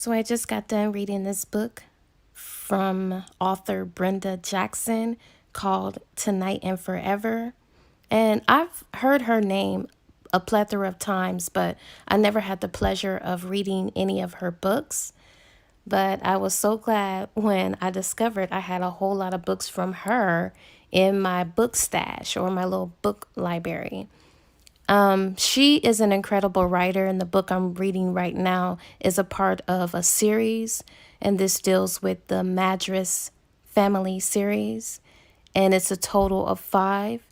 So I just got done reading this book from author Brenda Jackson called Tonight and Forever. And I've heard her name a plethora of times, but I never had the pleasure of reading any of her books. But I was so glad when I discovered I had a whole lot of books from her in my book stash or my little book library. She is an incredible writer, and the book I'm reading right now is a part of a series, and this deals with the Madras family series, and it's a total of five.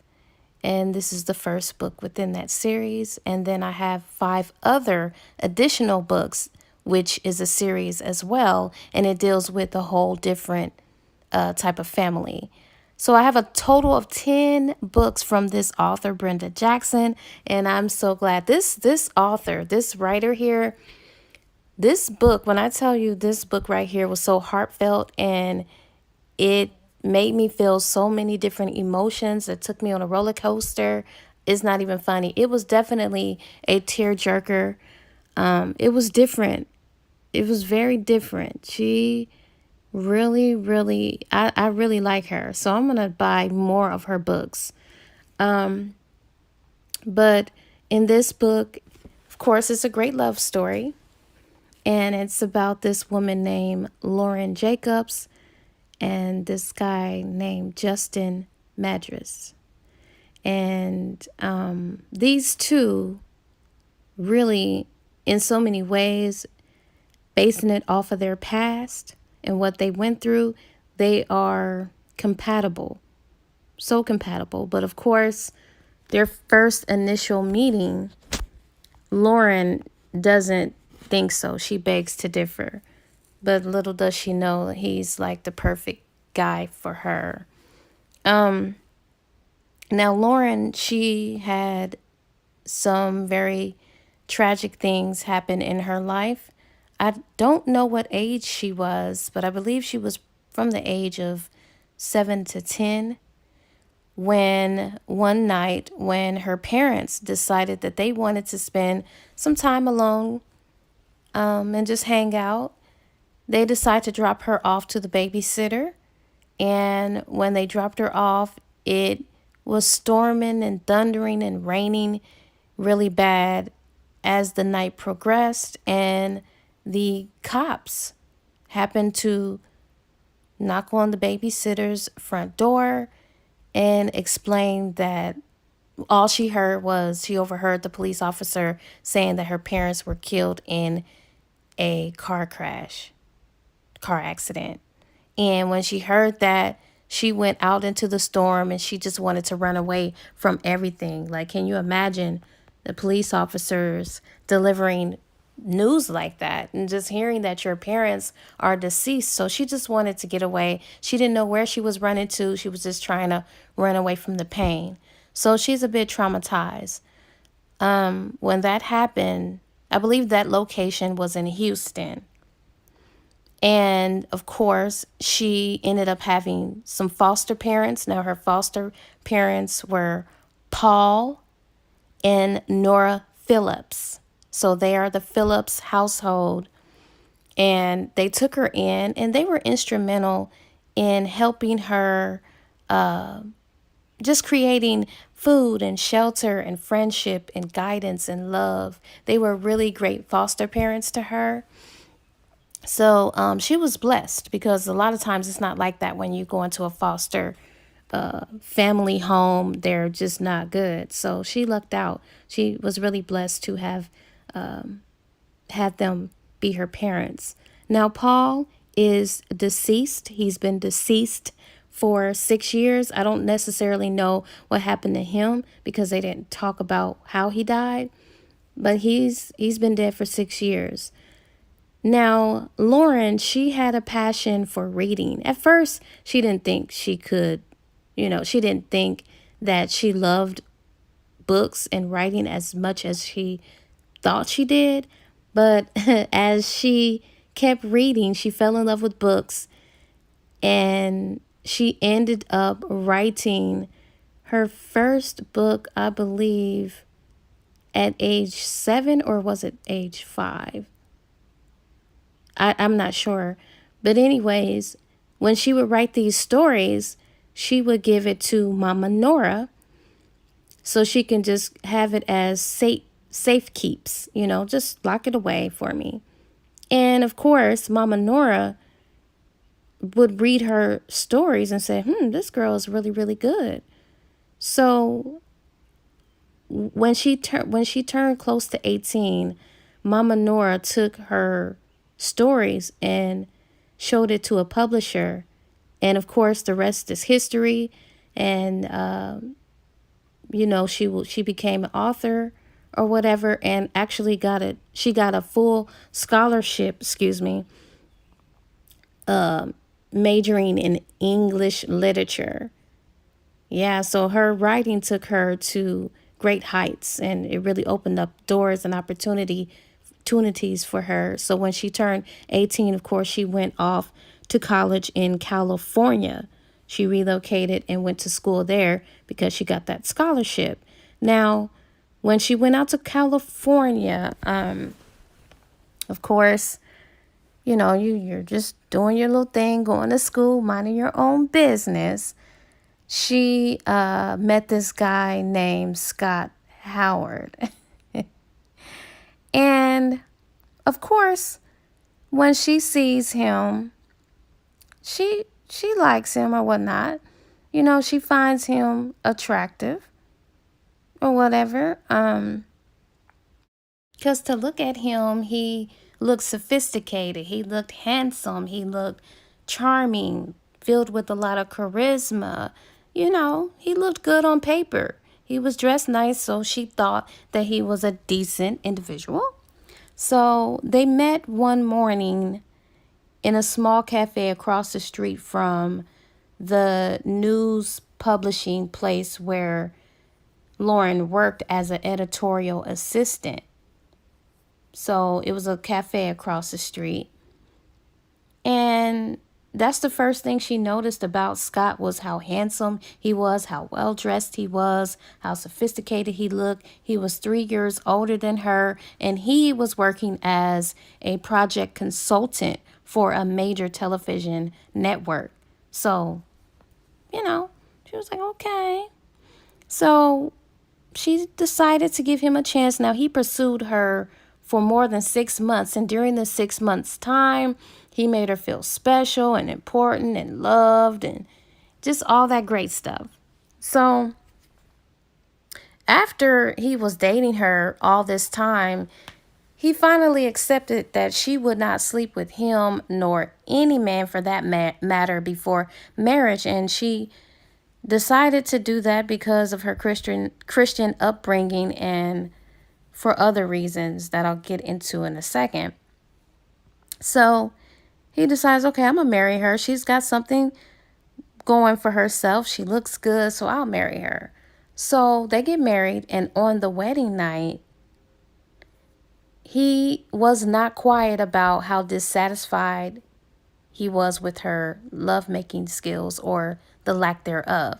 And this is the first book within that series. And then I have five other additional books, which is a series as well, and it deals with a whole different type of family. So I have a total of 10 books from this author, Brenda Jackson, and I'm so glad this author, this writer here, this book, when I tell you this book right here was so heartfelt and it made me feel so many different emotions. It took me on a roller coaster. It's not even funny. It was definitely a tearjerker. It was different. It was very different. She really, really, I really like her. So I'm going to buy more of her books. But in this book, of course, it's a great love story. And it's about this woman named Lauren Jacobs and this guy named Justin Madras. And these two really, in so many ways, basing it off of their past and what they went through, they are compatible. So compatible. But of course, their first initial meeting, Lauren doesn't think so. She begs to differ. But little does she know he's like the perfect guy for her. Now, Lauren, she had some very tragic things happen in her life. I don't know what age she was, but I believe she was from the age of 7 to 10 when one night when her parents decided that they wanted to spend some time alone and just hang out, they decided to drop her off to the babysitter. And when they dropped her off, it was storming and thundering and raining really bad as the night progressed. And the cops happened to knock on the babysitter's front door and explain that all she heard was she overheard the police officer saying that her parents were killed in a car accident. And when she heard that, she went out into the storm and she just wanted to run away from everything. Like, can you imagine the police officers delivering news like that and just hearing that your parents are deceased? So she just wanted to get away. She didn't know where she was running to. She was just trying to run away from the pain. So she's a bit traumatized. When that happened, I believe that location was in Houston. And of course, she ended up having some foster parents. Now, her foster parents were Paul and Nora Phillips. So they are the Phillips household. And they took her in and they were instrumental in helping her, just creating food and shelter and friendship and guidance and love. They were really great foster parents to her. So she was blessed because a lot of times it's not like that when you go into a foster family home. They're just not good. So she lucked out. She was really blessed to have had them be her parents. Now, Paul is deceased. He's been deceased for 6 years. I don't necessarily know what happened to him because they didn't talk about how he died, but he's been dead for 6 years. Now, Lauren, she had a passion for reading. At first, she didn't think she could, she didn't think that she loved books and writing as much as she thought she did. But as she kept reading, she fell in love with books and she ended up writing her first book, I believe, at age 7, or was it age 5? I'm not sure. But anyways, when she would write these stories, she would give it to Mama Nora so she can just have it as safe keeps, just lock it away for me. And of course, Mama Nora would read her stories and say, this girl is really, really good. So when she turned close to 18, Mama Nora took her stories and showed it to a publisher. And of course, the rest is history. And she became an author or whatever, and actually she got a full scholarship, majoring in English literature. Yeah, so her writing took her to great heights, and it really opened up doors and opportunities for her. So when she turned 18, of course, she went off to college in California. She relocated and went to school there because she got that scholarship. Now, when she went out to California, of course, you're just doing your little thing, going to school, minding your own business. She met this guy named Scott Howard. And of course, when she sees him, she likes him or whatnot. She finds him attractive or whatever. Because to look at him, he looked sophisticated. He looked handsome. He looked charming, filled with a lot of charisma. He looked good on paper. He was dressed nice, so she thought that he was a decent individual. So they met one morning in a small cafe across the street from the news publishing place where Lauren worked as an editorial assistant. So it was a cafe across the street. And that's the first thing she noticed about Scott was how handsome he was, how well dressed he was, how sophisticated he looked. He was 3 years older than her, and he was working as a project consultant for a major television network. So, she was like, okay. So she decided to give him a chance. Now, he pursued her for more than 6 months, and during the 6 months' time, he made her feel special and important and loved and just all that great stuff. So after he was dating her all this time, he finally accepted that she would not sleep with him nor any man for that matter before marriage, and she decided to do that because of her Christian upbringing and for other reasons that I'll get into in a second. So he decides, okay, I'm going to marry her. She's got something going for herself. She looks good, so I'll marry her. So they get married, and on the wedding night, he was not quiet about how dissatisfied he was with her lovemaking skills or the lack thereof.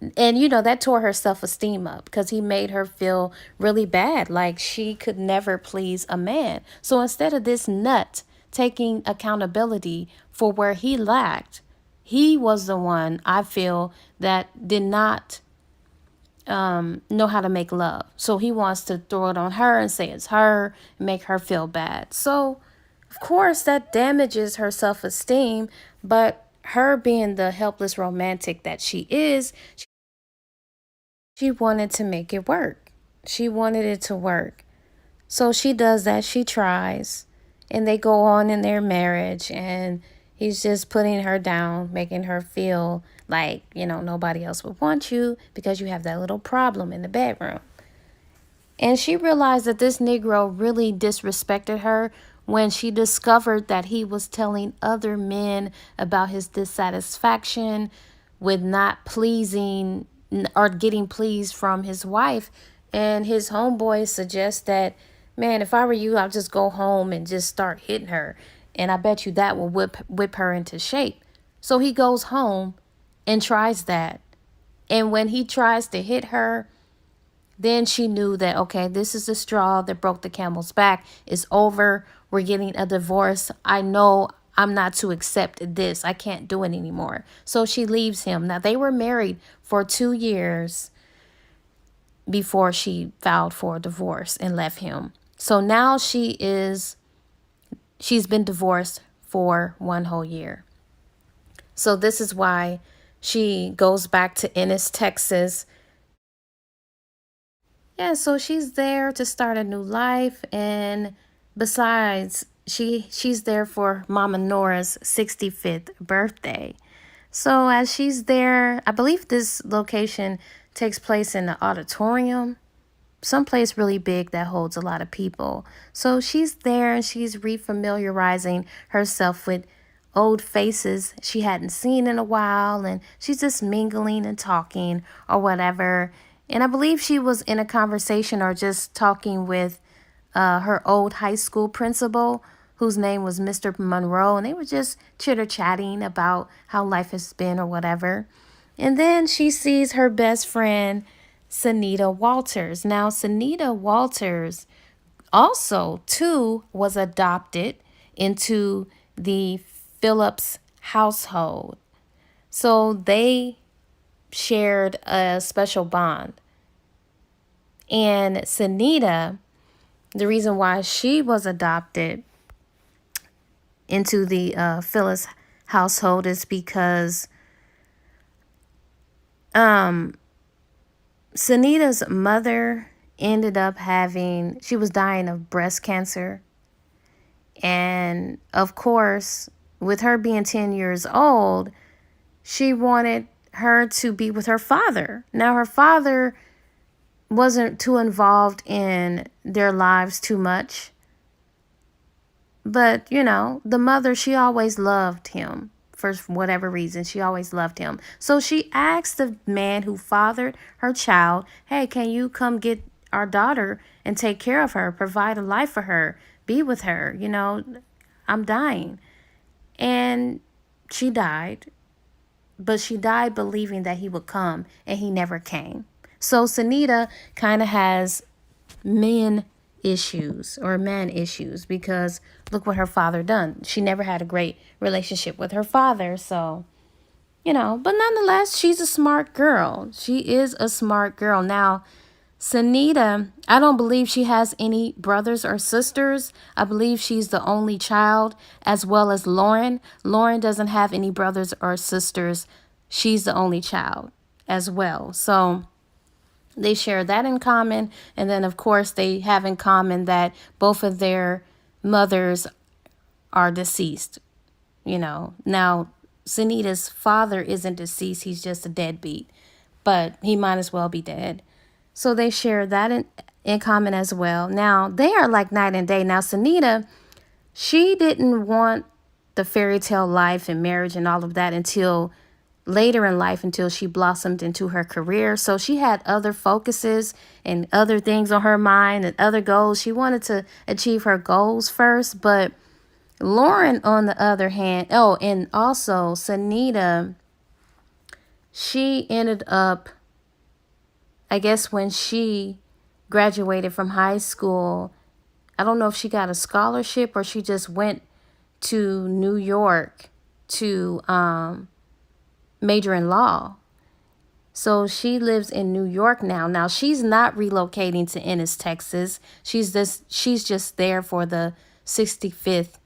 That tore her self-esteem up because he made her feel really bad, like she could never please a man. So instead of this nut taking accountability for where he lacked, he was the one, I feel, that did not know how to make love. So he wants to throw it on her and say it's her, and make her feel bad. So of course that damages her self-esteem, but her being the helpless romantic that she is, she wanted to make it work. She wanted it to work. So she does that. She tries. And they go on in their marriage. And he's just putting her down, making her feel like, nobody else would want you because you have that little problem in the bedroom. And she realized that this Negro really disrespected her when she discovered that he was telling other men about his dissatisfaction with not pleasing or getting pleased from his wife. And his homeboy suggests that, man, if I were you, I'll just go home and just start hitting her. And I bet you that will whip her into shape. So he goes home and tries that. And when he tries to hit her, then she knew that, okay, this is the straw that broke the camel's back. It's over. we're getting a divorce. I know I'm not to accept this. I can't do it anymore. So she leaves him. Now, they were married for 2 years before she filed for a divorce and left him. So now she's been divorced for 1 whole year. So this is why she goes back to Ennis, Texas. Yeah, so she's there to start a new life, and besides, she's there for Mama Nora's 65th birthday. So as she's there, I believe this location takes place in the auditorium, someplace really big that holds a lot of people. So she's there and she's refamiliarizing herself with old faces she hadn't seen in a while, and she's just mingling and talking or whatever. And I believe she was in a conversation or just talking with her old high school principal, whose name was Mr. Monroe, and they were just chitter-chatting about how life has been or whatever. And then she sees her best friend, Sanita Walters. Now, Sanita Walters also, too, was adopted into the Phillips household. So they shared a special bond. And Sanita, the reason why she was adopted into the Phillips household is because Sanita's mother ended up she was dying of breast cancer. And of course, with her being 10 years old, she wanted her to be with her father. Now, her father wasn't too involved in their lives too much. But, the mother, she always loved him. For whatever reason, she always loved him. So she asked the man who fathered her child, hey, can you come get our daughter and take care of her, provide a life for her, be with her, I'm dying. And she died, but she died believing that he would come, and he never came. So Sanita kind of has man issues because look what her father done. She never had a great relationship with her father. So, but nonetheless, she's a smart girl. She is a smart girl. Now, Sanita, I don't believe she has any brothers or sisters. I believe she's the only child, as well as Lauren. Lauren doesn't have any brothers or sisters. She's the only child as well. So they share that in common. And then, of course, they have in common that both of their mothers are deceased. Now, Sanita's father isn't deceased. He's just a deadbeat. But he might as well be dead. So they share that in common as well. Now, they are like night and day. Now, Sanita, she didn't want the fairy tale life and marriage and all of that until later in life, until she blossomed into her career. So she had other focuses and other things on her mind and other goals. She wanted to achieve her goals first. But Lauren, on the other hand, and also Sanita, she ended up, I guess when she graduated from high school, I don't know if she got a scholarship or she just went to New York to major in law. So she lives in New York now. Now, she's not relocating to Ennis, Texas. She's just there for the 65th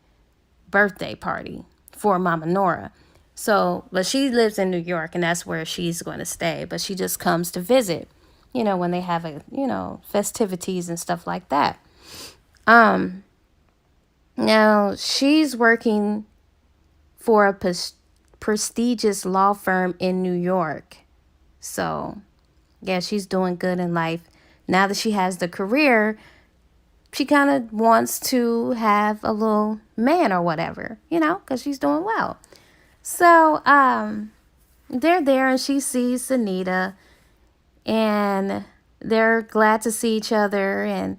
birthday party for Mama Nora. So, but she lives in New York, and that's where she's going to stay. But she just comes to visit, when they have festivities and stuff like that. Now she's working for a prestigious law firm in New York. So, yeah, she's doing good in life. Now that she has the career, she kind of wants to have a little man or whatever, because she's doing well. So, they're there and she sees Sanita and they're glad to see each other. And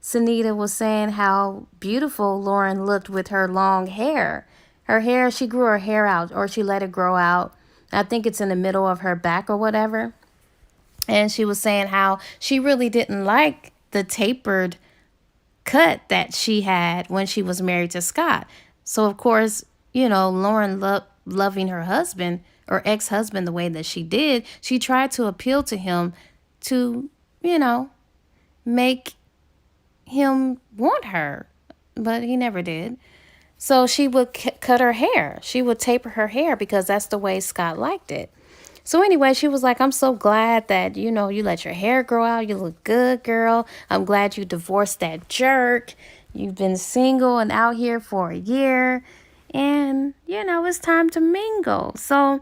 Sanita was saying how beautiful Lauren looked with her long hair. Her hair, she grew her hair out, or she let it grow out. I think it's in the middle of her back or whatever. And she was saying how she really didn't like the tapered cut that she had when she was married to Scott. So, of course, Lauren loving her husband or ex-husband the way that she did, she tried to appeal to him to, you know, make him want her, but he never did. So she would cut her hair. She would taper her hair because that's the way Scott liked it. So anyway, she was like, I'm so glad that, you let your hair grow out. You look good, girl. I'm glad you divorced that jerk. You've been single and out here for a year. And, it's time to mingle. So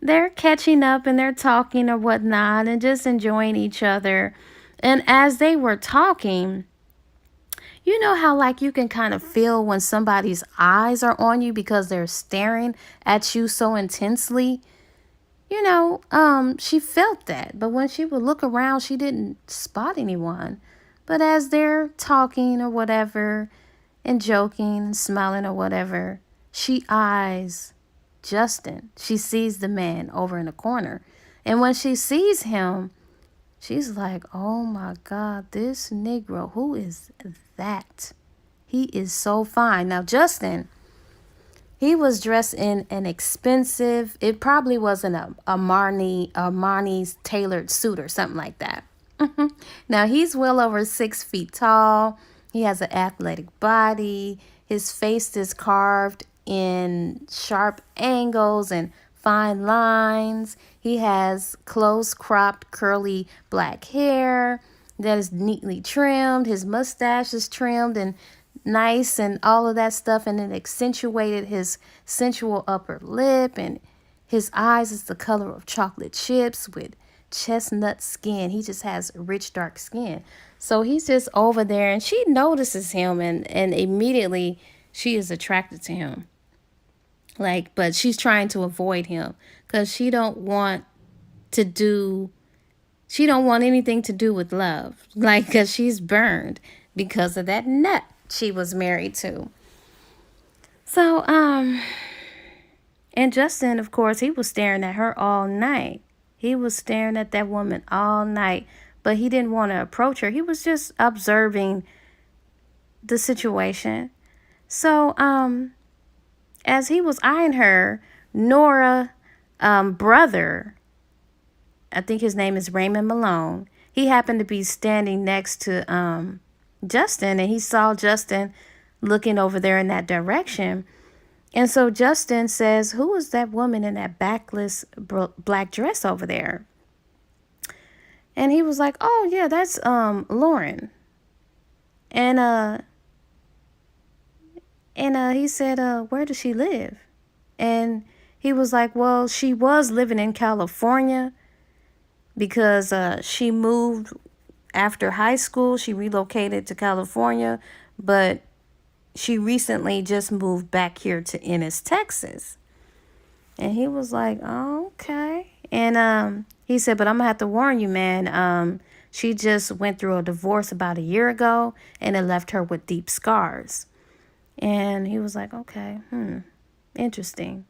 they're catching up and they're talking or whatnot and just enjoying each other. And as they were talking, you know how like you can kind of feel when somebody's eyes are on you because they're staring at you so intensely? She felt that. But when she would look around, she didn't spot anyone. But as they're talking or whatever and joking and smiling or whatever, she eyes Justin. She sees the man over in the corner. And when she sees him, she's like, oh my God, this Negro, who is that? He is so fine. Now, Justin, he was dressed in an expensive, it probably wasn't a Armani's tailored suit or something like that. Now, he's well over 6 feet tall. He has an athletic body. His face is carved in sharp angles and fine lines. He has close cropped curly black hair that is neatly trimmed. His mustache is trimmed and nice and all of that stuff, and it accentuated his sensual upper lip, and his eyes is the color of chocolate chips with chestnut skin. He just has rich dark skin. So he's just over there and she notices him, and immediately she is attracted to him. Like, but she's trying to avoid him because she don't want anything to do with love. Like, because she's burned because of that nut she was married to. So, and Justin, of course, he was staring at her all night. He was staring at that woman all night, but he didn't want to approach her. He was just observing the situation. So, as he was eyeing her, Nora, brother, I think his name is Raymond Malone, he happened to be standing next to Justin, and he saw Justin looking over there in that direction. And so Justin says, who is that woman in that backless black dress over there? And he was like, oh yeah, that's Lauren. And he said, where does she live? And he was like, well, she was living in California because she moved after high school. She relocated to California, but she recently just moved back here to Ennis, Texas. And he was like, oh, okay. And he said, but I'm going to have to warn you, man. She just went through a divorce about a year ago, and it left her with deep scars. And he was like, okay, interesting.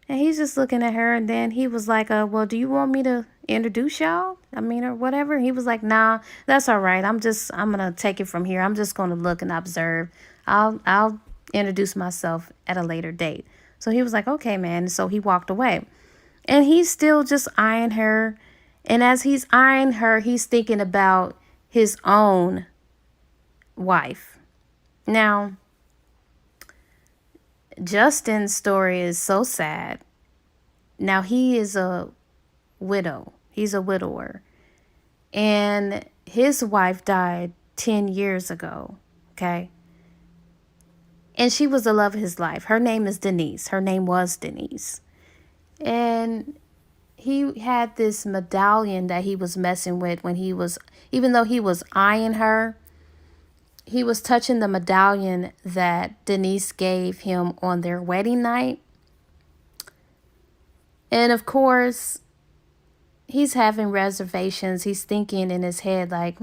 And he's just looking at her, and then he was like, well, do you want me to introduce y'all? I mean, or whatever. He was like, nah, that's all right. I'm going to take it from here. I'm just going to look and observe. I'll introduce myself at a later date. So he was like, okay, man. So he walked away. And he's still just eyeing her. And as he's eyeing her, he's thinking about his own wife. Now, Justin's story is so sad. Now, he is a widow. He's a widower. And his wife died 10 years ago, okay? And she was the love of his life. Her name is Denise. Her name was Denise. And he had this medallion that he was messing with when he was, even though he was eyeing her, he was touching the medallion that Denise gave him on their wedding night. And of course, he's having reservations. He's thinking in his head like,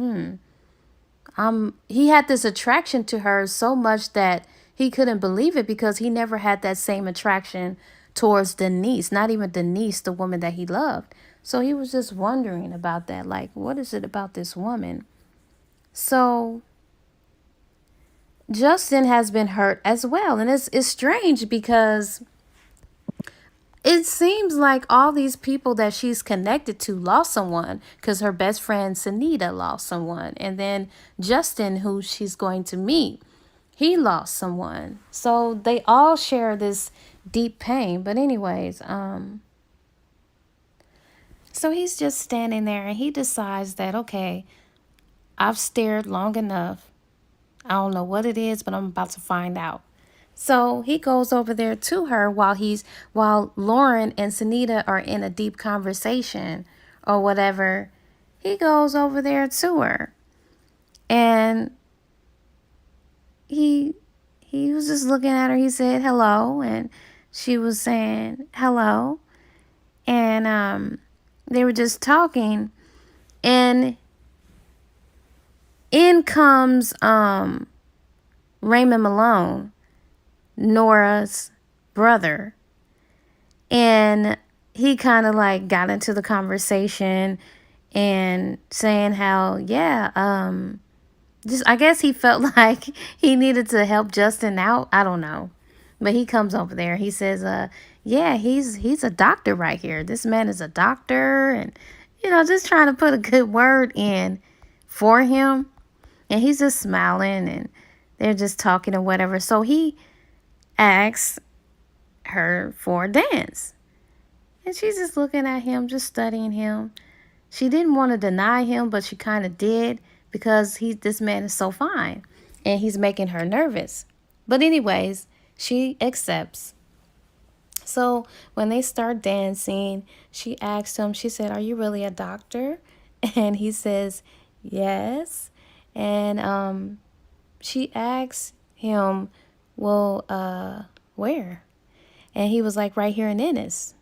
he had this attraction to her so much that he couldn't believe it because he never had that same attraction towards Denise, not even Denise, the woman that he loved. So he was just wondering about that. Like, what is it about this woman? So Justin has been hurt as well. And it's strange because it seems like all these people that she's connected to lost someone, because her best friend Sunita lost someone. And then Justin, who she's going to meet, he lost someone. So they all share this deep pain. But anyways, so he's just standing there and he decides that, okay, I've stared long enough. I don't know what it is, but I'm about to find out. So he goes over there to her while Lauren and Sunita are in a deep conversation or whatever. He goes over there to her, and he he was just looking at her. He said hello, and she was saying hello, and they were just talking, and in comes Raymond Malone, Nora's brother. And he kind of like got into the conversation and saying how, yeah, just I guess he felt like he needed to help Justin out. I don't know. But he comes over there. He says, yeah, he's a doctor right here. This man is a doctor, and just trying to put a good word in for him. And he's just smiling, and they're just talking or whatever. So he asks her for a dance. And she's just looking at him, just studying him. She didn't want to deny him, but she kind of did, because this man is so fine and he's making her nervous. But anyways, she accepts. So when they start dancing, she asked him, she said, "Are you really a doctor?" And he says, "Yes." And she asks him, "Well, where?" And he was like, "Right here in Ennis."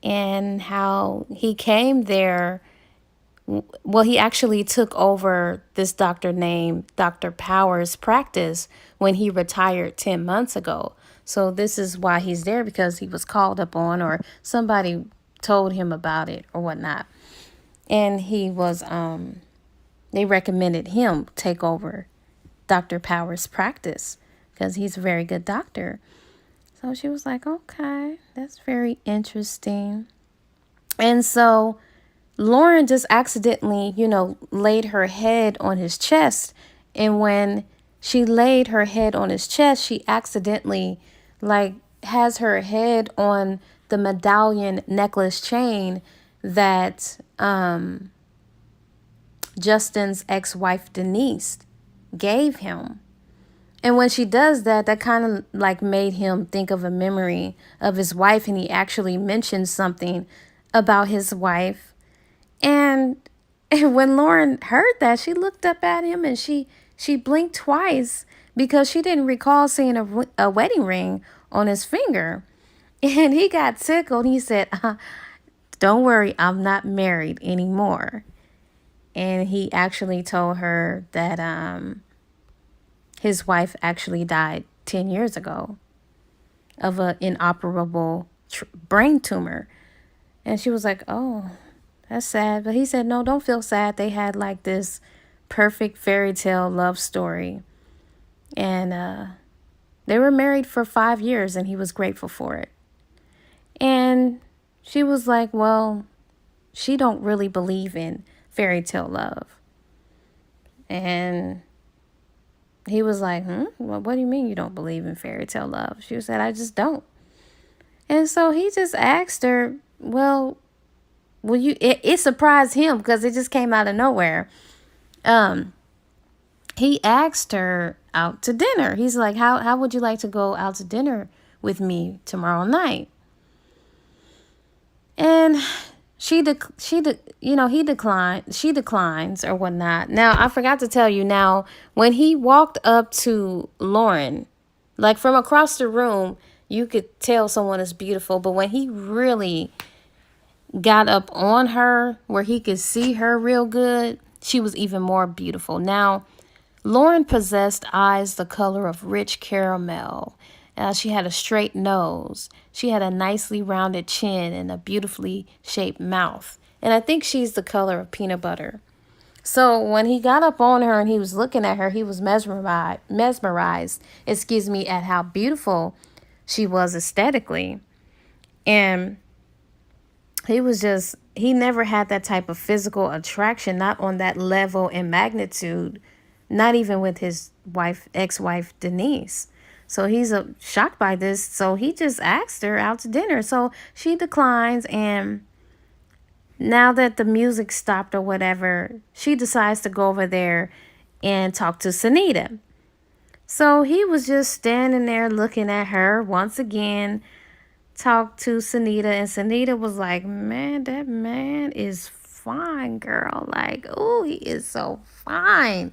And how he came there. Well, he actually took over this doctor named Dr. Power's practice when he retired 10 months ago. So this is why he's there, because he was called up on, or somebody told him about it or whatnot. And he was, they recommended him take over Dr. Power's practice because he's a very good doctor. So she was like, okay, that's very interesting. And so Lauren just accidentally, laid her head on his chest. And when she laid her head on his chest, she accidentally, has her head on the medallion necklace chain that Justin's ex-wife Denise gave him. And when she does that, that kind of made him think of a memory of his wife, and he actually mentioned something about his wife. And when Lauren heard that, she looked up at him and she blinked twice, because she didn't recall seeing a wedding ring on his finger. And he got tickled. He said, "Don't worry, I'm not married anymore." And he actually told her that his wife actually died 10 years ago of an inoperable brain tumor. And she was like, "Oh, that's sad." But he said, "No, don't feel sad. They had this perfect fairy tale love story. And they were married for 5 years, and he was grateful for it." And she was like, "Well, she don't really believe in fairy tale love." And he was like, "Well, what do you mean you don't believe in fairy tale love?" She said, "I just don't." And so he just asked her, well, it surprised him because it just came out of nowhere. He asked her out to dinner. He's like, how would you like to go out to dinner with me tomorrow night? And he declined. She declines or whatnot. Now, I forgot to tell you. Now, when he walked up to Lauren, from across the room, you could tell someone is beautiful. But when he really got up on her, where he could see her real good, she was even more beautiful. Now, Lauren possessed eyes the color of rich caramel. She had a straight nose. She had a nicely rounded chin and a beautifully shaped mouth. And I think she's the color of peanut butter. So when he got up on her and he was looking at her, he was mesmerized, at how beautiful she was aesthetically. And he never had that type of physical attraction, not on that level and magnitude, not even with his ex-wife, Denise. So he's shocked by this. So he just asked her out to dinner. So she declines. And now that the music stopped or whatever, she decides to go over there and talk to Sunita. So he was just standing there looking at her once again, talked to Sunita, and Sunita was like, man, that man is fine, girl. Like, oh, he is so fine.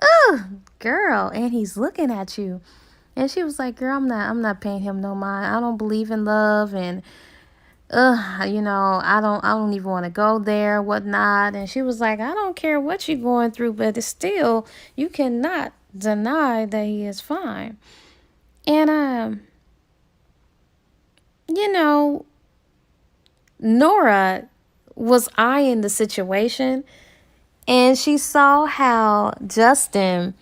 Oh, girl. And he's looking at you. And she was like, girl, I'm not paying him no mind. I don't believe in love, and I don't even want to go there, whatnot. And she was like, I don't care what you're going through, but it's still, you cannot deny that he is fine. And you know, Nora was eyeing the situation, and she saw how Justin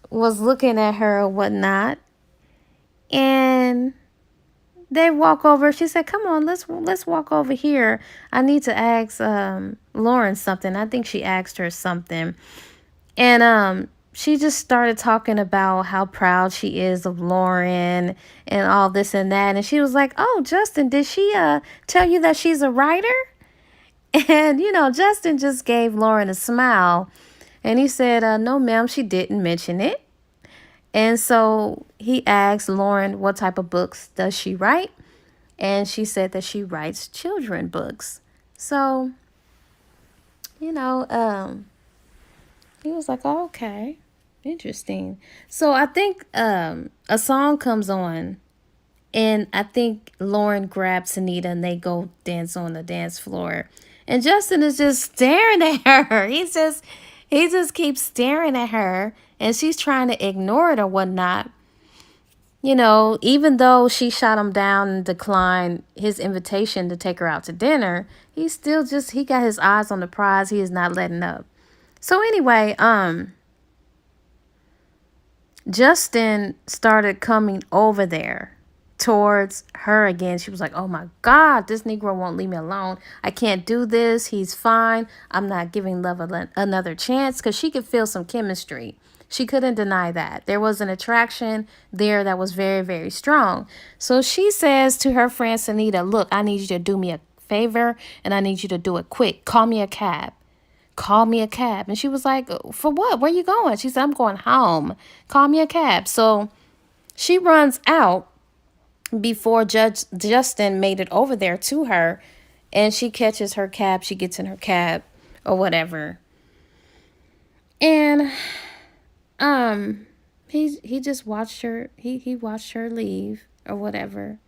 was looking at her or whatnot. And they walk over. She said, come on, let's walk over here. I need to ask Lauren something. I think she asked her something. And she just started talking about how proud she is of Lauren and all this and that. And she was like, oh, Justin, did she tell you that she's a writer? And, Justin just gave Lauren a smile. And he said, no, ma'am, she didn't mention it. And so he asked Lauren, what type of books does she write? And she said that she writes children books. So, he was like, oh, okay, interesting. So I think a song comes on, and I think Lauren grabs Anita and they go dance on the dance floor. And Justin is just staring at her. He just keeps staring at her, and she's trying to ignore it or whatnot. Even though she shot him down and declined his invitation to take her out to dinner, he got his eyes on the prize. He is not letting up. So anyway, Justin started coming over there towards her again. She was like, oh my God, this Negro won't leave me alone. I can't do this. He's fine. I'm not giving love another chance, because she could feel some chemistry. She couldn't deny that. There was an attraction there that was very, very strong. So she says to her friend Sunita, look, I need you to do me a favor, and I need you to do it quick. Call me a cab. Call me a cab. And she was like, for what? Where you going? She said, I'm going home. Call me a cab. So she runs out before Judge Justin made it over there to her, and she catches her cab. She gets in her cab or whatever. And he just watched her. He watched her leave or whatever.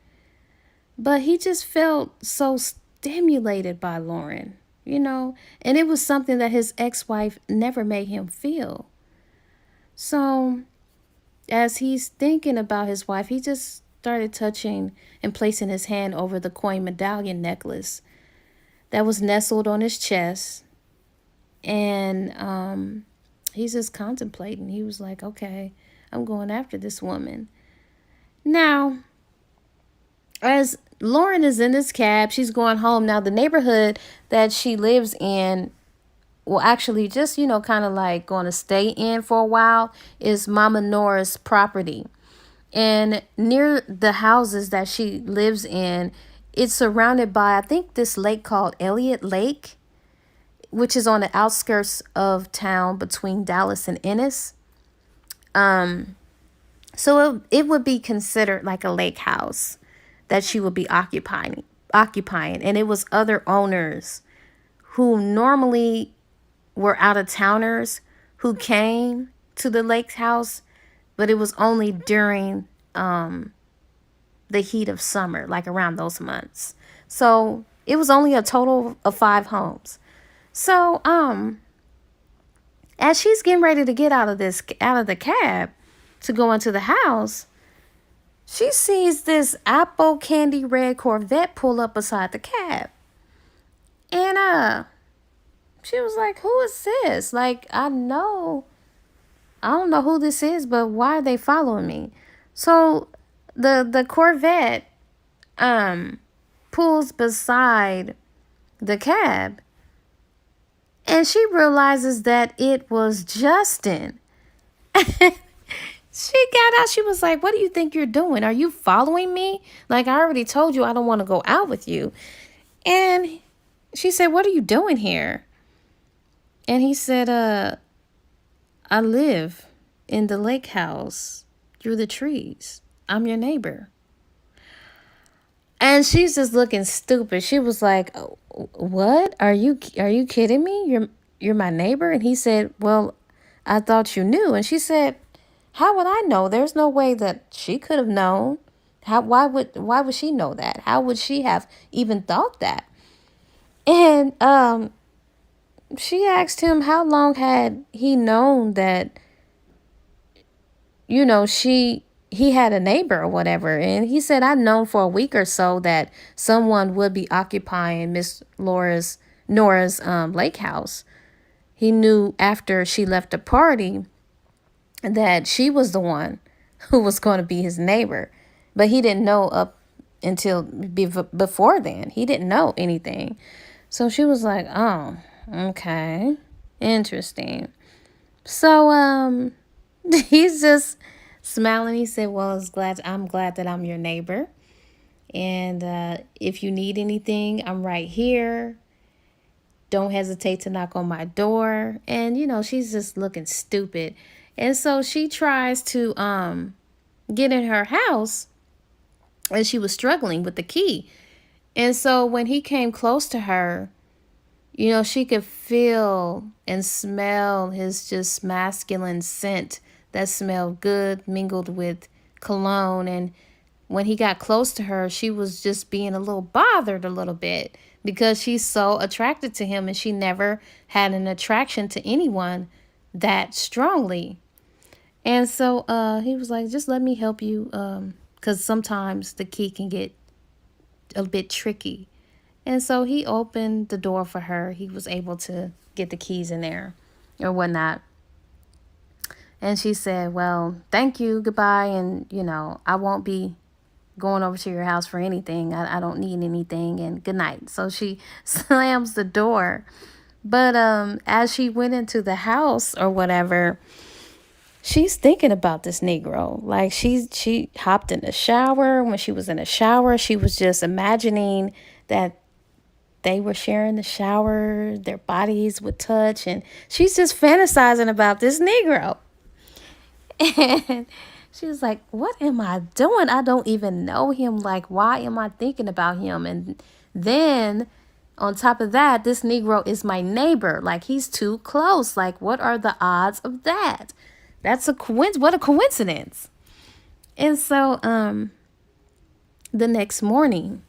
But he just felt so stimulated by Lauren, and it was something that his ex-wife never made him feel. So as he's thinking about his wife, he just started touching and placing his hand over the coin medallion necklace that was nestled on his chest. And he's just contemplating. He was like, okay, I'm going after this woman. Now, as Lauren is in this cab, she's going home. Now, the neighborhood that she lives in, well, actually just, kind of like going to stay in for a while, is Mama Nora's property. And near the houses that she lives in, it's surrounded by, I think, this lake called Elliott Lake, which is on the outskirts of town between Dallas and Ennis. So it would be considered like a lake house that she would be occupying. And it was other owners who normally were out of towners who came to the lake house, but it was only during the heat of summer, like around those months. So it was only a total of 5 homes. So as she's getting ready to get out of the cab to go into the house, she sees this apple candy red Corvette pull up beside the cab. And She was like, who is this? Like, I don't know who this is, but why are they following me? So the Corvette um pulls beside the cab, and she realizes that it was Justin. She got out. She was like, what do you think you're doing? Are you following me? Like, I already told you I don't want to go out with you. And she said, what are you doing here? And he said, I live in the lake house through the trees. I'm your neighbor. And she's just looking stupid. She was like, "Oh, what? Are you kidding me? You're my neighbor?" And he said, "Well, I thought you knew." And she said, "How would I know? There's no way that she could have known. Why would she know that? How would she have even thought that?" And she asked him how long had he known that, he had a neighbor or whatever. And he said, I'd known for a week or so that someone would be occupying Miss Nora's lake house. He knew after she left the party that she was the one who was going to be his neighbor. But he didn't know up until before then. He didn't know anything. So she was like, oh, okay, interesting. So he's just smiling. He said, well, I'm glad that I'm your neighbor. And if you need anything, I'm right here. Don't hesitate to knock on my door. And, she's just looking stupid. And so she tries to get in her house, and she was struggling with the key. And so when he came close to her, she could feel and smell his just masculine scent that smelled good mingled with cologne. And when he got close to her, she was just being a little bothered a little bit because she's so attracted to him, and she never had an attraction to anyone that strongly. And so he was like, just let me help you, because sometimes the key can get a bit tricky. And so he opened the door for her. He was able to get the keys in there or whatnot. And she said, well, thank you, goodbye. And, I won't be going over to your house for anything. I don't need anything, and good night. So she slams the door. But as she went into the house or whatever, she's thinking about this Negro. Like she hopped in the shower. When she was in the shower, she was just imagining that they were sharing the shower, their bodies would touch, and she's just fantasizing about this Negro. And she was like, what am I doing? I don't even know him. Like, why am I thinking about him? And then on top of that, this Negro is my neighbor. Like, he's too close. Like, what are the odds of that? That's what a coincidence. And so the next morning,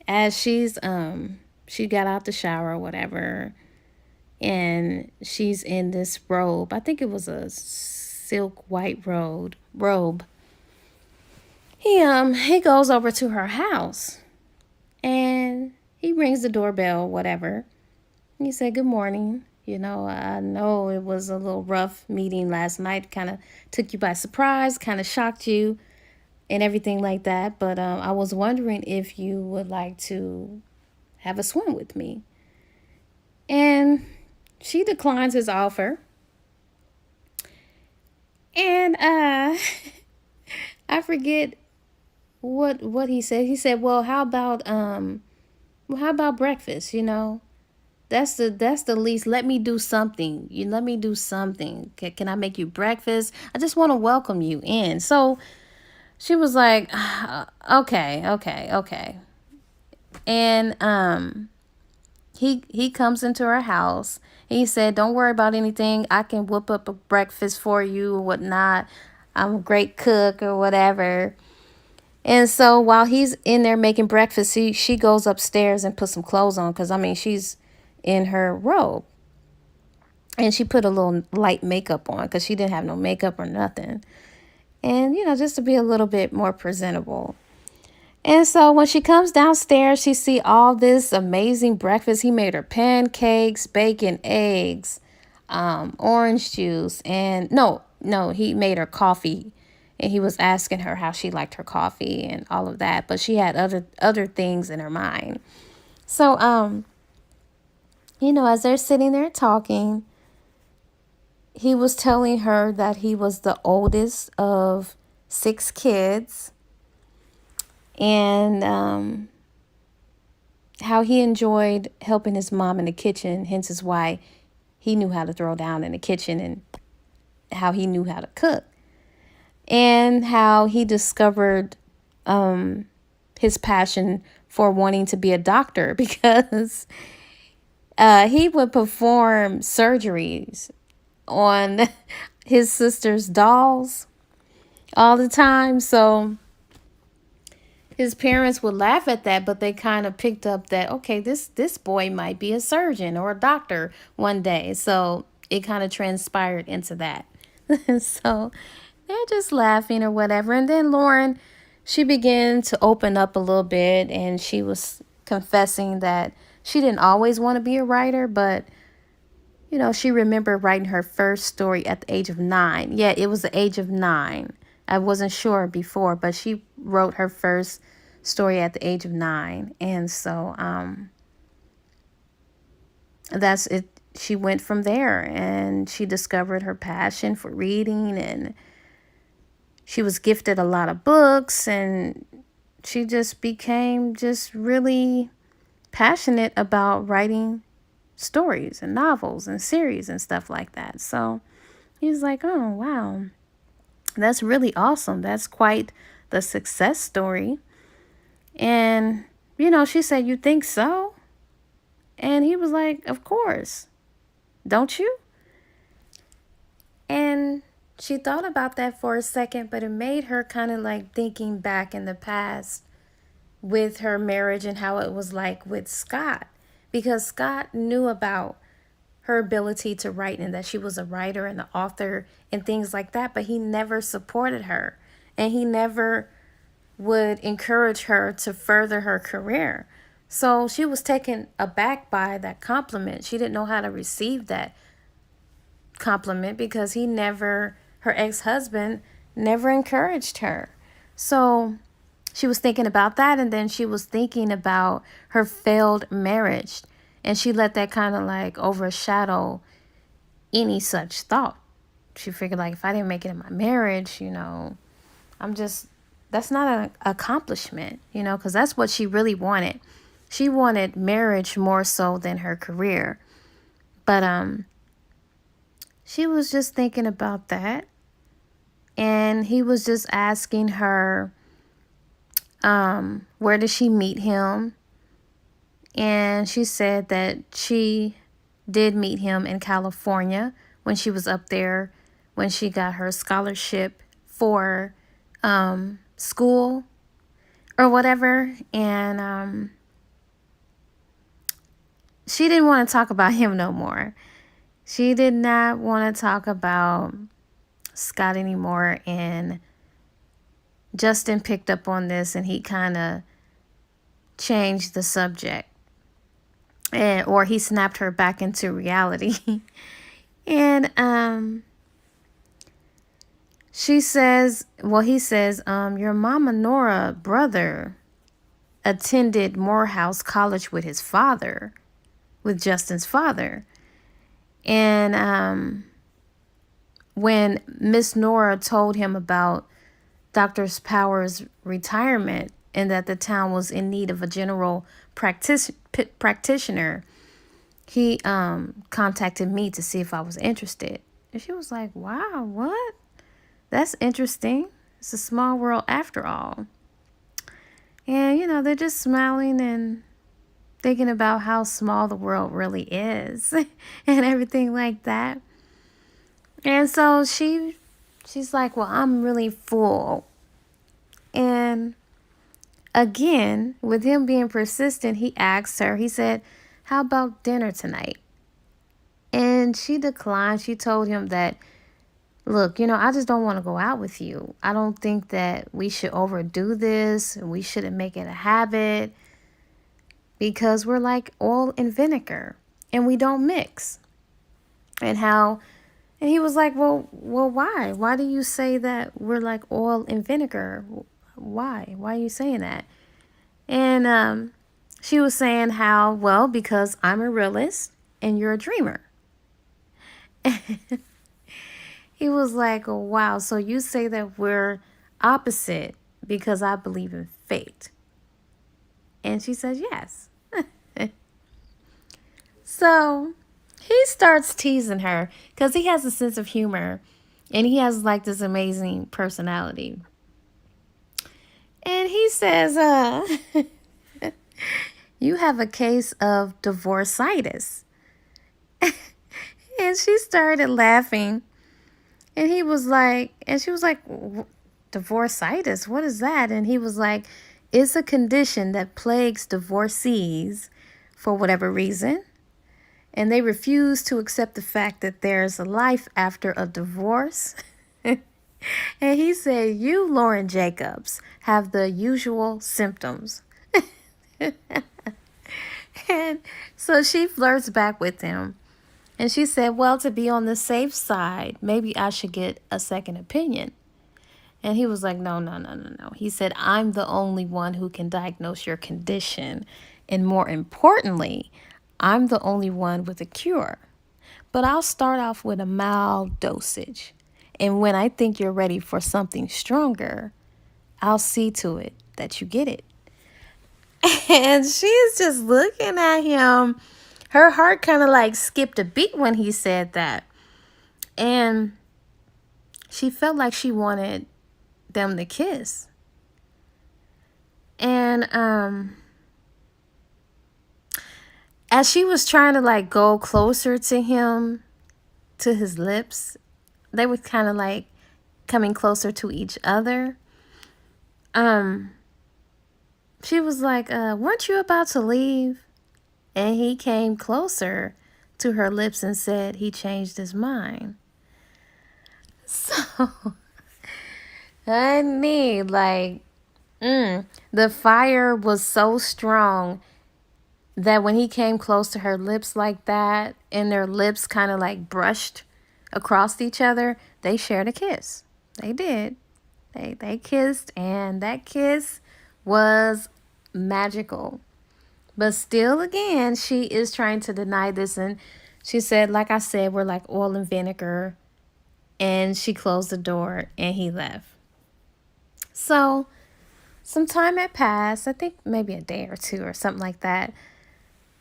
as she got out the shower or whatever, and she's in this robe. I think it was a silk white robe. He goes over to her house, and he rings the doorbell, whatever. He said, good morning. I know it was a little rough meeting last night, kind of took you by surprise, kind of shocked you and everything like that. But I was wondering if you would like to have a swim with me. And she declines his offer. And I forget what he said. He said, well, how about breakfast, That's the least. Let me do something. Let me do something. Can I make you breakfast? I just want to welcome you in. So she was like, okay. And he comes into her house. He said, don't worry about anything. I can whip up a breakfast for you or whatnot. I'm a great cook or whatever. And so while he's in there making breakfast, she goes upstairs and puts some clothes on, because she's in her robe, and she put a little light makeup on because she didn't have no makeup or nothing, and just to be a little bit more presentable. And so when she comes downstairs, she see all this amazing breakfast. He made her pancakes, bacon, eggs, orange juice, and no, he made her coffee. And he was asking her how she liked her coffee and all of that, but she had other things in her mind. So as they're sitting there talking, he was telling her that he was the oldest of 6 kids, and how he enjoyed helping his mom in the kitchen, hence is why he knew how to throw down in the kitchen, and how he knew how to cook, and how he discovered his passion for wanting to be a doctor because he would perform surgeries on his sister's dolls all the time. So his parents would laugh at that, but they kind of picked up that, okay, this boy might be a surgeon or a doctor one day. So it kind of transpired into that. So they're just laughing or whatever. And then Lauren, she began to open up a little bit, and she was confessing that she didn't always want to be a writer, but she remembered writing her first story at the age of 9. Yeah, it was the age of 9. I wasn't sure before, but she wrote her first story at the age of 9. And so that's it. She went from there, and she discovered her passion for reading, and she was gifted a lot of books, and she just became just really passionate about writing stories and novels and series and stuff like that. So he was like, oh, wow, that's really awesome. That's quite the success story. And, she said, you think so? And he was like, of course. Don't you? And she thought about that for a second, but it made her kind of like thinking back in the past with her marriage and how it was like with Scott. Because Scott knew about her ability to write and that she was a writer and an author and things like that, but he never supported her, and he never would encourage her to further her career. So she was taken aback by that compliment. She didn't know how to receive that compliment because her ex-husband never encouraged her. So she was thinking about that, and then she was thinking about her failed marriage, and she let that kind of like overshadow any such thought. She figured, like, if I didn't make it in my marriage, that's not an accomplishment, because that's what she really wanted. She wanted marriage more so than her career. But she was just thinking about that, and he was just asking her, where did she meet him? And she said that she did meet him in California when she was up there, when she got her scholarship for school or whatever. And she didn't want to talk about him no more. She did not want to talk about Scott anymore. And Justin picked up on this, and he kind of changed the subject, or he snapped her back into reality. And he says, your mama Nora brother attended Morehouse College with his father, with Justin's father. And when Miss Nora told him about Dr. Power's retirement and that the town was in need of a general practitioner, he contacted me to see if I was interested. And she was like, wow, what? That's interesting. It's a small world after all. And, they're just smiling and thinking about how small the world really is and everything like that. And so she's like, well, I'm really full. And again, with him being persistent, he asked her, he said, how about dinner tonight? And she declined. She told him that look, I just don't want to go out with you. I don't think that we should overdo this. We shouldn't make it a habit because we're like oil and vinegar and we don't mix. And he was like, well, why? Why do you say that we're like oil and vinegar? Why? Why are you saying that? And she was saying how, well, because I'm a realist and you're a dreamer. He was like, oh, wow, so you say that we're opposite because I believe in fate. And she says, yes. So he starts teasing her because he has a sense of humor and he has like this amazing personality. And he says, you have a case of divorceitis. And she started laughing. And he was like, and she was like, divorceitis, what is that? And he was like, it's a condition that plagues divorcees for whatever reason. And they refuse to accept the fact that there's a life after a divorce. And he said, you, Lauren Jacobs, have the usual symptoms. And so she flirts back with him. And she said, well, to be on the safe side, maybe I should get a second opinion. And he was like, no, no, no, no, no. He said, I'm the only one who can diagnose your condition. And more importantly, I'm the only one with a cure. But I'll start off with a mild dosage. And when I think you're ready for something stronger, I'll see to it that you get it. And she's just looking at him. Her heart kind of like skipped a beat when he said that. And she felt like she wanted them to kiss. And as she was trying to like go closer to him, to his lips, they were kind of like coming closer to each other. She was like, weren't you about to leave? And he came closer to her lips and said he changed his mind. So, honey, like, the fire was so strong that when he came close to her lips like that, and their lips kind of like brushed across each other, they shared a kiss. They did. They kissed, and that kiss was magical. But still, again, she is trying to deny this. And she said, like I said, we're like oil and vinegar. And she closed the door and he left. So some time had passed, I think maybe a day or two or something like that.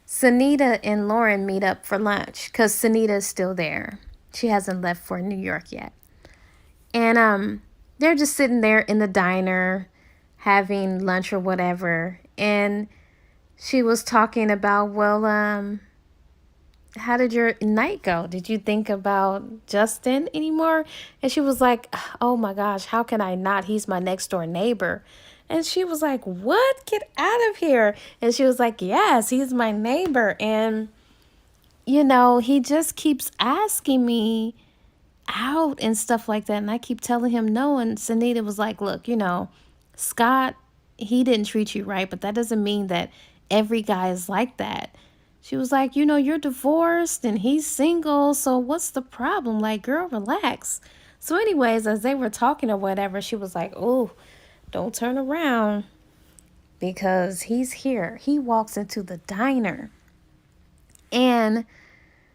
Sunita and Lauren meet up for lunch because Sunita is still there. She hasn't left for New York yet. And they're just sitting there in the diner having lunch or whatever. And she was talking about, well, how did your night go? Did you think about Justin anymore? And she was like, oh my gosh, how can I not? He's my next door neighbor. And she was like, what? Get out of here. And she was like, yes, he's my neighbor. And, he just keeps asking me out and stuff like that. And I keep telling him no. And Sunita was like, look, Scott, he didn't treat you right, but that doesn't mean that every guy is like that. She was like, you're divorced and he's single, so what's the problem? Like, girl, relax. So anyways, as they were talking or whatever, she was like, oh, don't turn around because he's here. He walks into the diner. And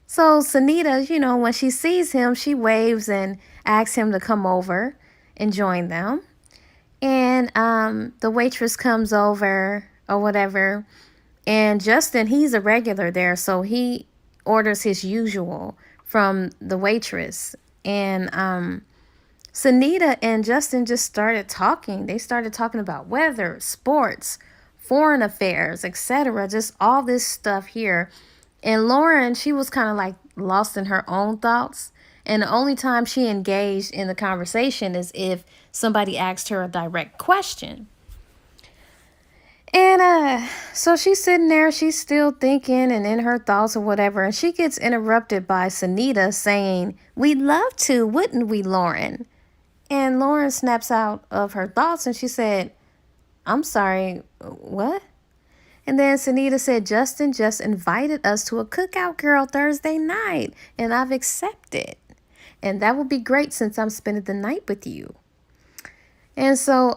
so Sunita, when she sees him, she waves and asks him to come over and join them. And the waitress comes over or whatever. And Justin, he's a regular there, so he orders his usual from the waitress. And Sunita and Justin just started talking. They started talking about weather, sports, foreign affairs, etc. Just all this stuff here. And Lauren, she was kind of like lost in her own thoughts. And the only time she engaged in the conversation is if somebody asked her a direct question. And so she's sitting there, she's still thinking and in her thoughts or whatever, and she gets interrupted by Sunita saying, "We'd love to, wouldn't we, Lauren?" And Lauren snaps out of her thoughts and she said, "I'm sorry, what?" And then Sunita said, "Justin just invited us to a cookout girl Thursday night, and I've accepted. And that would be great since I'm spending the night with you." And so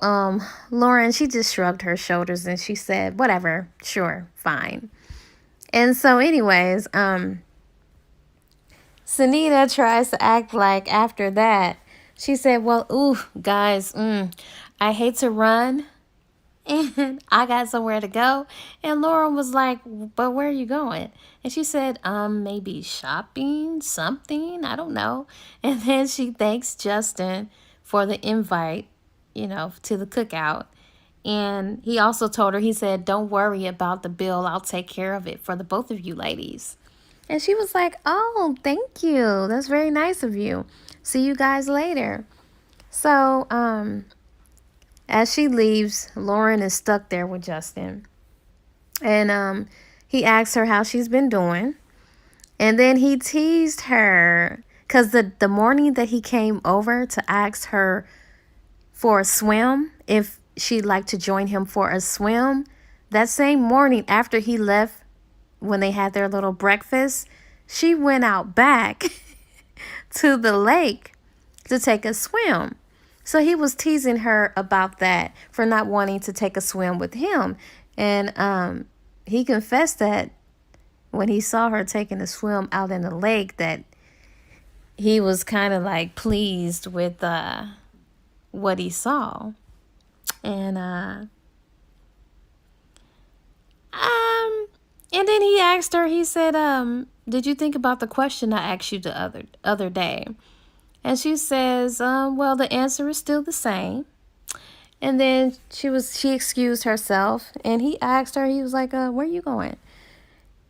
Lauren, she just shrugged her shoulders and she said, "Whatever, sure, fine." And so anyways, Sunita tries to act like after that, she said, "Well, ooh, guys, I hate to run and I got somewhere to go." And Lauren was like, "But where are you going?" And she said, maybe shopping, something, I don't know." And then she thanks Justin for the invite, to the cookout. And he also told her, he said, "Don't worry about the bill. I'll take care of it for the both of you ladies." And she was like, "Oh, thank you. That's very nice of you. See you guys later." So, as she leaves, Lauren is stuck there with Justin. And he asks her how she's been doing. And then he teased her because the morning that he came over to ask her for a swim, if she'd like to join him for a swim, that same morning after he left, when they had their little breakfast, she went out back to the lake to take a swim. So he was teasing her about that, for not wanting to take a swim with him. And he confessed that when he saw her taking a swim out in the lake, that he was kind of like pleased with what he saw. And then he asked her, he said, "Did you think about the question I asked you the other day?" And she says, "Well, the answer is still the same." And then she excused herself, and he asked her, he was like, "Where are you going?"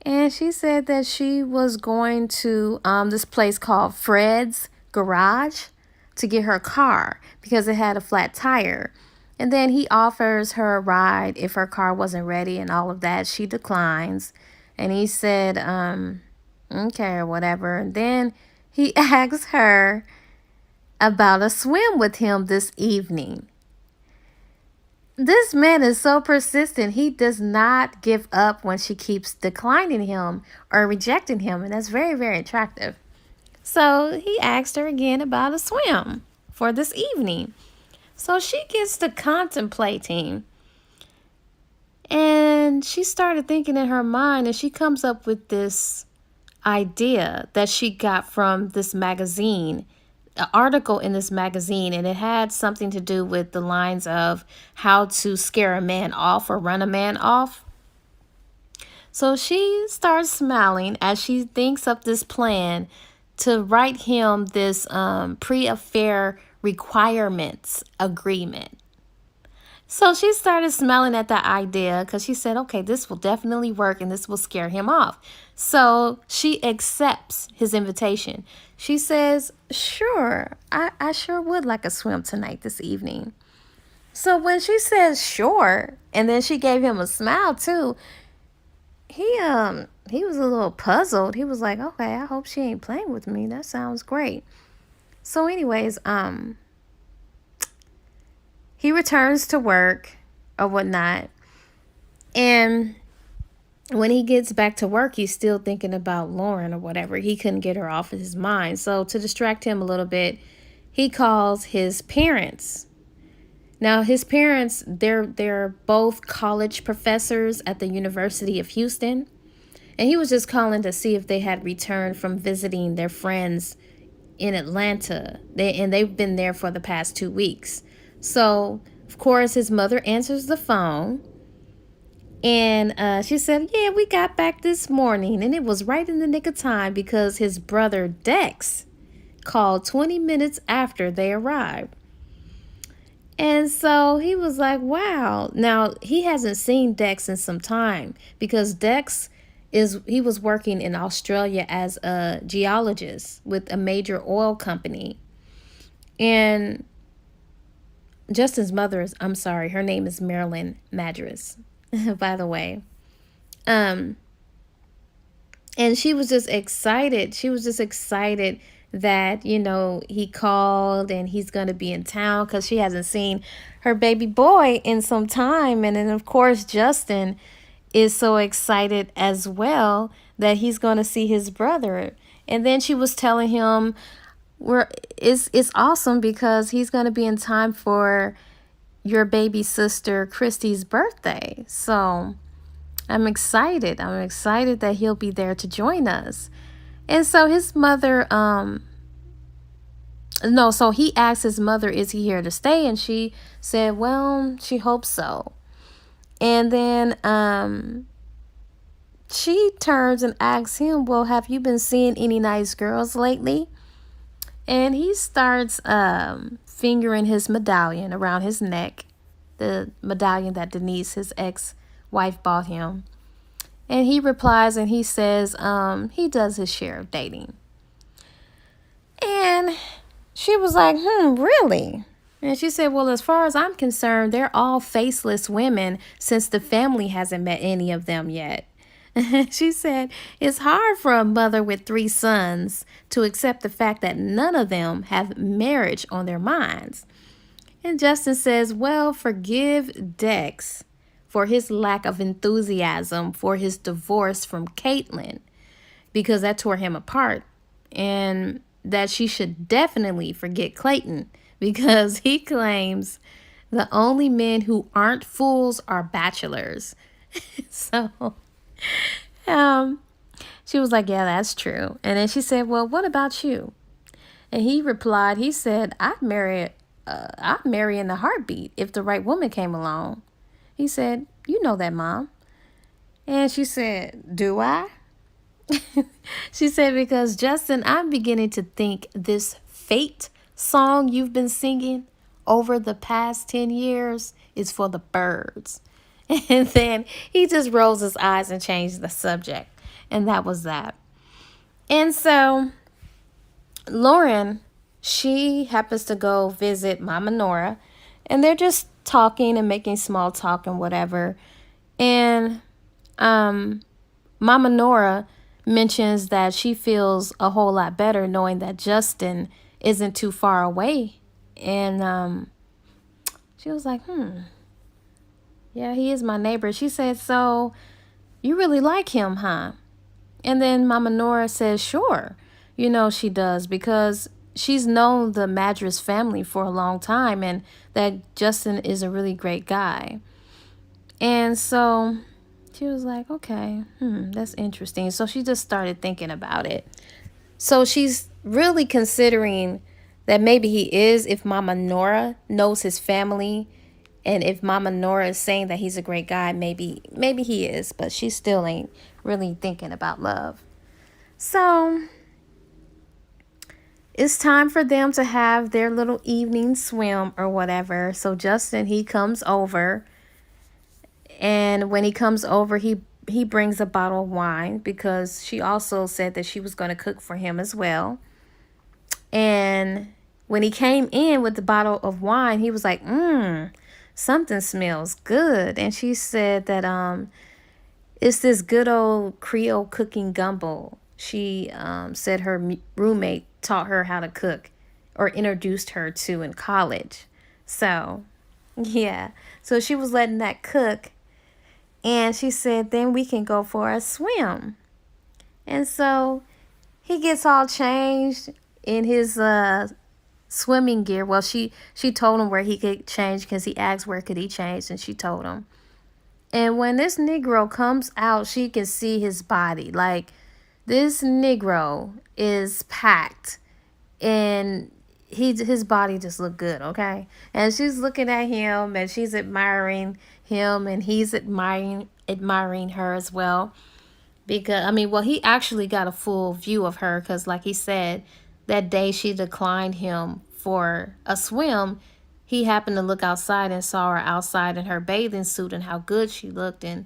And she said that she was going to this place called Fred's Garage to get her car because it had a flat tire. And then he offers her a ride if her car wasn't ready and all of that. She declines. And he said, okay, or whatever. And then he asks her about a swim with him this evening. This man is so persistent. He does not give up when she keeps declining him or rejecting him. And that's very, very attractive. So he asked her again about a swim for this evening. So she gets to contemplating. And she started thinking in her mind, and she comes up with this idea that she got from this magazine, an article in this magazine, and it had something to do with the lines of how to scare a man off or run a man off. So she starts smiling as she thinks up this plan to write him this pre-affair requirements agreement. So she started smiling at that idea because she said, okay, this will definitely work and this will scare him off. So she accepts his invitation. She says, sure, I sure would like a swim tonight, this evening. So when she says sure, and then she gave him a smile too, he was a little puzzled. He was like, okay, I hope she ain't playing with me. That sounds great. So anyways, he returns to work or whatnot. And when he gets back to work, he's still thinking about Lauren or whatever. He couldn't get her off of his mind. So to distract him a little bit, he calls his parents. Now, his parents, they're both college professors at the University of Houston. And he was just calling to see if they had returned from visiting their friends in Atlanta. They've been there for the past 2 weeks. So, of course, his mother answers the phone. And she said, yeah, we got back this morning. And it was right in the nick of time because his brother Dex called 20 minutes after they arrived. And so he was like, wow. Now, he hasn't seen Dex in some time because Dex he was working in Australia as a geologist with a major oil company. And Justin's mother her name is Marilyn Madras. by the way. Um, and she was just excited. She was just excited that, he called and he's going to be in town because she hasn't seen her baby boy in some time. And then, of course, Justin is so excited as well that he's going to see his brother. And then she was telling him, it's awesome because he's going to be in time for your baby sister Christy's birthday. So I'm excited. I'm excited that he'll be there to join us. And so his mother, no, so he asked his mother, is he here to stay? And she said, well, she hopes so. And then she turns and asks him, well, have you been seeing any nice girls lately? And he starts fingering his medallion around his neck, the medallion that Denise, his ex-wife, bought him. And he replies and he says he does his share of dating. And she was like, really? And she said, well, as far as I'm concerned, they're all faceless women since the family hasn't met any of them yet. She said, it's hard for a mother with 3 sons to accept the fact that none of them have marriage on their minds. And Justin says, well, forgive Dex for his lack of enthusiasm for his divorce from Caitlin, because that tore him apart. And that she should definitely forget Clayton, because he claims the only men who aren't fools are bachelors. So she was like, yeah, that's true. And then she said, well, what about you? And he replied, he said, I'd marry in a heartbeat if the right woman came along. He said, you know that, Mom. And she said, do I? She said, because Justin, I'm beginning to think this Fate song you've been singing over the past 10 years is for the birds. And then he just rolls his eyes and changed the subject. And that was that. And so Lauren, she happens to go visit Mama Nora. And they're just talking and making small talk and whatever. And Mama Nora mentions that she feels a whole lot better knowing that Justin isn't too far away. And she was like, yeah, he is my neighbor. She said, so you really like him, huh? And then Mama Nora says, sure. She does, because she's known the Madras family for a long time and that Justin is a really great guy. And so she was like, okay, that's interesting. So she just started thinking about it. So she's really considering that maybe he is, if Mama Nora knows his family, and if Mama Nora is saying that he's a great guy, maybe he is, but she still ain't really thinking about love. So it's time for them to have their little evening swim or whatever. So Justin, he comes over. And when he comes over, he brings a bottle of wine, because she also said that she was going to cook for him as well. And when he came in with the bottle of wine, he was like, something smells good. And she said that it's this good old Creole cooking gumbo. She said her roommate taught her how to cook, or introduced her to in college. So, yeah. So she was letting that cook. And she said, then we can go for a swim. And so he gets all changed in his swimming gear. Well, she told him where he could change, because he asked where could he change, and she told him. And when this Negro comes out, she can see his body. Like, this Negro is packed, and his body just looked good, okay? And she's looking at him, and she's admiring him, and he's admiring her as well. Because, he actually got a full view of her, because like he said, that day she declined him for a swim, he happened to look outside and saw her outside in her bathing suit and how good she looked, and,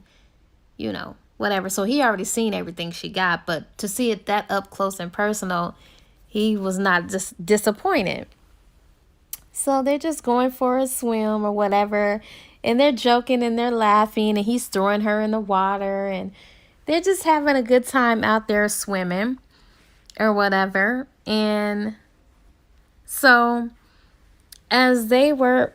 whatever. So he already seen everything she got, but to see it that up close and personal, he was not just disappointed. So they're just going for a swim or whatever. And they're joking and they're laughing. And he's throwing her in the water. And they're just having a good time out there swimming or whatever. And so as they were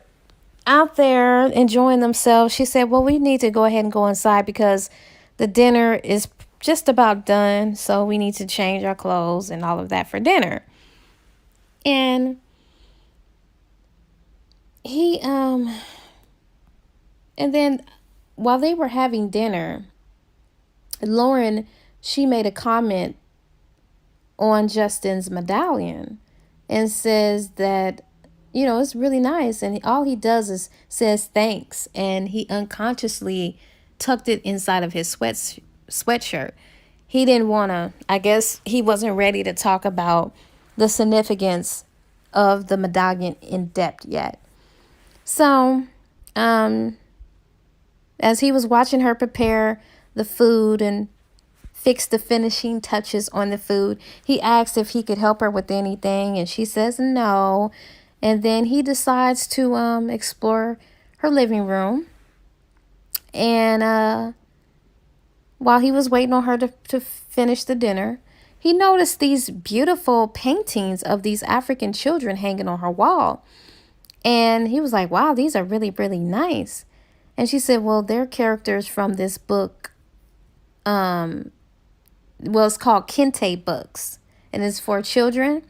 out there enjoying themselves, she said, well, we need to go ahead and go inside because the dinner is just about done. So we need to change our clothes and all of that for dinner. And he, and then while they were having dinner, Lauren, she made a comment on Justin's medallion and says that, it's really nice. And all he does is says thanks. And he unconsciously tucked it inside of his sweatshirt. He didn't want to, I guess he wasn't ready to talk about the significance of the medallion in depth yet. So, as he was watching her prepare the food and fix the finishing touches on the food, he asked if he could help her with anything, and she says no. And then he decides to explore her living room. And while he was waiting on her to finish the dinner, he noticed these beautiful paintings of these African children hanging on her wall. And he was like, wow, these are really, really nice. And she said, well, they're characters from this book. It's called Kente books, and it's for children.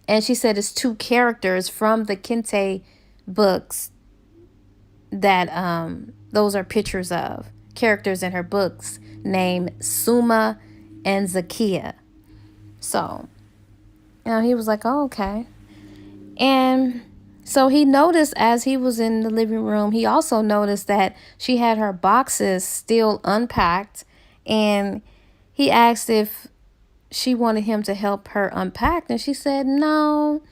And she said it's two characters from the Kente books that those are pictures of characters in her books named Suma and Zakia. So, he was like, oh, okay. And so he noticed as he was in the living room, he also noticed that she had her boxes still unpacked. And he asked if she wanted him to help her unpack. And she said, no,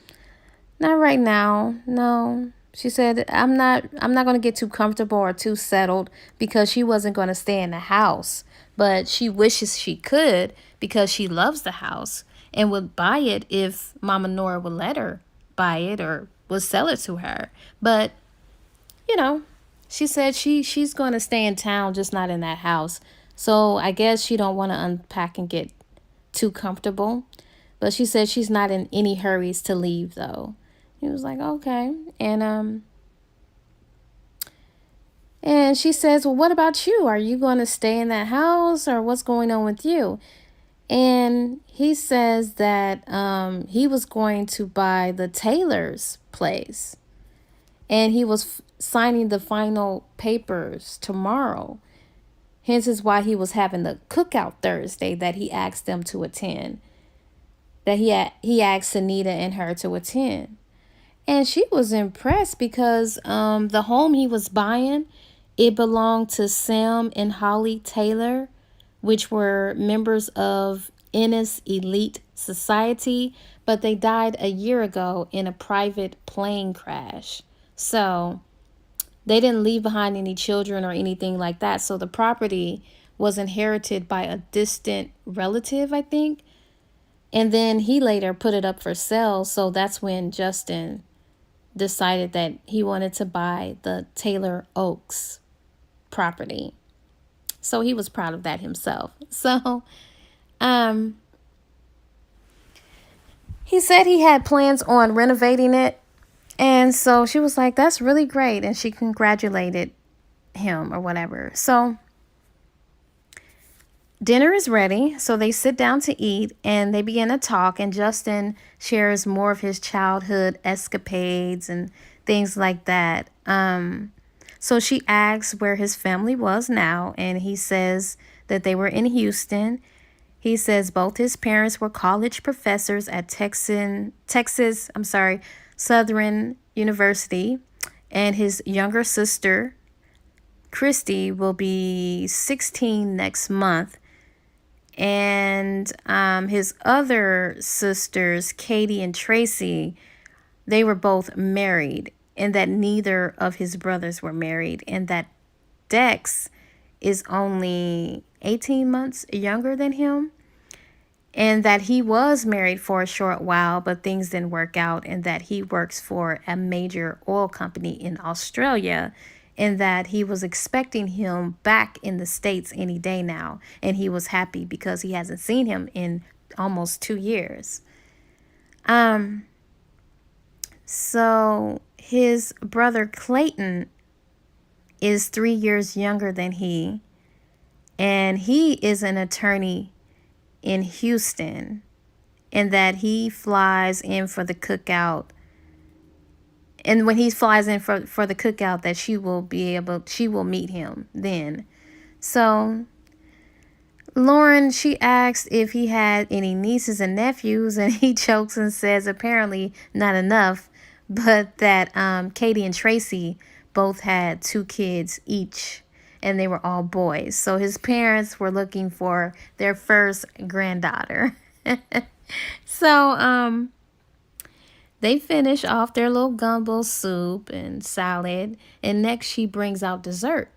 not right now. No. She said, I'm not going to get too comfortable or too settled because she wasn't going to stay in the house. But she wishes she could because she loves the house and would buy it if Mama Nora would let her buy it or would sell it to her. But, she said she's going to stay in town, just not in that house. So I guess she don't want to unpack and get too comfortable. But she said she's not in any hurries to leave, though. He was like, okay. And she says, well, what about you? Are you going to stay in that house or what's going on with you? And he says that he was going to buy the Taylor's place. And he was signing the final papers tomorrow. Hence is why he was having the cookout Thursday that he asked them to attend. That he asked Anita and her to attend. And she was impressed because the home he was buying, it belonged to Sam and Holly Taylor, which were members of Ennis Elite Society, but they died a year ago in a private plane crash. So they didn't leave behind any children or anything like that. So the property was inherited by a distant relative, I think. And then he later put it up for sale. So that's when Justin decided that he wanted to buy the Taylor Oaks property. So he was proud of that himself. So he said he had plans on renovating it. And so she was like, that's really great. And she congratulated him or whatever. So dinner is ready. So they sit down to eat and they begin to talk. And Justin shares more of his childhood escapades and things like that. So she asks where his family was now. And he says that they were in Houston. He says both his parents were college professors at Texas Southern University. And his younger sister, Christy, will be 16 next month. And his other sisters, Katie and Tracy, they were both married, and that neither of his brothers were married, and that Dex is only 18 months younger than him. and that he was married for a short while, but things didn't work out, and that he works for a major oil company in Australia, and that he was expecting him back in the States any day now, and he was happy because he hasn't seen him in almost 2 years. So his brother Clayton is 3 years younger than he, and he is an attorney in Houston, and that he flies in for the cookout. And when he flies in for the cookout, that she will meet him then. So Lauren, she asked if he had any nieces and nephews, and he jokes and says apparently not enough, but that Katie and Tracy both had 2 kids each, and they were all boys. So his parents were looking for their first granddaughter. So they finish off their little gumbo soup and salad, and next she brings out dessert,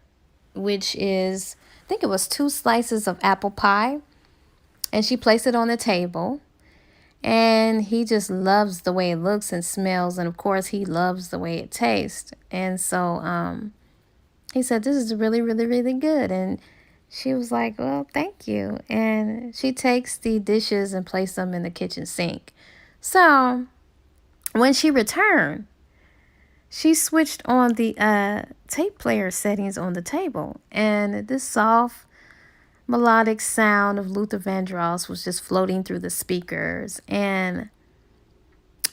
which is, I think it was 2 slices of apple pie, and she placed it on the table. And he just loves the way it looks and smells, and of course he loves the way it tastes. And so he said, "This is really, really, really good." And she was like, "Well, thank you." And she takes the dishes and places them in the kitchen sink. So when she returned, she switched on the tape player settings on the table, and this soft melodic sound of Luther Vandross was just floating through the speakers. And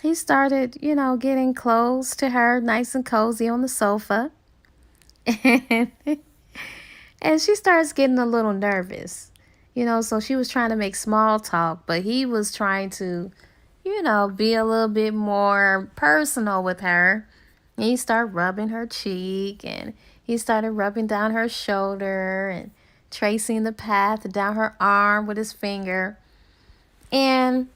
he started, getting close to her, nice and cozy on the sofa. And, and she starts getting a little nervous, so she was trying to make small talk, but he was trying to, be a little bit more personal with her. And he started rubbing her cheek, and he started rubbing down her shoulder and tracing the path down her arm with his finger. And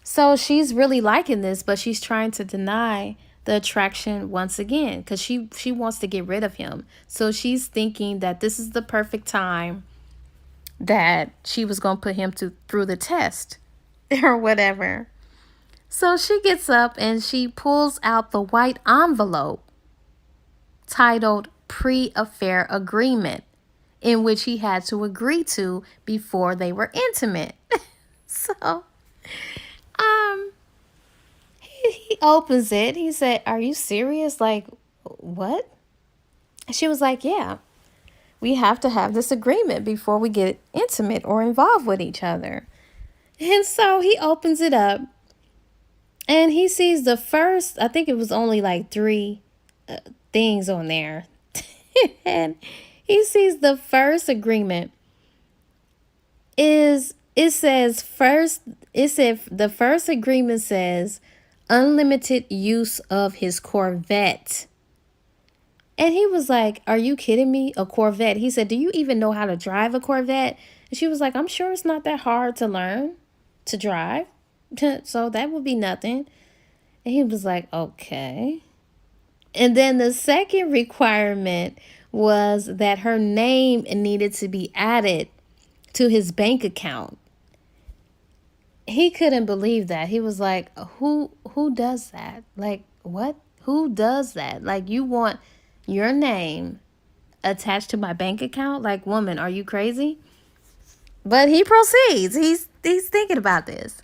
so she's really liking this, but she's trying to deny the attraction once again because she wants to get rid of him. So she's thinking that this is the perfect time that she was going to put him through the test or whatever. So she gets up and she pulls out the white envelope titled Pre-Affair Agreement, in which he had to agree to before they were intimate. So he opens it. He said, "Are you serious? Like, what?" She was like, "Yeah, we have to have this agreement before we get intimate or involved with each other." And so he opens it up, and he sees the first, I think it was only like 3 things on there. And he sees the first agreement the first agreement says unlimited use of his Corvette. And he was like, "Are you kidding me? A Corvette?" He said, "Do you even know how to drive a Corvette?" And she was like, "I'm sure it's not that hard to learn to drive. So that would be nothing." And he was like, "Okay." And then the second requirement was that her name needed to be added to his bank account. He couldn't believe that. He was like, who does that? Like, what? Who does that? Like, you want your name attached to my bank account? Like, woman, are you crazy? But he proceeds. He's thinking about this.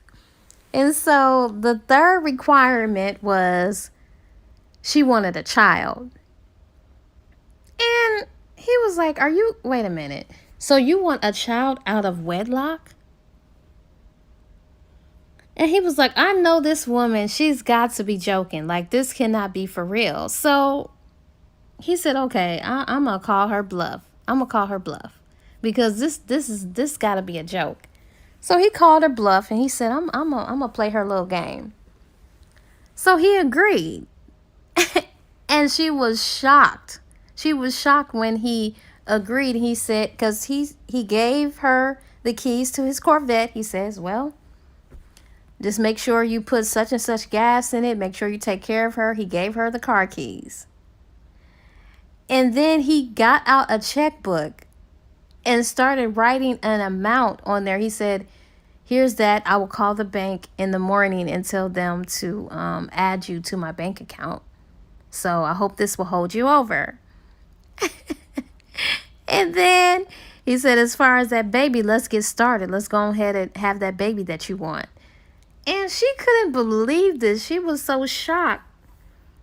And so the third requirement was she wanted a child. And he was like, wait a minute. So you want a child out of wedlock? And he was like, "I know this woman. She's got to be joking. Like, this cannot be for real." So he said, "Okay, I'm going to call her bluff. I'm going to call her bluff. Because this got to be a joke." So he called her bluff, and he said, I'm going to play her little game. So he agreed. And she was shocked. She was shocked when he agreed. He said, because he gave her the keys to his Corvette. He says, "Well, just make sure you put such and such gas in it. Make sure you take care of her." He gave her the car keys. And then he got out a checkbook and started writing an amount on there. He said here's that. I will call the bank in the morning and tell them to add you to my bank account. So I hope this will hold you over. And then he said, as far as that baby, let's get started. Let's go ahead and have that baby that you want. And she couldn't believe this. She was so shocked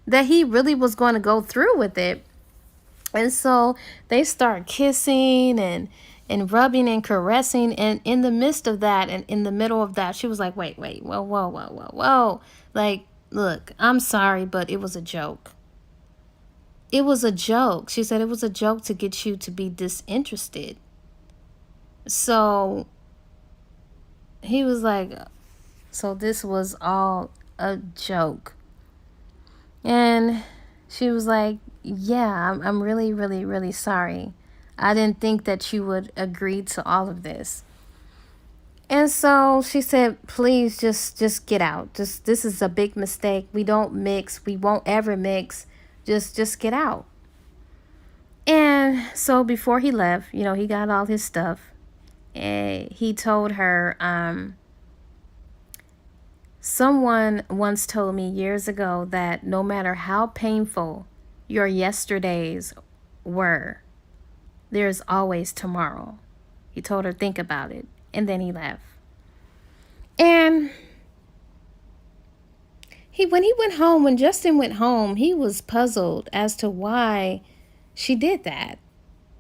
that he really was going to go through with it. And so they start kissing and rubbing and caressing. And in the midst of that, and in the middle of that, she was like, wait, whoa, whoa, whoa, whoa, whoa. Like, look, I'm sorry, but it was a joke. It was a joke. She said it was a joke to get you to be disinterested. So he was like, so this was all a joke. And she was like, yeah, I'm really, really, really sorry. I didn't think that you would agree to all of this. And so she said, please just get out. This is a big mistake. We don't mix. We won't ever mix. Just get out. And so before he left, he got all his stuff. And he told her, someone once told me years ago that no matter how painful your yesterdays were, there's always tomorrow. He told her, think about it. And then he left. And when Justin went home, he was puzzled as to why she did that.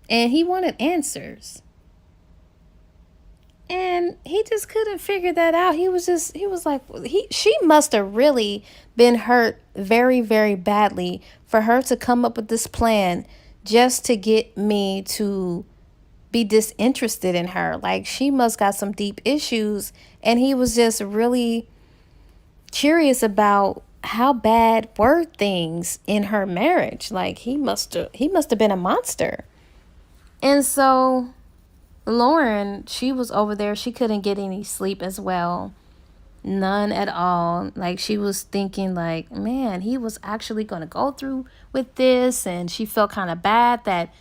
And he wanted answers. And he just couldn't figure that out. He was like, she must have really been hurt very, very badly for her to come up with this plan just to get me to be disinterested in her. Like, she must got some deep issues. And he was just really curious about how bad were things in her marriage. Like, he must have been a monster. And so Lauren, she was over there. She couldn't get any sleep as well. None at all. Like, she was thinking like, man, he was actually going to go through with this. And she felt kind of bad that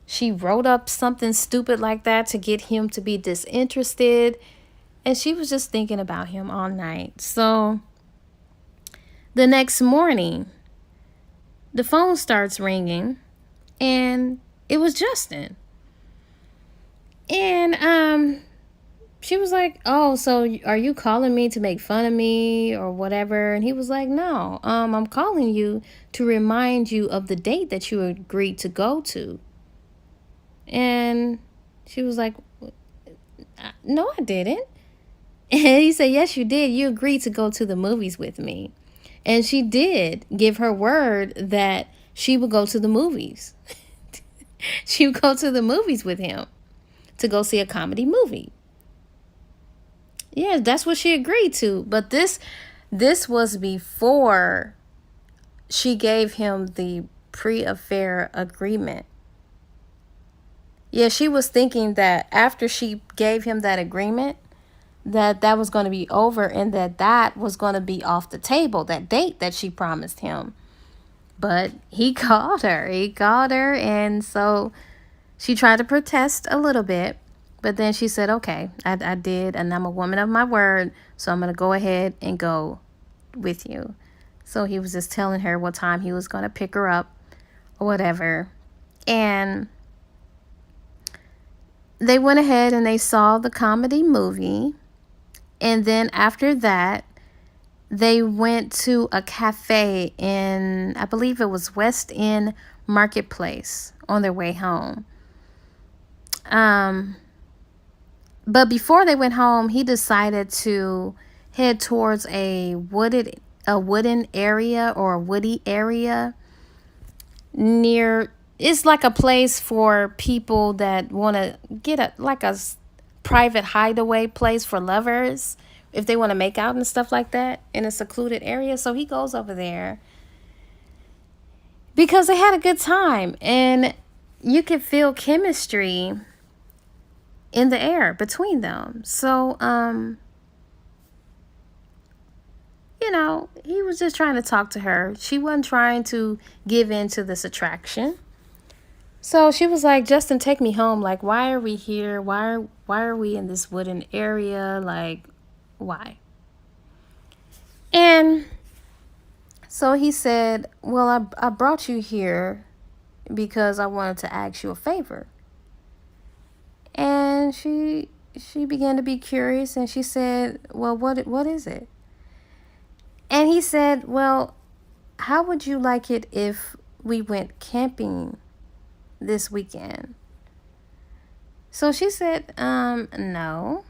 she wrote up something stupid like that to get him to be disinterested. And she was just thinking about him all night. So the next morning, the phone starts ringing, and it was Justin. And she was like, oh, so are you calling me to make fun of me or whatever? And he was like, no, I'm calling you to remind you of the date that you agreed to go to. And she was like, no, I didn't. And he said, yes, you did. You agreed to go to the movies with me. And she did give her word that she would go to the movies. She would go to the movies with him to go see a comedy movie. Yeah, that's what she agreed to. But this was before she gave him the pre-affair agreement. Yeah, she was thinking that after she gave him that agreement, that was going to be over, and that was going to be off the table, that date that she promised him. But he called her. And so she tried to protest a little bit. But then she said, okay, I did, and I'm a woman of my word, so I'm going to go ahead and go with you. So he was just telling her what time he was going to pick her up or whatever. And they went ahead and they saw the comedy movie. And then after that, they went to a cafe in, I believe it was West End Marketplace, on their way home. But before they went home, he decided to head towards a wooden area, or a woody area near. It's like a place for people that want to get a private hideaway place for lovers if they want to make out and stuff like that in a secluded area. So he goes over there because they had a good time, and you could feel chemistry in the air between them. So he was just trying to talk to her. She wasn't trying to give in to this attraction. So she was like, Justin, take me home. Like, why are we here? Why are we in this wooden area? Like, why. And so he said, well, I brought you here because I wanted to ask you a favor. And she began to be curious, and she said, well, what is it? And he said, well, how would you like it if we went camping this weekend? So she said, no,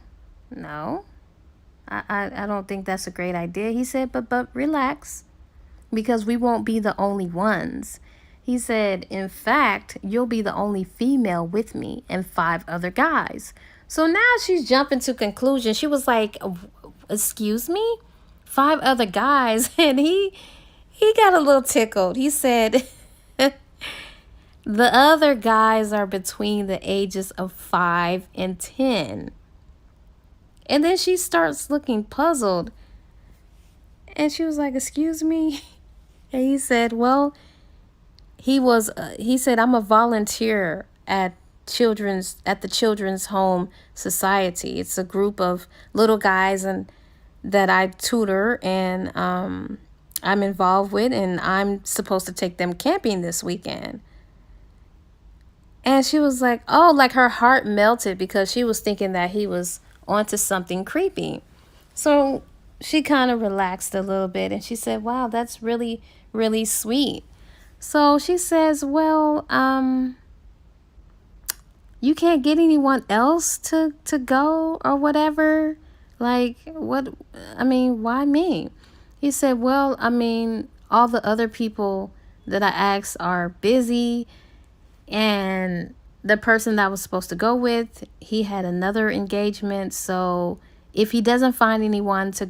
I don't think that's a great idea. He said, but relax, because we won't be the only ones. He said, in fact, you'll be the only female with me and 5 other guys. So now she's jumping to conclusions. She was like, excuse me? 5 other guys? And he got a little tickled. He said, the other guys are between the ages of 5 and 10. And then she starts looking puzzled. And she was like, excuse me? And he said, well, he said, I'm a volunteer at the Children's Home Society. It's a group of little guys and that I tutor, and I'm involved with, and I'm supposed to take them camping this weekend. And she was like, oh, like her heart melted, because she was thinking that he was onto something creepy. So she kind of relaxed a little bit, and she said, wow, that's really, really sweet. So she says, well, you can't get anyone else to go or whatever? Like, what? I mean, why me? He said, well, I mean, all the other people that I asked are busy, and the person that I was supposed to go with, he had another engagement. So if he doesn't find anyone to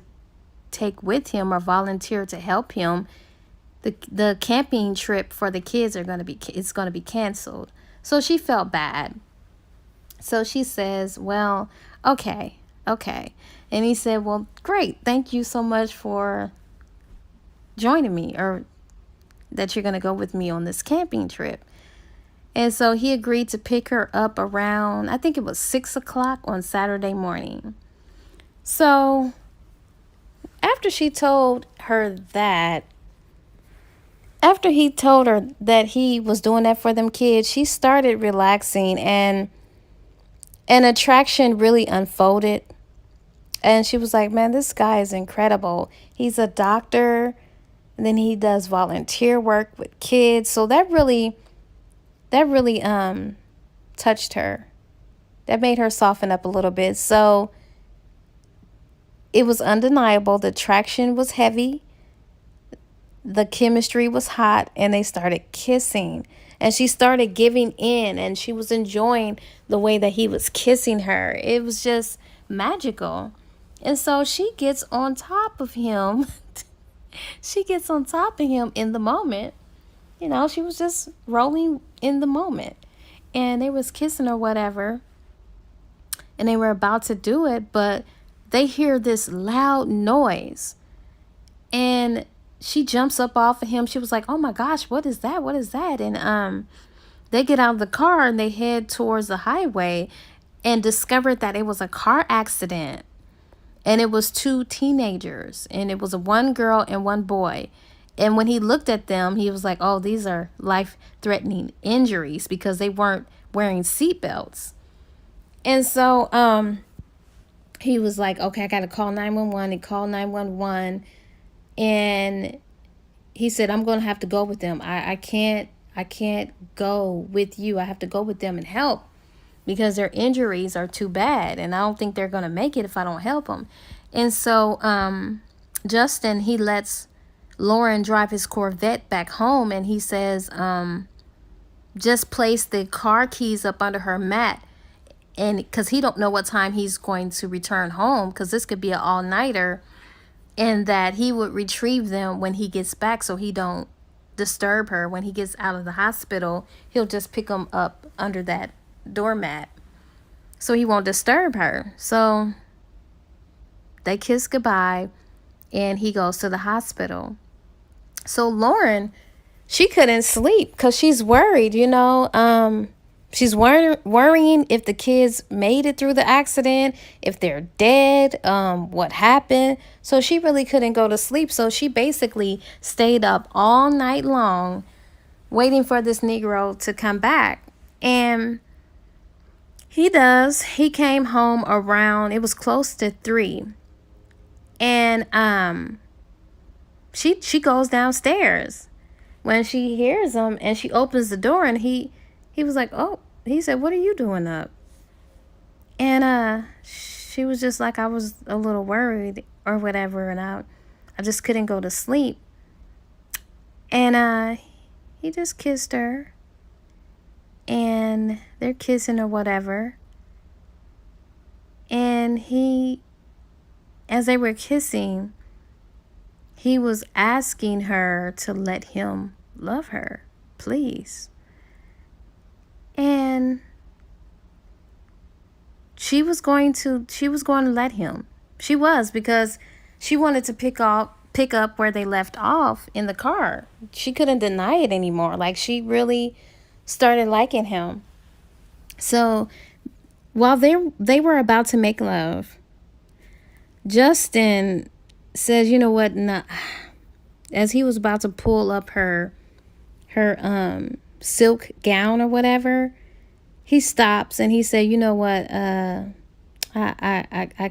take with him or volunteer to help him, the camping trip for the kids it's going to be canceled. So she felt bad. So she says, well, okay. And he said, well, great. Thank you so much for joining me, or that you're going to go with me on this camping trip. And so he agreed to pick her up around, I think it was 6 o'clock on Saturday morning. So after he told her that he was doing that for them kids, she started relaxing, and an attraction really unfolded. And she was like, man, this guy is incredible. He's a doctor, and then he does volunteer work with kids. So that really touched her. That made her soften up a little bit. So it was undeniable. The attraction was heavy. The chemistry was hot, and they started kissing. And she started giving in, and she was enjoying the way that he was kissing her. It was just magical. And so she gets on top of him. She gets on top of him in the moment. You know, she was just rolling in the moment. And they was kissing or whatever. And they were about to do it, but they hear this loud noise. And she jumps up off of him. She was like, oh my gosh, what is that? What is that? And they get out of the car and they head towards the highway, and discovered that it was a car accident. And it was 2 teenagers, and it was a 1 girl and 1 boy. And when he looked at them, he was like, oh, these are life-threatening injuries, because they weren't wearing seatbelts. And so he was like, okay, I got to call 911. He called 911. And he said, I'm going to have to go with them. I can't go with you. I have to go with them and help, because their injuries are too bad, and I don't think they're going to make it if I don't help them. And so Justin, he lets Lauren drive his Corvette back home, and he says, just place the car keys up under her mat, and because he don't know what time he's going to return home, because this could be an all-nighter, and that he would retrieve them when he gets back, so he don't disturb her. When he gets out of the hospital, he'll just pick them up under that doormat, so he won't disturb her. So they kiss goodbye, and he goes to the hospital. So Lauren, she couldn't sleep because she's worried, She's worrying if the kids made it through the accident, if they're dead, what happened. So she really couldn't go to sleep. So she basically stayed up all night long waiting for this Negro to come back. And he came home around, it was close to 3. And she goes downstairs when she hears him, and she opens the door, and he was like, "Oh," he said, "What are you doing up?" And she was just like, "I was a little worried or whatever, and I just couldn't go to sleep." And he just kissed her, and they're kissing or whatever. And as they were kissing, he was asking her to let him love her, please. And she was going to let him. She was, because she wanted to pick up where they left off in the car. She couldn't deny it anymore. Like, she really started liking him. So while they were about to make love, Justin says, "You know what?" Nah. As he was about to pull up her silk gown or whatever, he stops and he said, "You know what? I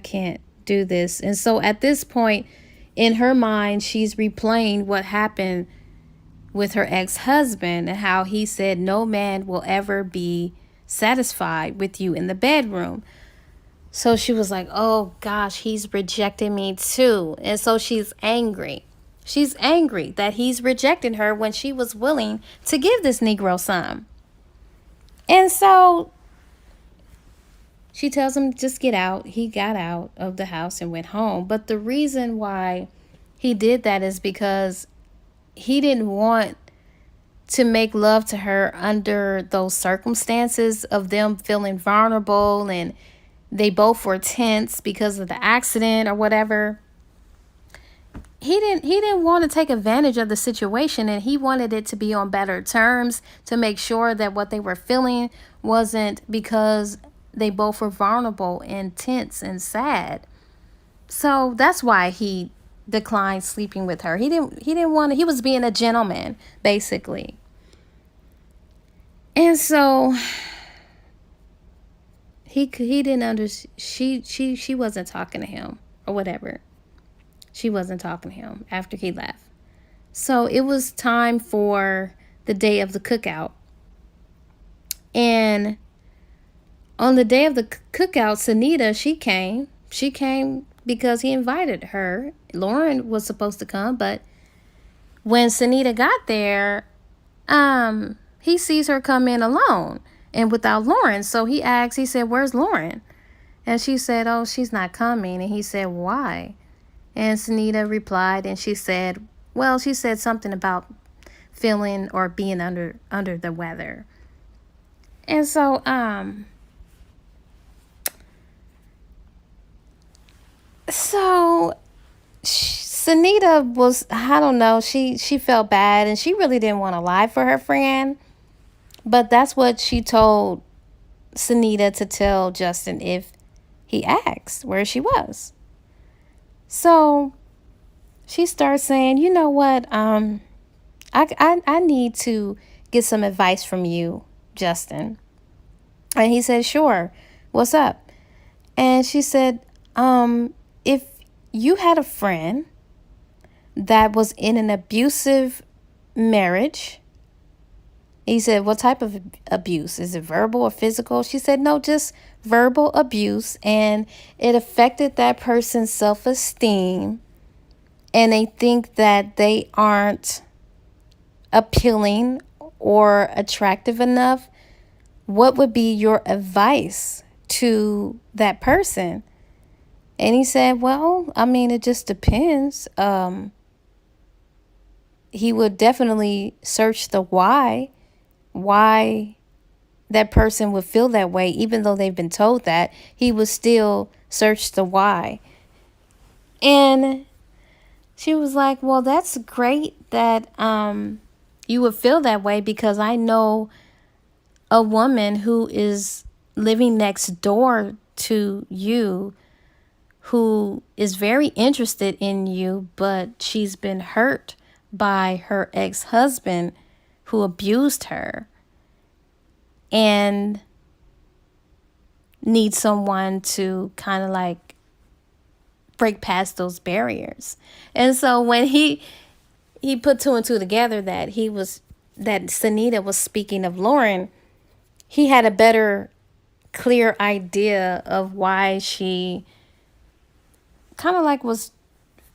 can't do this." And so at this point, in her mind, she's replaying what happened with her ex-husband and how he said, "No man will ever be satisfied with you in the bedroom." So she was like, "Oh gosh, he's rejecting me too." And so she's angry. She's angry that he's rejecting her when she was willing to give this Negro some. And so she tells him, just get out. He got out of the house and went home. But the reason why he did that is because he didn't want to make love to her under those circumstances of them feeling vulnerable, and they both were tense because of the accident or whatever. He didn't want to take advantage of the situation, and he wanted it to be on better terms, to make sure that what they were feeling wasn't because they both were vulnerable and tense and sad. So that's why he declined sleeping with her. He didn't want to, he was being a gentleman, basically. And so he didn't understand. She wasn't talking to him or whatever. She wasn't talking to him after he left. So it was time for the day of the cookout. And on the day of the cookout, Sunita, she came. She came because he invited her. Lauren was supposed to come, but when Sunita got there, he sees her come in alone and without Lauren. So he asked, he said, "Where's Lauren?" And she said, "Oh, she's not coming." And he said, "Why?" And Sunita replied, and she said, well, she said something about feeling or being under the weather. And so Sunita was, I don't know, she felt bad, and she really didn't want to lie for her friend, but that's what she told Sunita to tell Justin if he asked where she was. So she starts saying, "You know what? I need to get some advice from you, Justin." And he said, "Sure. What's up?" And she said, "If you had a friend that was in an abusive marriage," he said, "What type of abuse? Is it verbal or physical?" She said, "No, just verbal abuse. And it affected that person's self-esteem. And they think that they aren't appealing or attractive enough. What would be your advice to that person?" And he said, "Well, I mean, it just depends." He would definitely search the why that person would feel that way, even though they've been told that. He would still search the why. And she was like, "Well, that's great that you would feel that way, because I know a woman who is living next door to you, who is very interested in you, but she's been hurt by her ex-husband who abused her and needs someone to kind of like break past those barriers. And so when he put two and two together that Sunita was speaking of Lauren, he had a better clear idea of why she kind of like was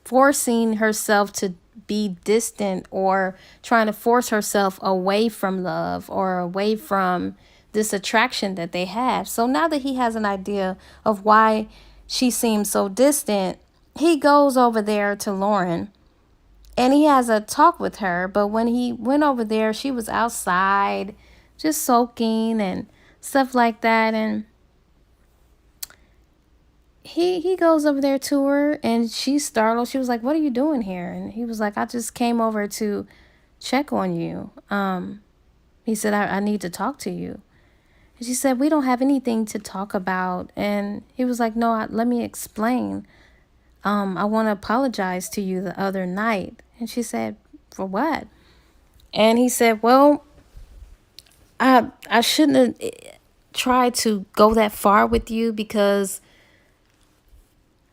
forcing herself to be distant or trying to force herself away from love or away from this attraction that they have. So now that he has an idea of why she seems so distant, he goes over there to Lauren and he has a talk with her. But when he went over there, she was outside just soaking and stuff like that. And he goes over there to her and she's startled. She was like, "What are you doing here?" And he was like, "I just came over to check on you." He said, I need to talk to you. And she said, "We don't have anything to talk about." And he was like, "No, let me explain. I want to apologize to you the other night." And she said, "For what?" And he said, "Well, I shouldn't have tried to go that far with you because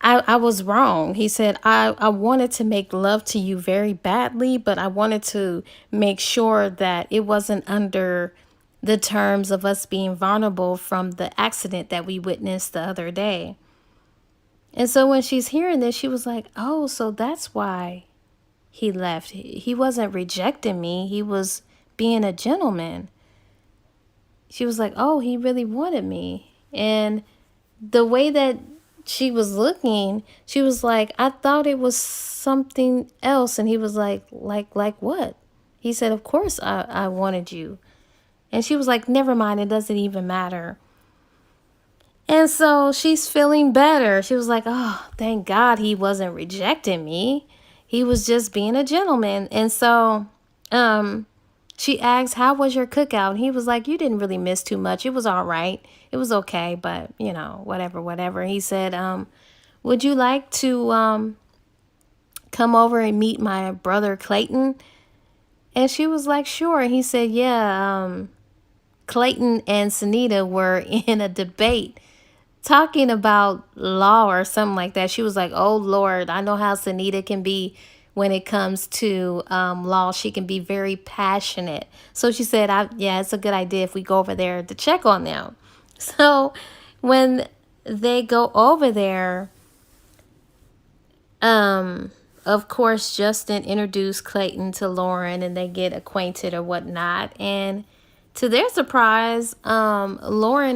I was wrong." He said, I wanted to make love to you very badly, but I wanted to make sure that it wasn't under the terms of us being vulnerable from the accident that we witnessed the other day." And so when she's hearing this, she was like, "Oh, so that's why he left. He wasn't rejecting me. He was being a gentleman." She was like, "Oh, he really wanted me." And the way that she was looking, she was like, "I thought it was something else." And he was like what? He said, "Of course I wanted you." And she was like, "Never mind, it doesn't even matter." And so she's feeling better. She was like, "Oh, thank God he wasn't rejecting me. He was just being a gentleman." And so she asked, "How was your cookout?" And he was like, "You didn't really miss too much. It was all right. It was okay, but whatever." He said, "Would you like to come over and meet my brother Clayton?" And she was like, "Sure." And he said, "Yeah, Clayton and Sunita were in a debate talking about law or something like that." She was like, "Oh Lord, I know how Sunita can be when it comes to law. She can be very passionate." So she said, "Yeah, it's a good idea if we go over there to check on them." So when they go over there, of course, Justin introduced Clayton to Lauren and they get acquainted or whatnot. And to their surprise, Sunita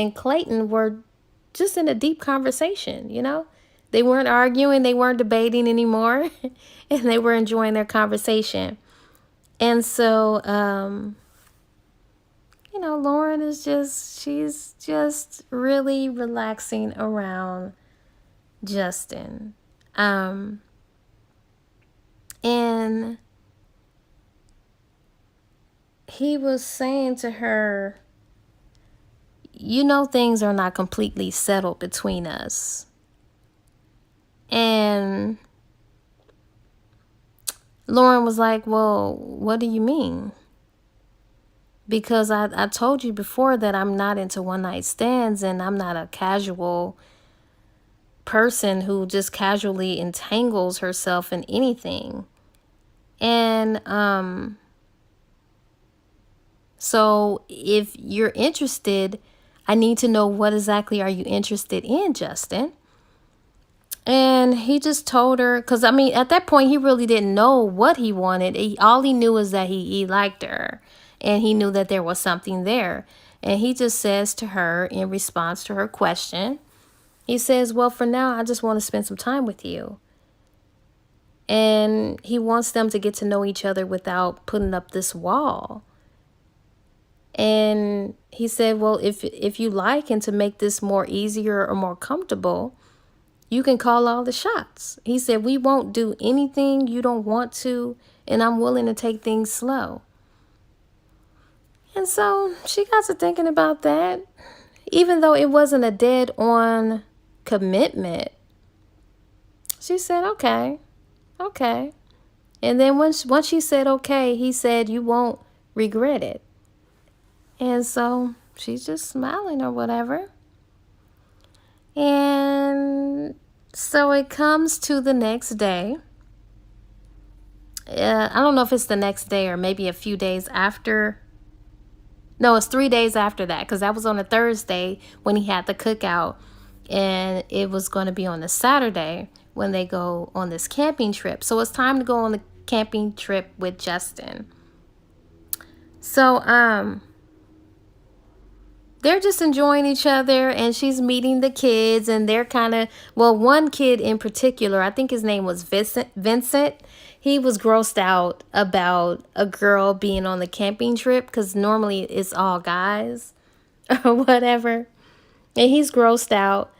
and Clayton were just in a deep conversation, They weren't arguing, they weren't debating anymore, and they were enjoying their conversation. And so, Lauren she's just really relaxing around Justin. And he was saying to her, things are not completely settled between us. And Lauren was like, "Well, what do you mean?" Because I told you before that I'm not into one night stands and I'm not a casual person who just casually entangles herself in anything. And so if you're interested, I need to know, what exactly are you interested in, Justin? And he just told her, because at that point he really didn't know what he wanted. All he knew is that he liked her and he knew that there was something there. And he just says to her in response to her question, he says, "Well, for now, I just want to spend some time with you." And he wants them to get to know each other without putting up this wall. And he said, "Well, if you like, and to make this more easier or more comfortable, you can call all the shots." He said, "We won't do anything you don't want to, and I'm willing to take things slow." And so she got to thinking about that. Even though it wasn't a dead on commitment, she said, okay, okay. And then once she said okay, he said, you won't regret it. And so she's just smiling or whatever. And so it comes to the next day. I don't know if it's the next day or maybe a few days after. No, it's 3 days after that, because that was on a Thursday when he had the cookout. And it was going to be on a Saturday when they go on this camping trip. So it's time to go on the camping trip with Justin. So, they're just enjoying each other, and she's meeting the kids, and they're kind of, well, one kid in particular, I think his name was Vincent. He was grossed out about a girl being on the camping trip, because normally it's all guys or whatever. And he's grossed out.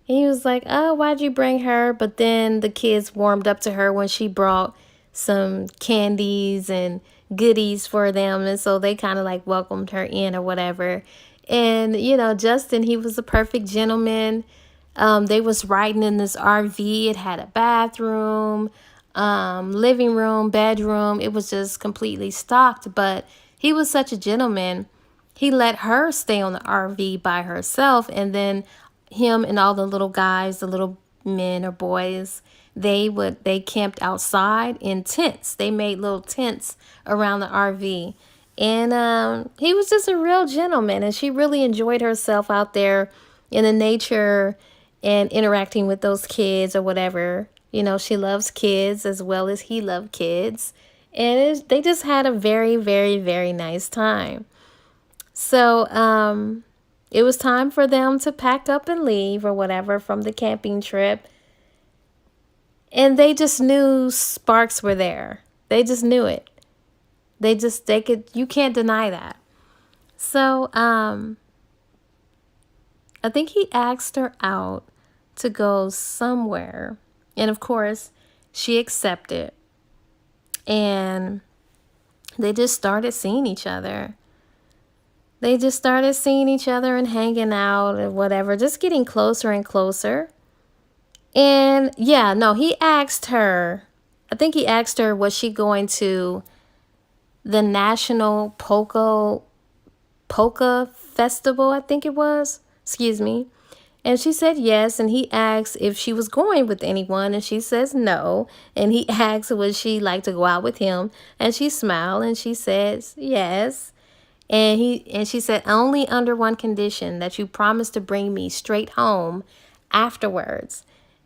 And he was like, oh, why'd you bring her? But then the kids warmed up to her when she brought some candies and goodies for them. And so they kind of like welcomed her in or whatever. And, you know, Justin, he was a perfect gentleman. They was riding in this RV. It had a bathroom, living room, bedroom. It was just completely stocked. But he was such a gentleman. He let her stay on the RV by herself, and then him and all the little guys, the little men or boys, they camped outside in tents. They made little tents around the RV. And he was just a real gentleman, and she really enjoyed herself out there in the nature and interacting with those kids or whatever. You know, she loves kids as well as he loved kids. And they just had a very, very, very nice time. So it was time for them to pack up and leave or whatever from the camping trip. And they just knew sparks were there. They just knew it. You can't deny that. So I think he asked her out to go somewhere. And of course, she accepted. And they just started seeing each other. They just started seeing each other and hanging out and whatever, just getting closer and closer. And yeah, no, he asked her, I think he asked her, was she going to the National Polka Festival, I think it was, excuse me. And she said yes, and he asked if she was going with anyone, and she says no. And he asked would she like to go out with him, and she smiled and she says yes. And she said, only under one condition, that you promise to bring me straight home afterwards.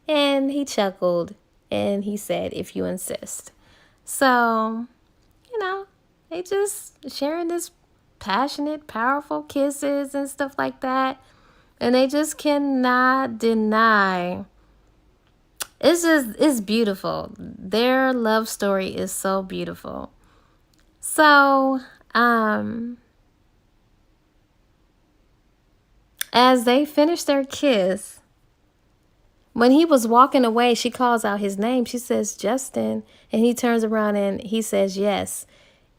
And he chuckled and he said, if you insist. So, you know, they just sharing this passionate, powerful kisses and stuff like that. And they just cannot deny. It's beautiful. Their love story is so beautiful. So, as they finish their kiss, when he was walking away, she calls out his name. She says, Justin. And he turns around and he says, yes.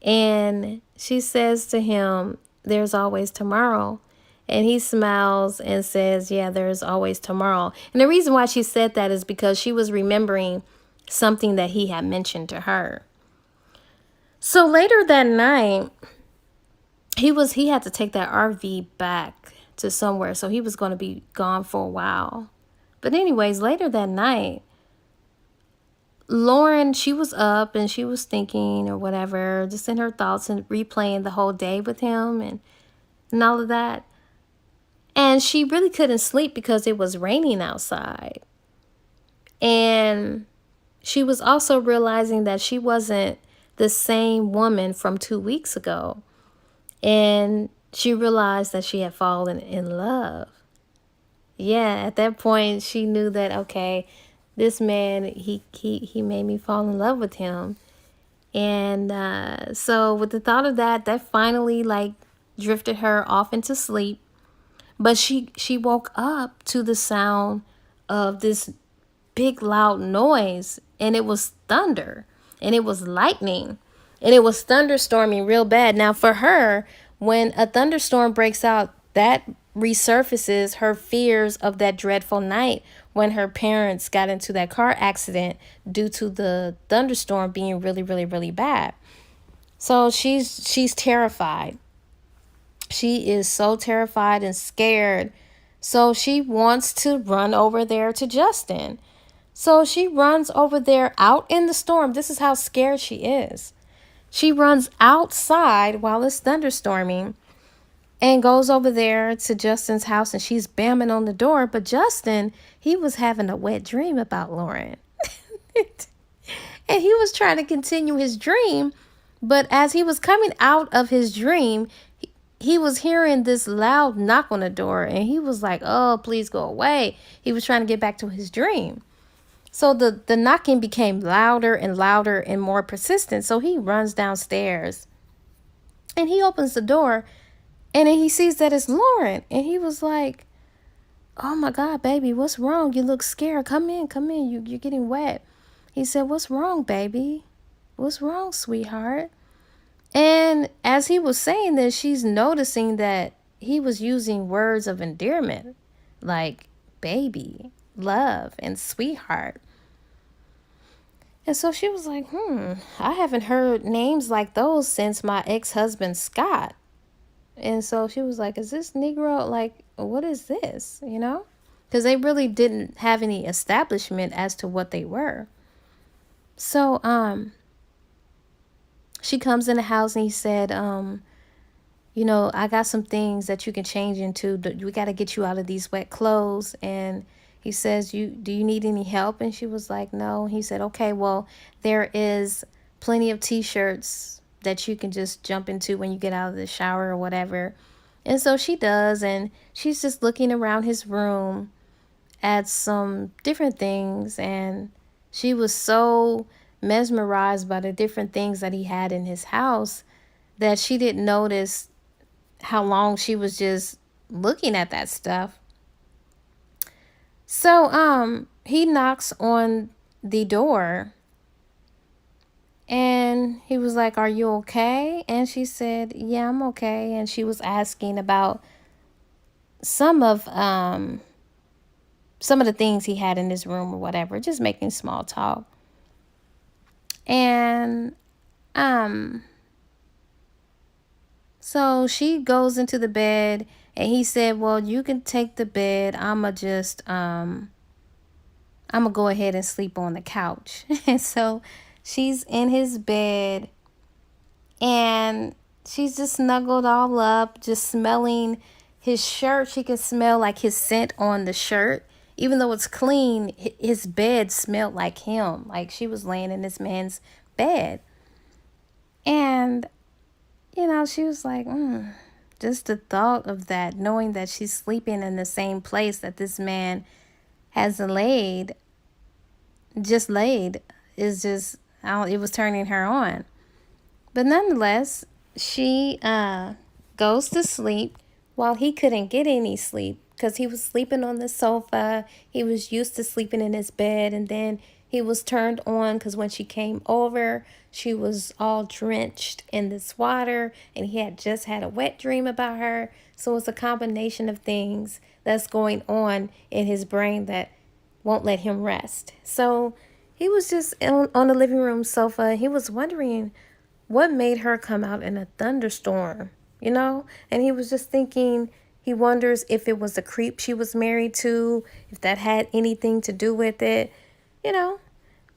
And she says to him, there's always tomorrow. And he smiles and says, yeah, there's always tomorrow. And the reason why she said that is because she was remembering something that he had mentioned to her. So later that night, he had to take that RV back to somewhere. So he was going to be gone for a while. But anyways, later that night, Lauren, she was up and she was thinking or whatever, just in her thoughts and replaying the whole day with him and all of that. And she really couldn't sleep because it was raining outside. And she was also realizing that she wasn't the same woman from 2 weeks ago. And she realized that she had fallen in love. Yeah, at that point, she knew that, okay, this man, he made me fall in love with him. And so with the thought of that, that finally, like, drifted her off into sleep. But she woke up to the sound of this big, loud noise. And it was thunder. And it was lightning. And it was thunderstorming real bad. Now, for her, when a thunderstorm breaks out, that resurfaces her fears of that dreadful night when her parents got into that car accident due to the thunderstorm being really, really, really bad. So she's terrified. She is so terrified and scared. So she wants to run over there to Justin. So she runs over there out in the storm. This is how scared she is. She runs outside while it's thunderstorming and goes over there to Justin's house, and she's bamming on the door. But Justin, he was having a wet dream about Lauren. And he was trying to continue his dream. But as he was coming out of his dream, he was hearing this loud knock on the door, and he was like, oh, please go away. He was trying to get back to his dream. So the knocking became louder and louder and more persistent. So he runs downstairs and he opens the door, and then he sees that it's Lauren. And he was like, oh my God, baby, what's wrong? You look scared. Come in, come in. You're getting wet. He said, what's wrong, baby? What's wrong, sweetheart? And as he was saying this, she's noticing that he was using words of endearment like baby, love, and sweetheart. And so she was like, I haven't heard names like those since my ex-husband, Scott. And so she was like, is this Negro, like, what is this, you know? Because they really didn't have any establishment as to what they were. So she comes in the house, and he said, you know, I got some things that you can change into. We got to get you out of these wet clothes. And he says, do you need any help? And she was like, no. He said, okay, well, there is plenty of t-shirts that you can just jump into when you get out of the shower or whatever. And so she does, and she's just looking around his room at some different things, and she was so mesmerized by the different things that he had in his house that she didn't notice how long she was just looking at that stuff. So he knocks on the door, and he was like, are you okay? And she said, yeah, I'm okay. And she was asking about some of the things he had in his room or whatever, just making small talk. And so she goes into the bed, and he said, well, you can take the bed. I'm going to go ahead and sleep on the couch. And so she's in his bed, and she's just snuggled all up, just smelling his shirt. She can smell like his scent on the shirt. Even though it's clean, his bed smelled like him. Like she was laying in this man's bed. And, you know, she was like, just the thought of that, knowing that she's sleeping in the same place that this man has laid, is just, it was turning her on. But nonetheless, she goes to sleep while he couldn't get any sleep because he was sleeping on the sofa. He was used to sleeping in his bed, and then he was turned on because when she came over, she was all drenched in this water, and he had just had a wet dream about her. So it's a combination of things that's going on in his brain that won't let him rest. So he was just on the living room sofa. He was wondering what made her come out in a thunderstorm, you know? And he was just thinking, he wonders if it was the creep she was married to, if that had anything to do with it, you know?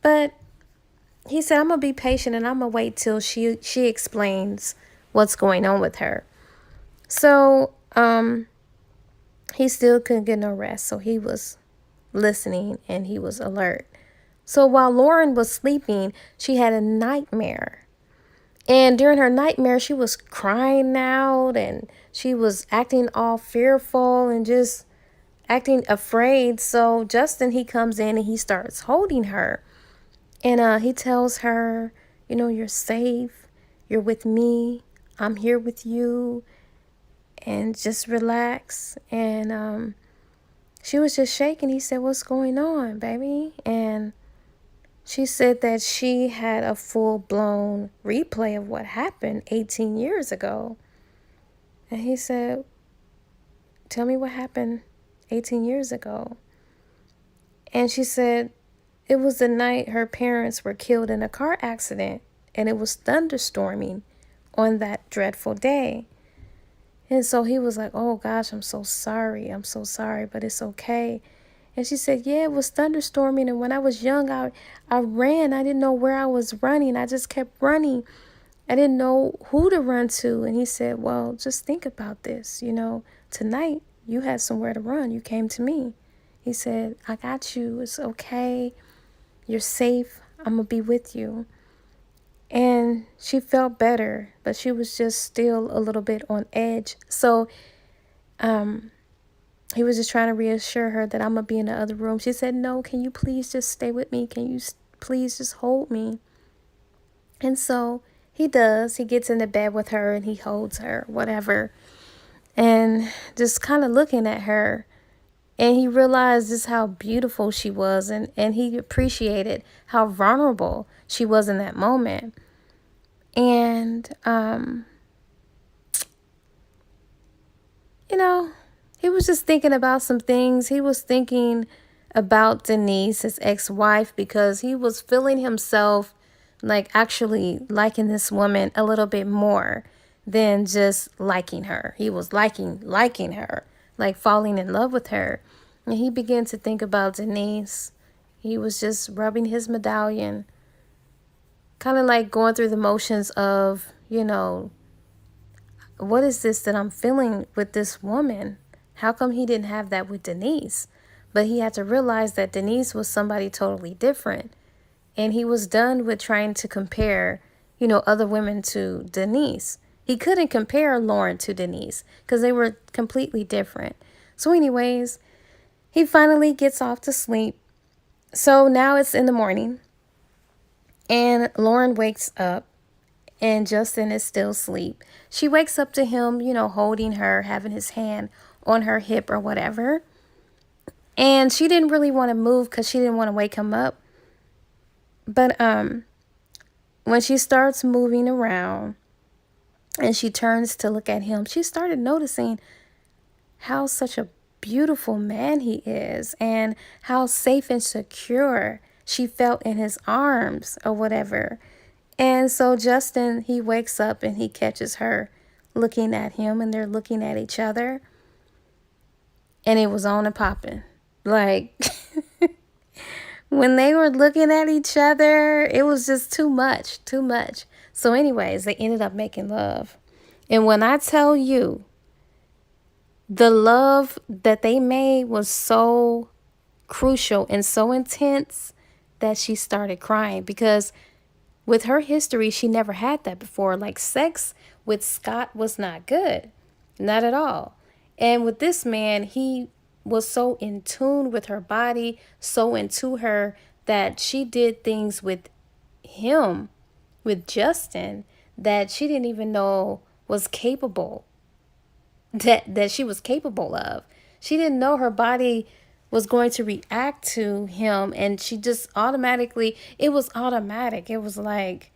But he said, I'm going to be patient, and I'm going to wait till she explains what's going on with her. So he still couldn't get no rest. So he was listening, and he was alert. So while Lauren was sleeping, she had a nightmare. And during her nightmare, she was crying out, and she was acting all fearful and just acting afraid. So Justin, he comes in and he starts holding her. And he tells her, you know, you're safe. You're with me. I'm here with you. And just relax. And she was just shaking. He said, what's going on, baby? And she said that she had a full-blown replay of what happened 18 years ago. And he said, tell me what happened 18 years ago. And she said, it was the night her parents were killed in a car accident, and it was thunderstorming on that dreadful day. And so he was like, oh gosh, I'm so sorry. I'm so sorry, but it's okay. And she said, yeah, it was thunderstorming. And when I was young, I ran. I didn't know where I was running. I just kept running. I didn't know who to run to. And he said, well, just think about this. Tonight you had somewhere to run. You came to me. He said, I got you. It's okay. You're safe. I'm going to be with you. And she felt better, but she was just still a little bit on edge. So he was just trying to reassure her that I'm going to be in the other room. She said, no, can you please just stay with me? Can you please just hold me? And so he does. He gets into bed with her and he holds her, whatever. And just kind of looking at her. And he realized just how beautiful she was. And he appreciated how vulnerable she was in that moment. And, he was just thinking about some things. He was thinking about Denise, his ex-wife, because he was feeling himself like actually liking this woman a little bit more than just liking her. He was liking her, like falling in love with her. And he began to think about Denise. He was just rubbing his medallion, kind of like going through the motions of, what is this that I'm feeling with this woman? How come he didn't have that with Denise? But he had to realize that Denise was somebody totally different. And he was done with trying to compare, other women to Denise. He couldn't compare Lauren to Denise because they were completely different. So anyways, he finally gets off to sleep. So now it's in the morning. And Lauren wakes up. And Justin is still asleep. She wakes up to him, holding her, having his hand on her hip or whatever. And she didn't really want to move because she didn't want to wake him up. But when she starts moving around and she turns to look at him, she started noticing how such a beautiful man he is and how safe and secure she felt in his arms or whatever. And so Justin, he wakes up and he catches her looking at him and they're looking at each other. And it was on and popping. Like, when they were looking at each other, it was just too much. So anyways, they ended up making love. And when I tell you, the love that they made was so crucial and so intense that she started crying because with her history, she never had that before. Like, sex with Scott was not good. Not at all. And with this man, he was so in tune with her body, so into her, that she did things with him, with Justin, that she didn't even know was capable, that she was capable of. She didn't know her body was going to react to him, and she just automatically, it was automatic. It was like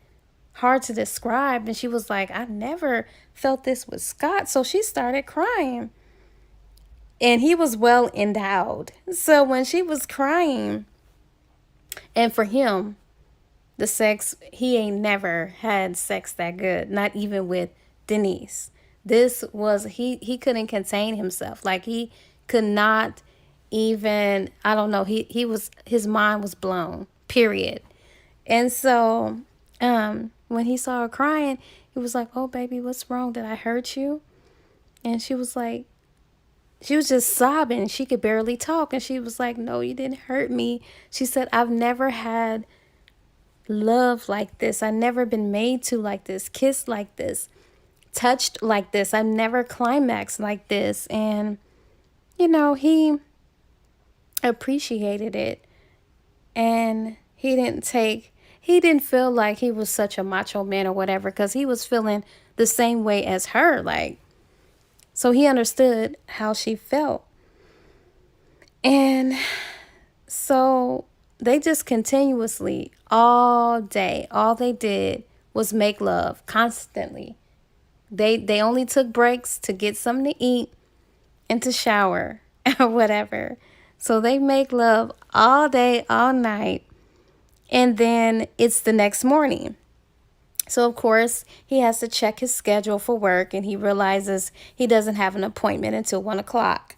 hard to describe, and she was like, I never felt this with Scott. So she started crying, and he was well endowed. So when she was crying, and for him, the sex, he ain't never had sex that good, not even with Denise. This was, he couldn't contain himself. Like, he could not even, I don't know, he was, his mind was blown, period. And so when he saw her crying, he was like, oh baby, what's wrong? Did I hurt you? And she was like, she was just sobbing. She could barely talk. And she was like, no, you didn't hurt me. She said, I've never had love like this. I've never been made to like this, kissed like this, touched like this. I've never climaxed like this. And, he appreciated it. And he didn't feel like he was such a macho man or whatever, because he was feeling the same way as her. Like, so he understood how she felt. And so they just continuously, all day, all they did was make love constantly. They only took breaks to get something to eat and to shower or whatever. So they make love all day, all night, and then it's the next morning. So, of course, he has to check his schedule for work, and he realizes he doesn't have an appointment until 1 o'clock.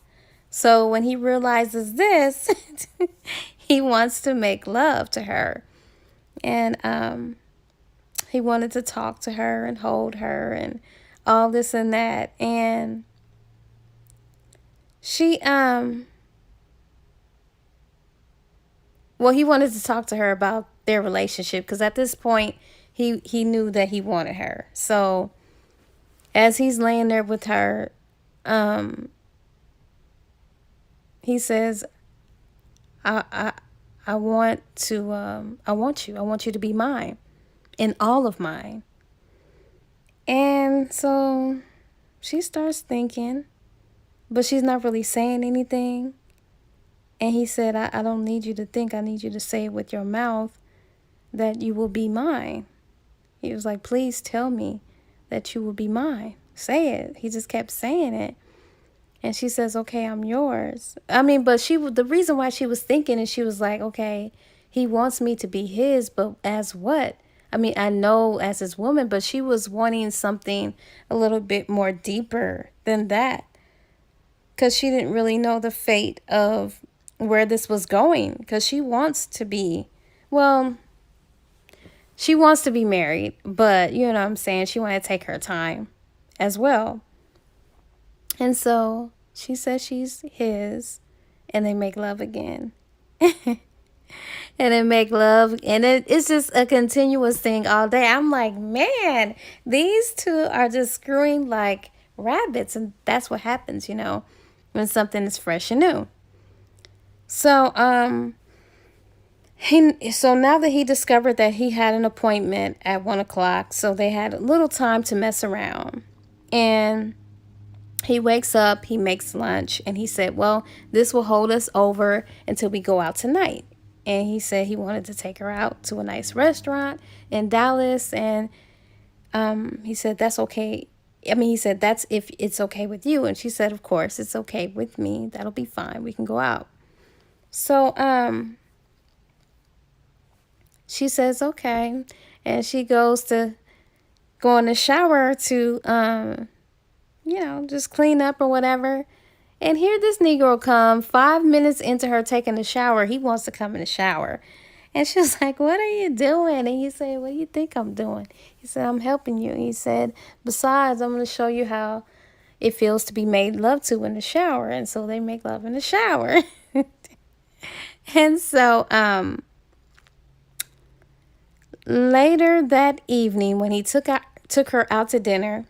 So, when he realizes this, he wants to make love to her. And he wanted to talk to her and hold her and all this and that. And she, well, he wanted to talk to her about their relationship because at this point, he knew that he wanted her. So, as he's laying there with her, he says, I I want to I want you. I want you to be mine and all of mine. And so she starts thinking, but she's not really saying anything. And he said, I don't need you to think. I need you to say it with your mouth that you will be mine. He was like, please tell me that you will be mine. Say it. He just kept saying it. And she says, okay, I'm yours. I mean, but the reason why she was thinking is she was like, okay, he wants me to be his, but as what? I mean, I know as his woman, but she was wanting something a little bit more deeper than that. Because she didn't really know the fate of where this was going. Because she wants to be, well, she wants to be married, but you know what I'm saying? She wanted to take her time as well. And so she says she's his, and they make love again. And they make love, and it's just a continuous thing all day. I'm like, man, these two are just screwing like rabbits, and that's what happens, you know, when something is fresh and new. So, so now that he discovered that he had an appointment at 1 o'clock, so they had a little time to mess around. And he wakes up, he makes lunch, and he said, well, this will hold us over until we go out tonight. And he said he wanted to take her out to a nice restaurant in Dallas. And he said, that's okay. I mean, he said, that's if it's okay with you. And she said, of course, it's okay with me. That'll be fine. We can go out. So she says, okay. And she goes to go in the shower to, just clean up or whatever. And here this Negro come 5 minutes into her taking a shower. He wants to come in the shower. And she was like, what are you doing? And he said, what do you think I'm doing? He said, I'm helping you. He said, besides, I'm going to show you how it feels to be made love to in the shower. And so they make love in the shower. And so later that evening, when he took her out to dinner,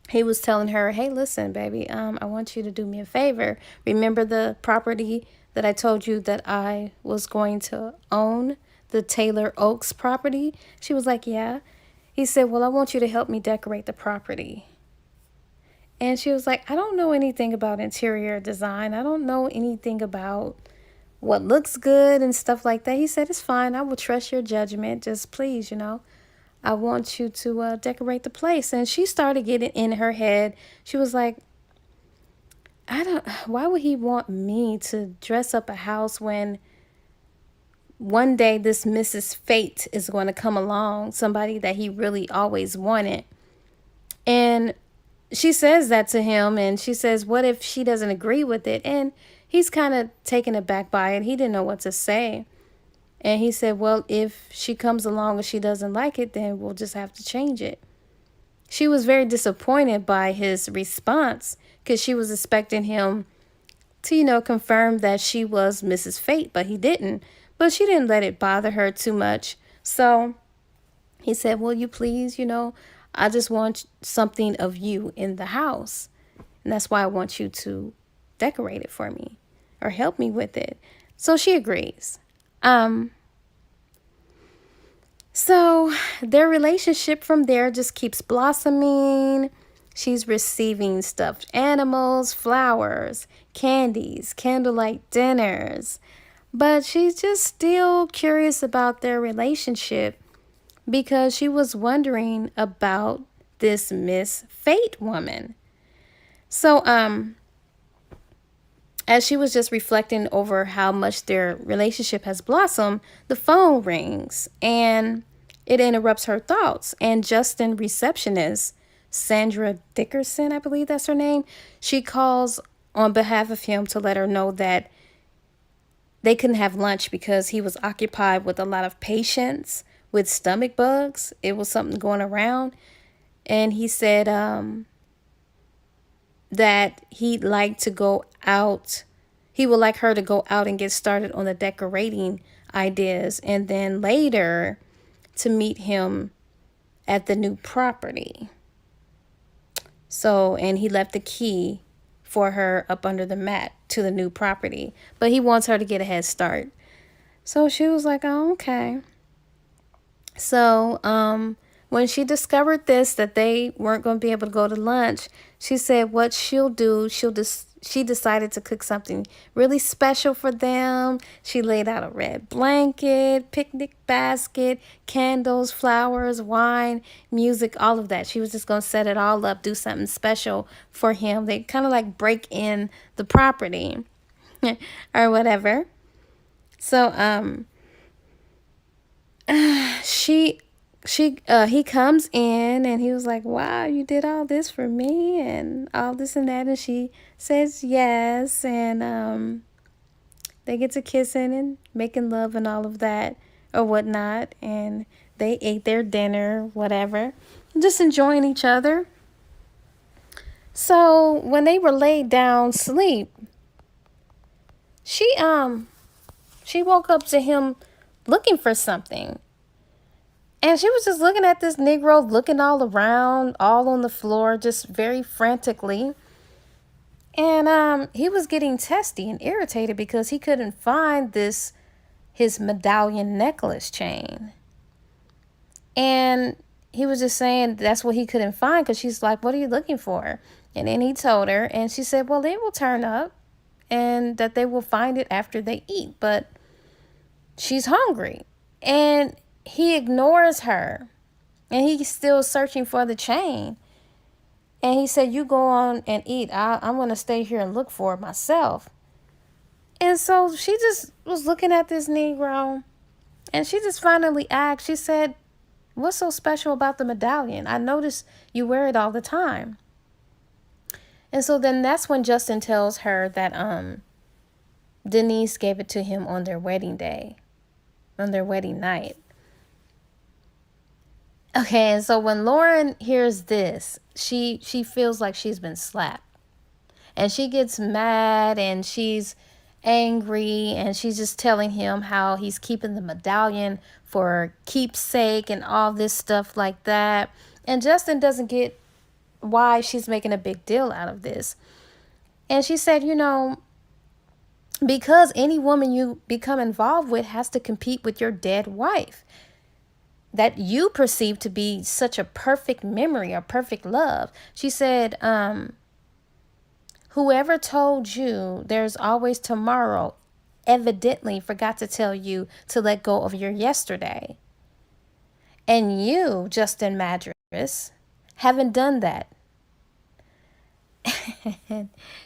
he was telling her, hey, listen, baby, I want you to do me a favor. Remember the property that I told you that I was going to own, the Taylor Oaks property? She was like, yeah. He said, well, I want you to help me decorate the property. And she was like, I don't know anything about interior design. I don't know anything about what looks good and stuff like that. He said, it's fine. I will trust your judgment. Just please, I want you to decorate the place. And she started getting in her head. She was like, why would he want me to dress up a house when one day this Mrs. Fate is going to come along, somebody that he really always wanted? And she says that to him, and she says, what if she doesn't agree with it? And he's kind of taken aback by it. He didn't know what to say. And he said, well, if she comes along and she doesn't like it, then we'll just have to change it. She was very disappointed by his response because she was expecting him to, confirm that she was Mrs. Fate, but he didn't. But she didn't let it bother her too much. So he said, will you please, I just want something of you in the house. And that's why I want you to decorate it for me or help me with it. So she agrees. So their relationship from there just keeps blossoming. She's receiving stuffed animals, flowers, candies, candlelight dinners. But she's just still curious about their relationship because she was wondering about this Miss Fate woman. So, as she was just reflecting over how much their relationship has blossomed, the phone rings and it interrupts her thoughts. And Justin, receptionist Sandra Dickerson, I believe that's her name, she calls on behalf of him to let her know that they couldn't have lunch because he was occupied with a lot of patients with stomach bugs. It was something going around. And he said that he'd like to go out. He would like her to go out and get started on the decorating ideas, and then later to meet him at the new property. So, and he left the key for her up under the mat to the new property, but he wants her to get a head start. So she was like, oh, okay. So, when she discovered this, that they weren't going to be able to go to lunch, she said what she'll do, she decided to cook something really special for them. She laid out a red blanket, picnic basket, candles, flowers, wine, music, all of that. She was just going to set it all up, do something special for him. They kind of like break in the property or whatever. So, she he comes in and he was like, wow, you did all this for me and all this and that, and she says yes, and they get to kissing and making love and all of that or whatnot, and they ate their dinner, whatever, just enjoying each other. So when they were laid down sleep, she she woke up to him looking for something. And she was just looking at this Negro, looking all around, all on the floor, just very frantically. And he was getting testy and irritated because he couldn't find his medallion necklace chain. And he was just saying that's what he couldn't find, because she's like, what are you looking for? And then he told her, and she said, well, it will turn up and that they will find it after they eat. But she's hungry. And he ignores her, and he's still searching for the chain. And he said, you go on and eat. I'm going to stay here and look for it myself. And so she just was looking at this Negro, and she just finally asked, she said, what's so special about the medallion? I notice you wear it all the time. And so then that's when Justin tells her that Denise gave it to him on their wedding day, on their wedding night. Okay, and so when Lauren hears this, she feels like she's been slapped. And she gets mad and she's angry, and she's just telling him how he's keeping the medallion for keepsake and all this stuff like that. And Justin doesn't get why she's making a big deal out of this. And she said, because any woman you become involved with has to compete with your dead wife that you perceive to be such a perfect memory or perfect love. She said, whoever told you there's always tomorrow evidently forgot to tell you to let go of your yesterday. And you, Justin Madras, haven't done that.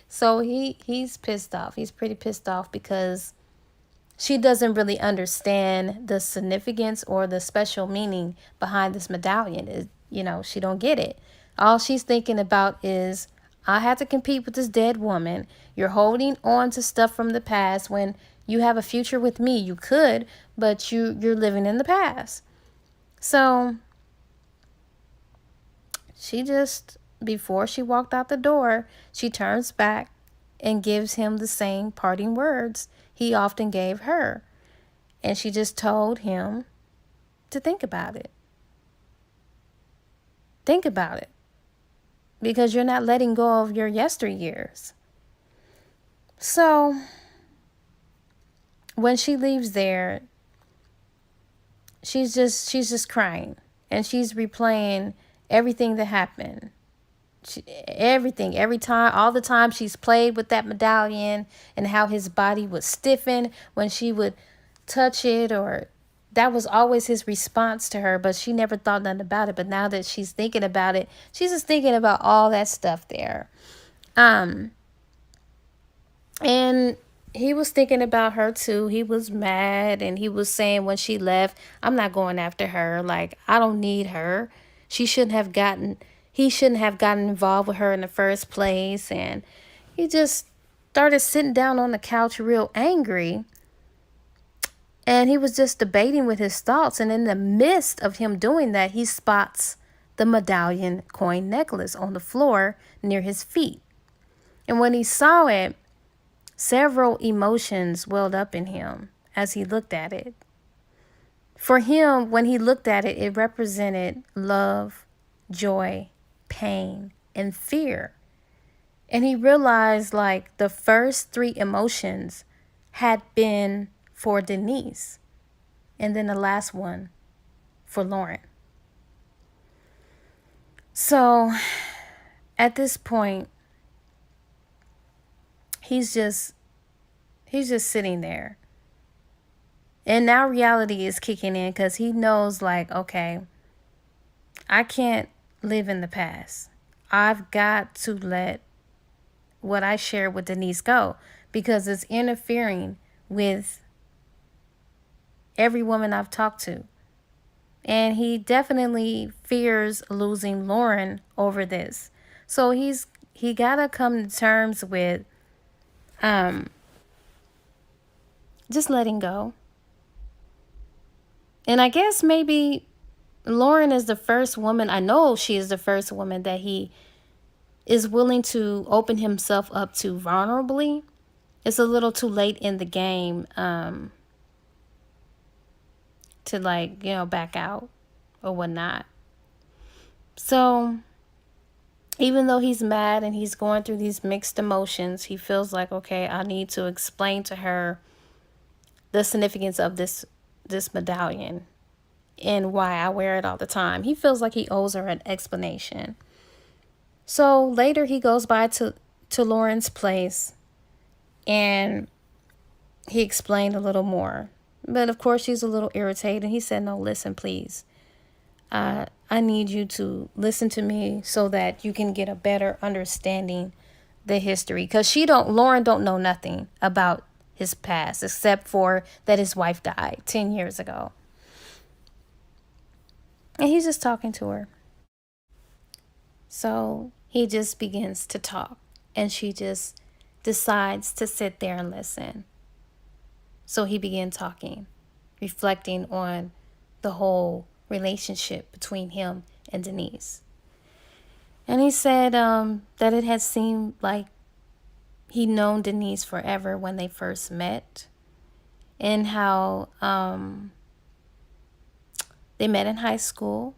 So he's pissed off. He's pretty pissed off because she doesn't really understand the significance or the special meaning behind this medallion. She don't get it. All she's thinking about is, I had to compete with this dead woman. You're holding on to stuff from the past when you have a future with me. You could, but you're living in the past. So she just, before she walked out the door, she turns back and gives him the same parting words he often gave her. And she just told him to think about it. Think about it. Because you're not letting go of your yesteryears. So when she leaves there, she's just crying. And she's replaying everything that happened. Everything, every time, all the time she's played with that medallion, and how his body would stiffen when she would touch it or that was always his response to her, but she never thought nothing about it. But now that she's thinking about it, she's just thinking about all that stuff there. Um, and he was thinking about her too. He was mad, and he was saying when she left, I'm not going after her. Like, I don't need her. She shouldn't have gotten, he shouldn't have gotten involved with her in the first place. And he just started sitting down on the couch real angry. And he was just debating with his thoughts. And in the midst of him doing that, he spots the medallion coin necklace on the floor near his feet. And when he saw it, several emotions welled up in him as he looked at it. For him, when he looked at it, it represented love, joy, pain, and fear. And he realized like the first three emotions had been for Denise, and then the last one for Lauren. So at this point, he's just sitting there. And now reality is kicking in because he knows like, okay, I can't live in the past. I've got to let what I shared with Denise go because it's interfering with every woman I've talked to. And he definitely fears losing Lauren over this. So he gotta come to terms with just letting go. And I guess maybe Lauren is the first woman, I know she is the first woman that he is willing to open himself up to vulnerably. It's a little too late in the game to like, back out or whatnot. So even though he's mad and he's going through these mixed emotions, he feels like, okay, I need to explain to her the significance of this medallion and why I wear it all the time. He feels like he owes her an explanation. So later he goes by to Lauren's place and he explained a little more. But of course she's a little irritated. He said, no, listen, please. I need you to listen to me so that you can get a better understanding the history. Because Lauren don't know nothing about his past except for that his wife died 10 years ago. And he's just talking to her. So he just begins to talk and she just decides to sit there and listen. So he began talking, reflecting on the whole relationship between him and Denise. And he said that it had seemed like he'd known Denise forever when they first met, and how they met in high school,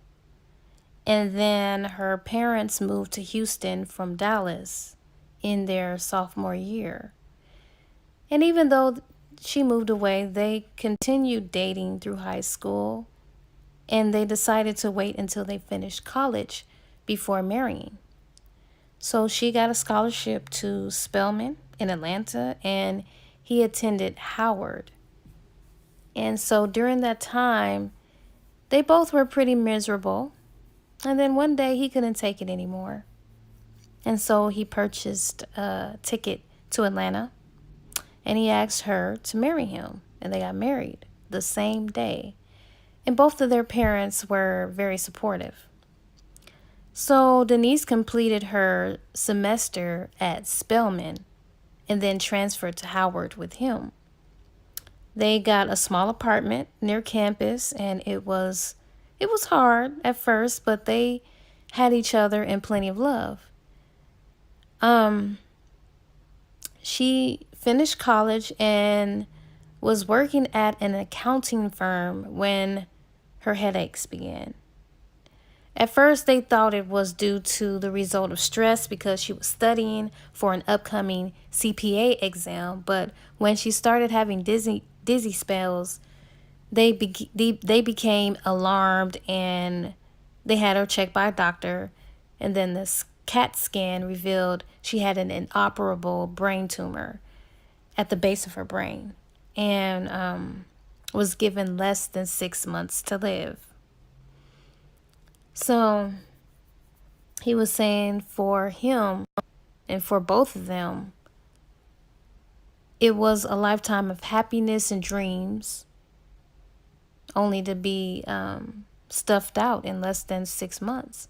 and then her parents moved to Houston from Dallas in their sophomore year. And even though she moved away, they continued dating through high school, and they decided to wait until they finished college before marrying. So she got a scholarship to Spelman in Atlanta, and he attended Howard. And so during that time, they both were pretty miserable. And then one day he couldn't take it anymore. And so he purchased a ticket to Atlanta, and he asked her to marry him. And they got married the same day. And both of their parents were very supportive. So Denise completed her semester at Spelman and then transferred to Howard with him. They got a small apartment near campus, and it was hard at first, but they had each other and plenty of love. She finished college and was working at an accounting firm when her headaches began. At first, they thought it was due to the result of stress because she was studying for an upcoming CPA exam. But when she started having dizzy spells, they became alarmed, and they had her checked by a doctor. And then this CAT scan revealed she had an inoperable brain tumor at the base of her brain. And was given less than 6 months to live. So he was saying for him and for both of them, it was a lifetime of happiness and dreams, only to be stuffed out in less than 6 months.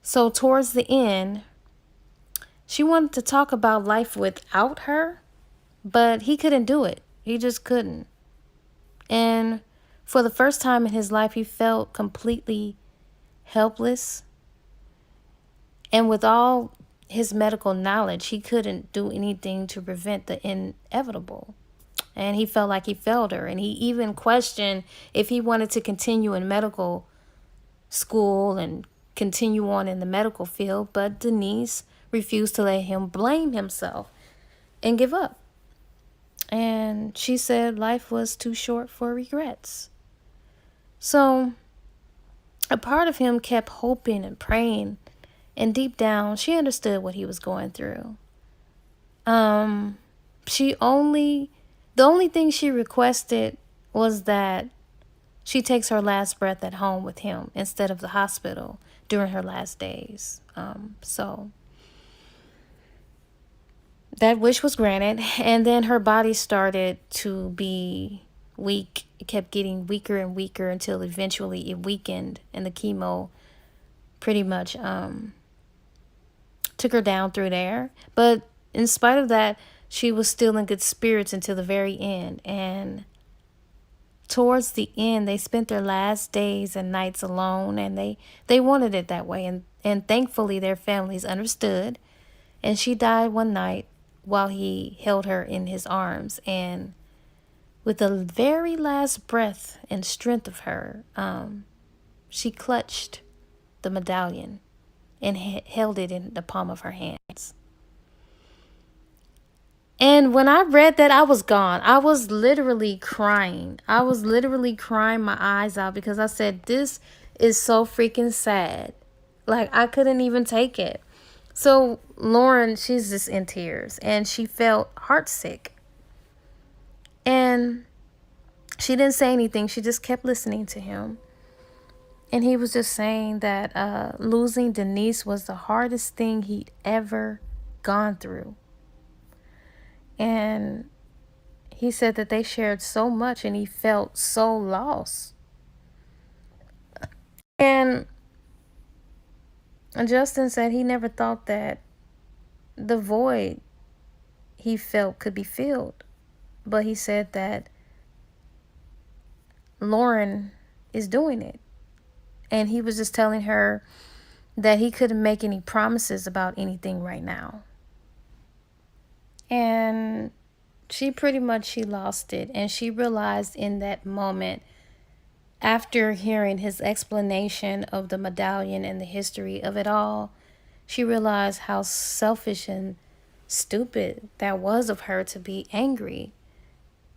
So towards the end, she wanted to talk about life without her, but he couldn't do it. He just couldn't. And for the first time in his life, he felt completely helpless. And with all his medical knowledge, he couldn't do anything to prevent the inevitable. And he felt like he failed her. And he even questioned if he wanted to continue in medical school and continue on in the medical field. But Denise refused to let him blame himself and give up. And she said life was too short for regrets. So a part of him kept hoping and praying. And deep down, she understood what he was going through. The only thing she requested was that she takes her last breath at home with him instead of the hospital during her last days. So that wish was granted, and then her body started to be weak. It kept getting weaker and weaker until eventually it weakened, and the chemo pretty much took her down through there. But in spite of that, she was still in good spirits until the very end. And towards the end, they spent their last days and nights alone, and they wanted it that way. And thankfully, their families understood. And she died one night while he held her in his arms. And with the very last breath and strength of her, she clutched the medallion and held it in the palm of her hands. And when I read that, I was gone. I was literally crying. I was literally crying my eyes out because I said, this is so freaking sad. Like, I couldn't even take it. So Lauren, she's just in tears, and she felt heartsick. And she didn't say anything. She just kept listening to him. And he was just saying that losing Denise was the hardest thing he'd ever gone through. And he said that they shared so much and he felt so lost. And Justin said he never thought that the void he felt could be filled. But he said that Lauren is doing it. And he was just telling her that he couldn't make any promises about anything right now. And she lost it. And she realized in that moment, after hearing his explanation of the medallion and the history of it all, she realized how selfish and stupid that was of her to be angry.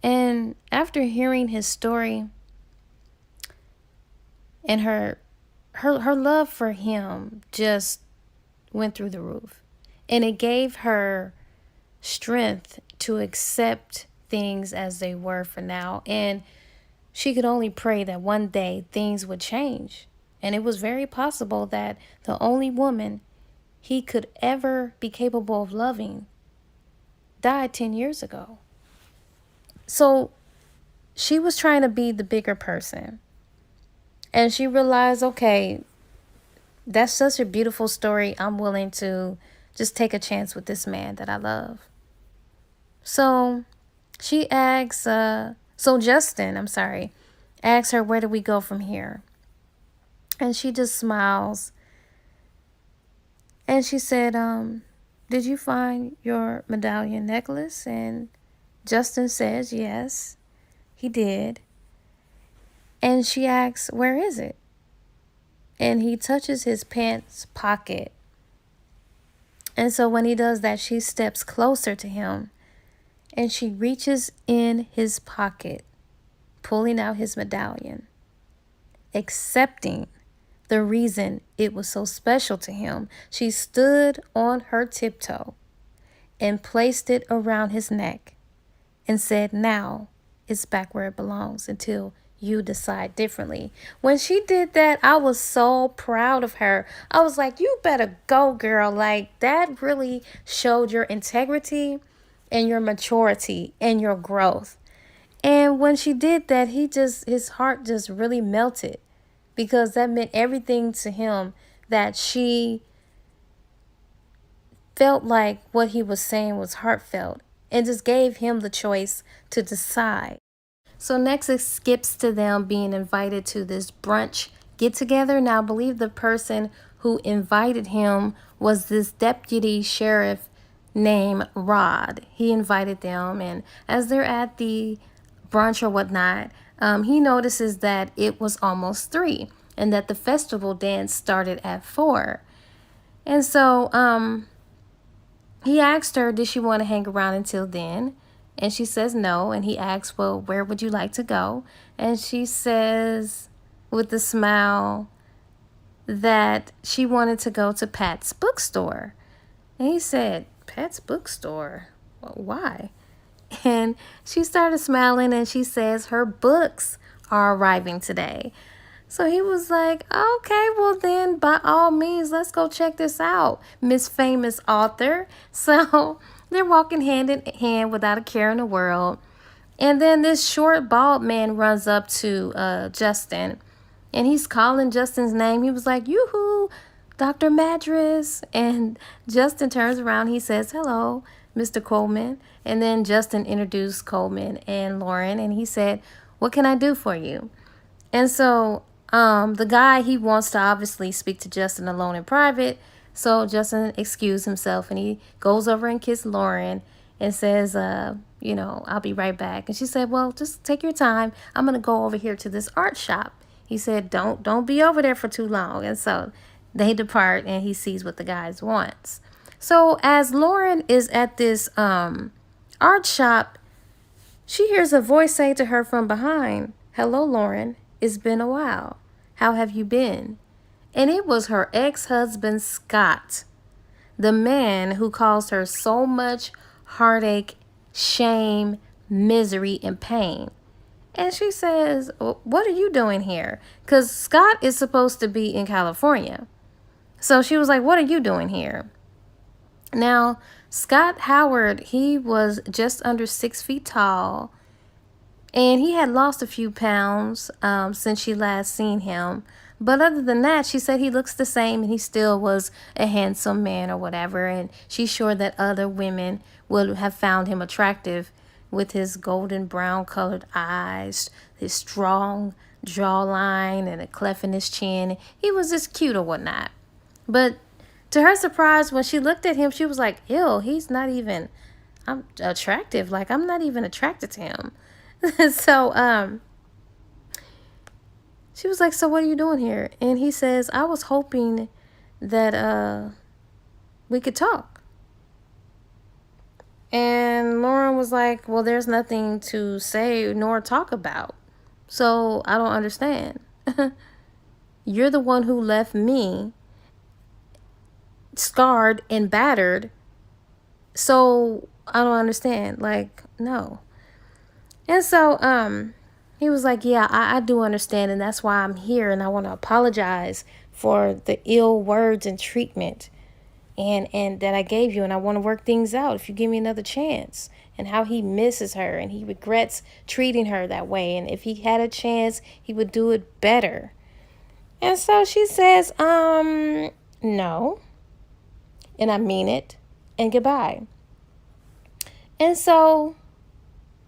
And after hearing his story, and her love for him just went through the roof. And it gave her strength to accept things as they were for now. And she could only pray that one day things would change. And it was very possible that the only woman he could ever be capable of loving died 10 years ago. So she was trying to be the bigger person. And she realized, okay, that's such a beautiful story. I'm willing to just take a chance with this man that I love. So she asks, Justin, asks her, where do we go from here? And she just smiles. And she said, did you find your medallion necklace? And Justin says, yes, he did. And she asks, where is it? And he touches his pants pocket. And so when he does that, she steps closer to him and she reaches in his pocket, pulling out his medallion, accepting the reason it was so special to him. She stood on her tiptoe and placed it around his neck and said, now it's back where it belongs until you decide differently. When she did that, I was so proud of her. I was like, you better go, girl. Like, that really showed your integrity and your maturity and your growth. And when she did that, his heart just really melted because that meant everything to him, that she felt like what he was saying was heartfelt and just gave him the choice to decide. So next it skips to them being invited to this brunch get together. Now I believe the person who invited him was this deputy sheriff named Rod. He invited them, and as they're at the brunch or whatnot, he notices that it was almost 3 and that the festival dance started at 4. And so he asked her, did she want to hang around until then? And she says no. And he asks, well, where would you like to go? And she says, with a smile, that she wanted to go to Pat's bookstore. And he said, Pat's bookstore? Well, why? And she started smiling and she says her books are arriving today. So he was like, okay, well then, by all means, let's go check this out, Miss Famous Author. So they're walking hand in hand without a care in the world. And then this short, bald man runs up to Justin, and he's calling Justin's name. He was like, yoo-hoo, Dr. Madras. And Justin turns around. He says, hello, Mr. Coleman. And then Justin introduced Coleman and Lauren, and he said, what can I do for you? And so the guy, he wants to obviously speak to Justin alone in private. So Justin excused himself and he goes over and kisses Lauren and says, I'll be right back. And she said, well, just take your time. I'm going to go over here to this art shop. He said, don't be over there for too long. And so they depart and he sees what the guy wants. So as Lauren is at this art shop, she hears a voice say to her from behind, hello, Lauren. It's been a while. How have you been? And it was her ex-husband, Scott, the man who caused her so much heartache, shame, misery, and pain. And she says, what are you doing here? Because Scott is supposed to be in California. So she was like, what are you doing here? Now, Scott Howard, he was just under 6 feet tall. And he had lost a few pounds since she last seen him. But other than that, she said he looks the same and he still was a handsome man or whatever. And she's sure that other women would have found him attractive with his golden brown colored eyes, his strong jawline and a cleft in his chin. He was just cute or whatnot. But to her surprise, when she looked at him, she was like, ew, he's not even attractive. Like, I'm not even attracted to him. So she was like, so what are you doing here? And he says, I was hoping that we could talk. And Lauren was like, well, there's nothing to say nor talk about. So I don't understand. You're the one who left me scarred and battered. So I don't understand. Like, no. And so he was like, yeah, I do understand, and that's why I'm here, and I want to apologize for the ill words and treatment and that I gave you, and I want to work things out if you give me another chance. And how he misses her and he regrets treating her that way, and if he had a chance, he would do it better. And so she says, no, and I mean it, and goodbye. And so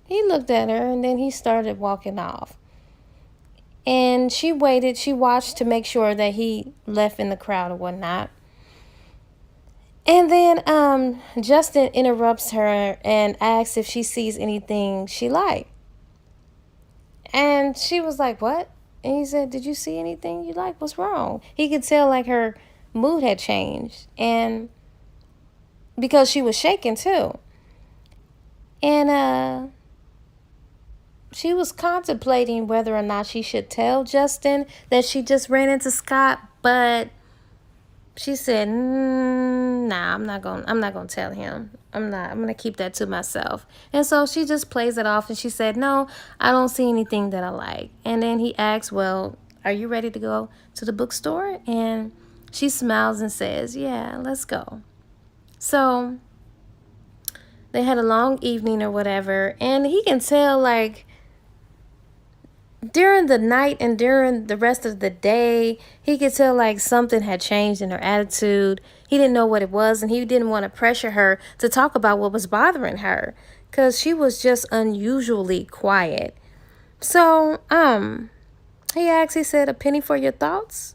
he looked at her and then he started walking off. And she waited. She watched to make sure that he left in the crowd or whatnot. And then Justin interrupts her and asks if she sees anything she liked. And she was like, what? And he said, did you see anything you like? What's wrong? He could tell like her mood had changed. And because she was shaking too. And she was contemplating whether or not she should tell Justin that she just ran into Scott, but She said, "Nah, I'm not gonna tell him. I'm gonna keep that to myself." And so she just plays it off, and she said, "No, I don't see anything that I like." And then he asks, "Well, are you ready to go to the bookstore?" And she smiles and says, "Yeah, let's go." So they had a long evening or whatever, and he can tell, like, during the night and during the rest of the day, he could tell like something had changed in her attitude. He didn't know what it was, and he didn't want to pressure her to talk about what was bothering her because she was just unusually quiet. So, he asked, he said, "A penny for your thoughts?"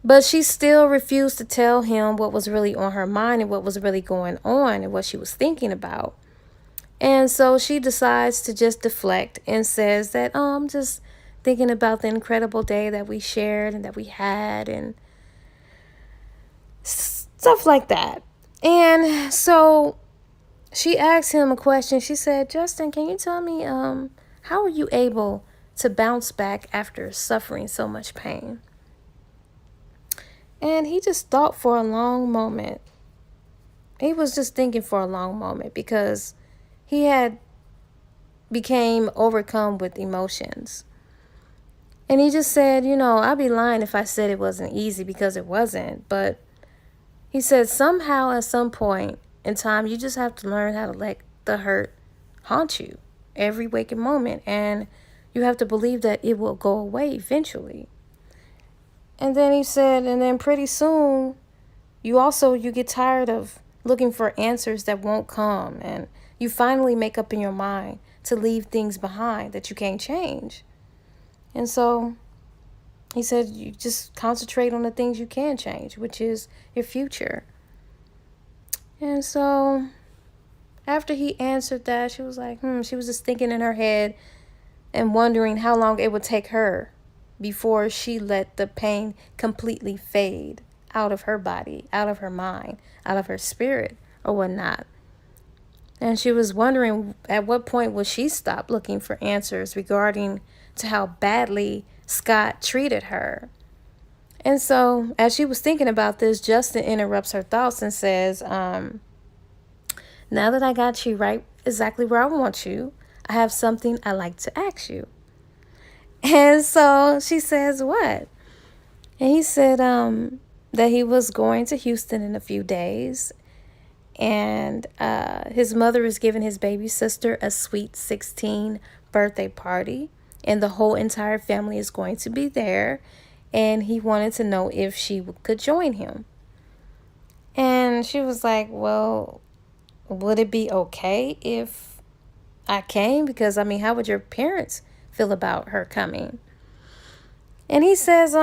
But she still refused to tell him what was really on her mind and what was really going on and what she was thinking about. And so she decides to just deflect and says that, "Oh, I'm just thinking about the incredible day that we shared and that we had and stuff like that." And so she asked him a question. She said, "Justin, can you tell me, how are you able to bounce back after suffering so much pain?" And he just thought for a long moment. He was just thinking for a long moment because he had became overcome with emotions. And he just said, "I'd be lying if I said it wasn't easy because it wasn't." But he said, somehow at some point in time, you just have to learn how to let the hurt haunt you every waking moment. And you have to believe that it will go away eventually. And then he said, and then pretty soon, you get tired of looking for answers that won't come. And you finally make up in your mind to leave things behind that you can't change. And so he said, you just concentrate on the things you can change, which is your future. And so after he answered that, she was like, she was just thinking in her head and wondering how long it would take her before she let the pain completely fade out of her body, out of her mind, out of her spirit, or whatnot. And she was wondering at what point would she stop looking for answers regarding to how badly Scott treated her. And so as she was thinking about this, Justin interrupts her thoughts and says, "Now that I got you right exactly where I want you, I have something I'd like to ask you." And so she says, "What?" And he said that he was going to Houston in a few days. And his mother is giving his baby sister a sweet 16 birthday party. And the whole entire family is going to be there. And he wanted to know if she could join him. And she was like, "Well, would it be okay if I came? Because, how would your parents feel about her coming?" And he says,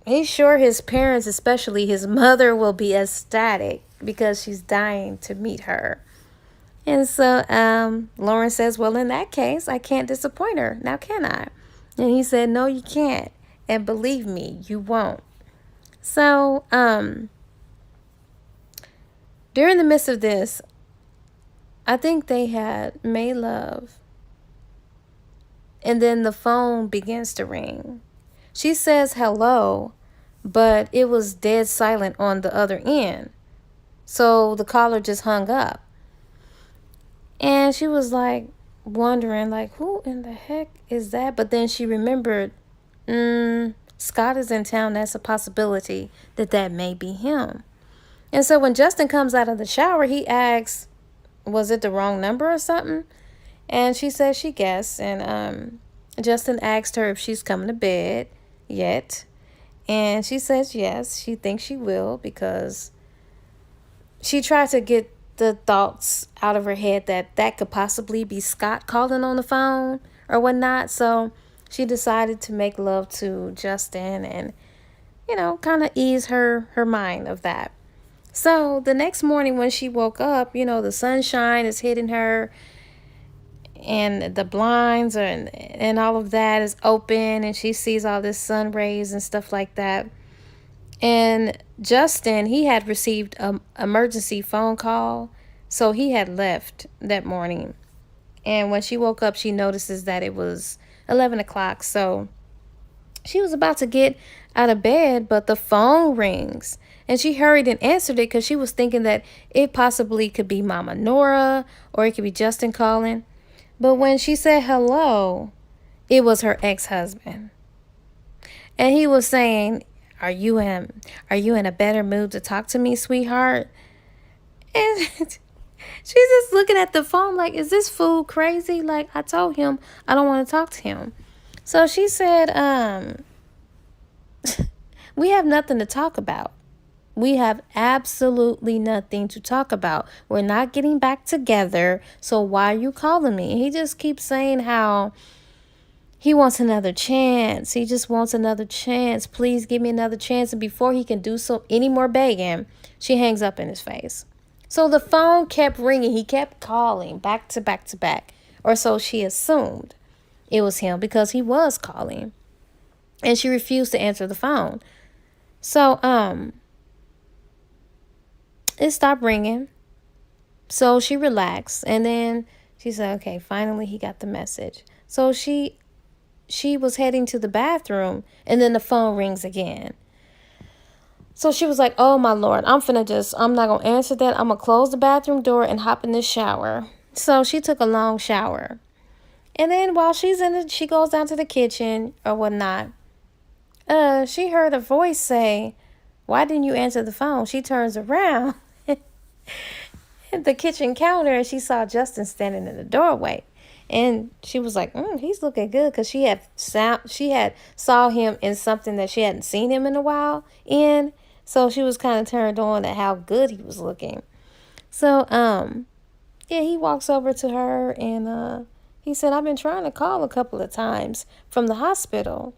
he's sure his parents, especially his mother, will be ecstatic because she's dying to meet her. And so Lauren says, "Well, in that case, I can't disappoint her. Now, can I?" And he said, "No, you can't. And believe me, you won't." So during the midst of this, I think they had made love. And then the phone begins to ring. She says hello, but it was dead silent on the other end. So the caller just hung up. And she was like wondering, like, who in the heck is that? But then she remembered, Scott is in town. That's a possibility that may be him. And so when Justin comes out of the shower, he asks, was it the wrong number or something? And she says she guessed. And Justin asked her if she's coming to bed yet. And she says yes, she thinks she will, because she tried to get the thoughts out of her head that could possibly be Scott calling on the phone or whatnot. So she decided to make love to Justin and, kind of ease her mind of that. So the next morning when she woke up, the sunshine is hitting her and the blinds and all of that is open, and she sees all this sun rays and stuff like that. And Justin, he had received an emergency phone call, so he had left that morning. And when she woke up, she notices that it was 11 o'clock. So She was about to get out of bed, but the phone rings. And she hurried and answered it because she was thinking that it possibly could be Mama Nora or it could be Justin calling. But when she said hello, it was her ex-husband. And he was saying, are you in a better mood to talk to me, sweetheart? And she's just looking at the phone like, is this fool crazy? Like, I told him I don't want to talk to him. So she said, we have nothing to talk about. We have absolutely nothing to talk about. We're not getting back together. So why are you calling me? He just keeps saying how he wants another chance. He just wants another chance. Please give me another chance. And before he can do so any more begging, she hangs up in his face. So the phone kept ringing. He kept calling back to back to back. Or so she assumed it was him because he was calling. And she refused to answer the phone. So, it stopped ringing. So she relaxed. And then she said, okay, finally he got the message. So she was heading to the bathroom, and then the phone rings again. So she was like, oh my Lord, I'm not going to answer that. I'm going to close the bathroom door and hop in the shower. So she took a long shower. And then while she goes down to the kitchen or whatnot, she heard a voice say, why didn't you answer the phone? She turns around at the kitchen counter and she saw Justin standing in the doorway. And she was like, he's looking good, because she had saw him in something that she hadn't seen him in a while in. So she was kind of turned on at how good he was looking. So, yeah, he walks over to her and he said, I've been trying to call a couple of times from the hospital.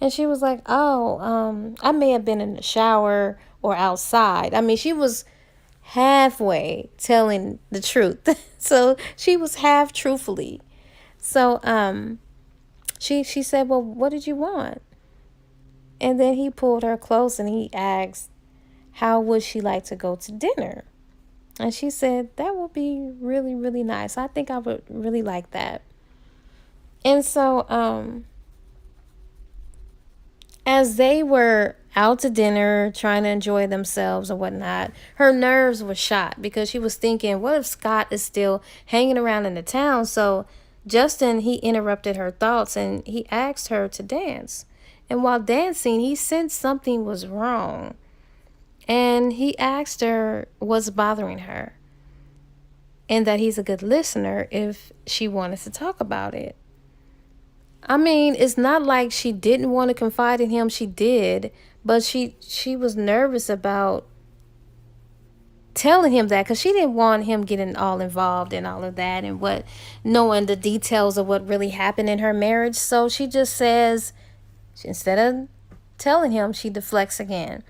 And she was like, oh, I may have been in the shower or outside. I mean, she was halfway telling the truth. So she was half truthfully. So she said, well, what did you want? And then he pulled her close and he asked, how would she like to go to dinner? And she said, that would be really, really nice. I think I would really like that. And so as they were out to dinner, trying to enjoy themselves and whatnot, her nerves were shot because she was thinking, what if Scott is still hanging around in the town? So Justin, he interrupted her thoughts and he asked her to dance. And while dancing, he sensed something was wrong. And he asked her what's bothering her, and that he's a good listener if she wanted to talk about it. I mean, it's not like she didn't want to confide in him. She did, but she was nervous about telling him that because she didn't want him getting all involved in all of that and knowing the details of what really happened in her marriage. So she just says, instead of telling him, she deflects again.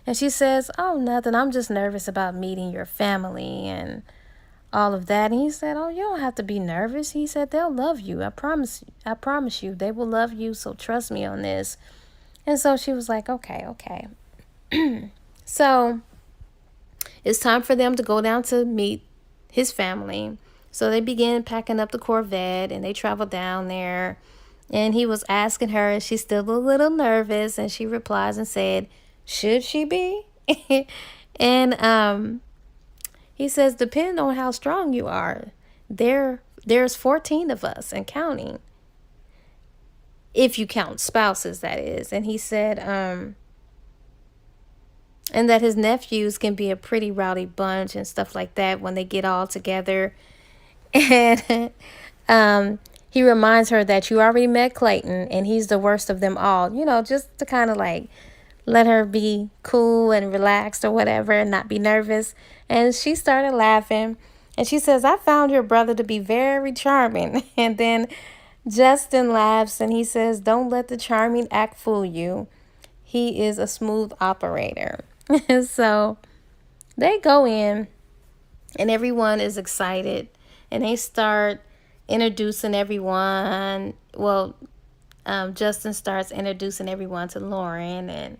And she says, oh, nothing. I'm just nervous about meeting your family and all of that. And he said, oh, you don't have to be nervous. He said, they'll love you. I promise you, they will love you. So trust me on this. And so she was like, okay. So it's time for them to go down to meet his family. So they began packing up the Corvette and they traveled down there. And he was asking her, is she still a little nervous? And she replies and said, should she be? And he says, depending on how strong you are, there's 14 of us and counting. If you count spouses, that is. And he said, and that his nephews can be a pretty rowdy bunch and stuff like that when they get all together. And he reminds her that you already met Clayton and he's the worst of them all, just to kind of like let her be cool and relaxed or whatever and not be nervous. And she started laughing and she says, I found your brother to be very charming. And then Justin laughs and he says, don't let the charming act fool you. He is a smooth operator. So they go in and everyone is excited and they start introducing everyone. Well, Justin starts introducing everyone to Lauren, and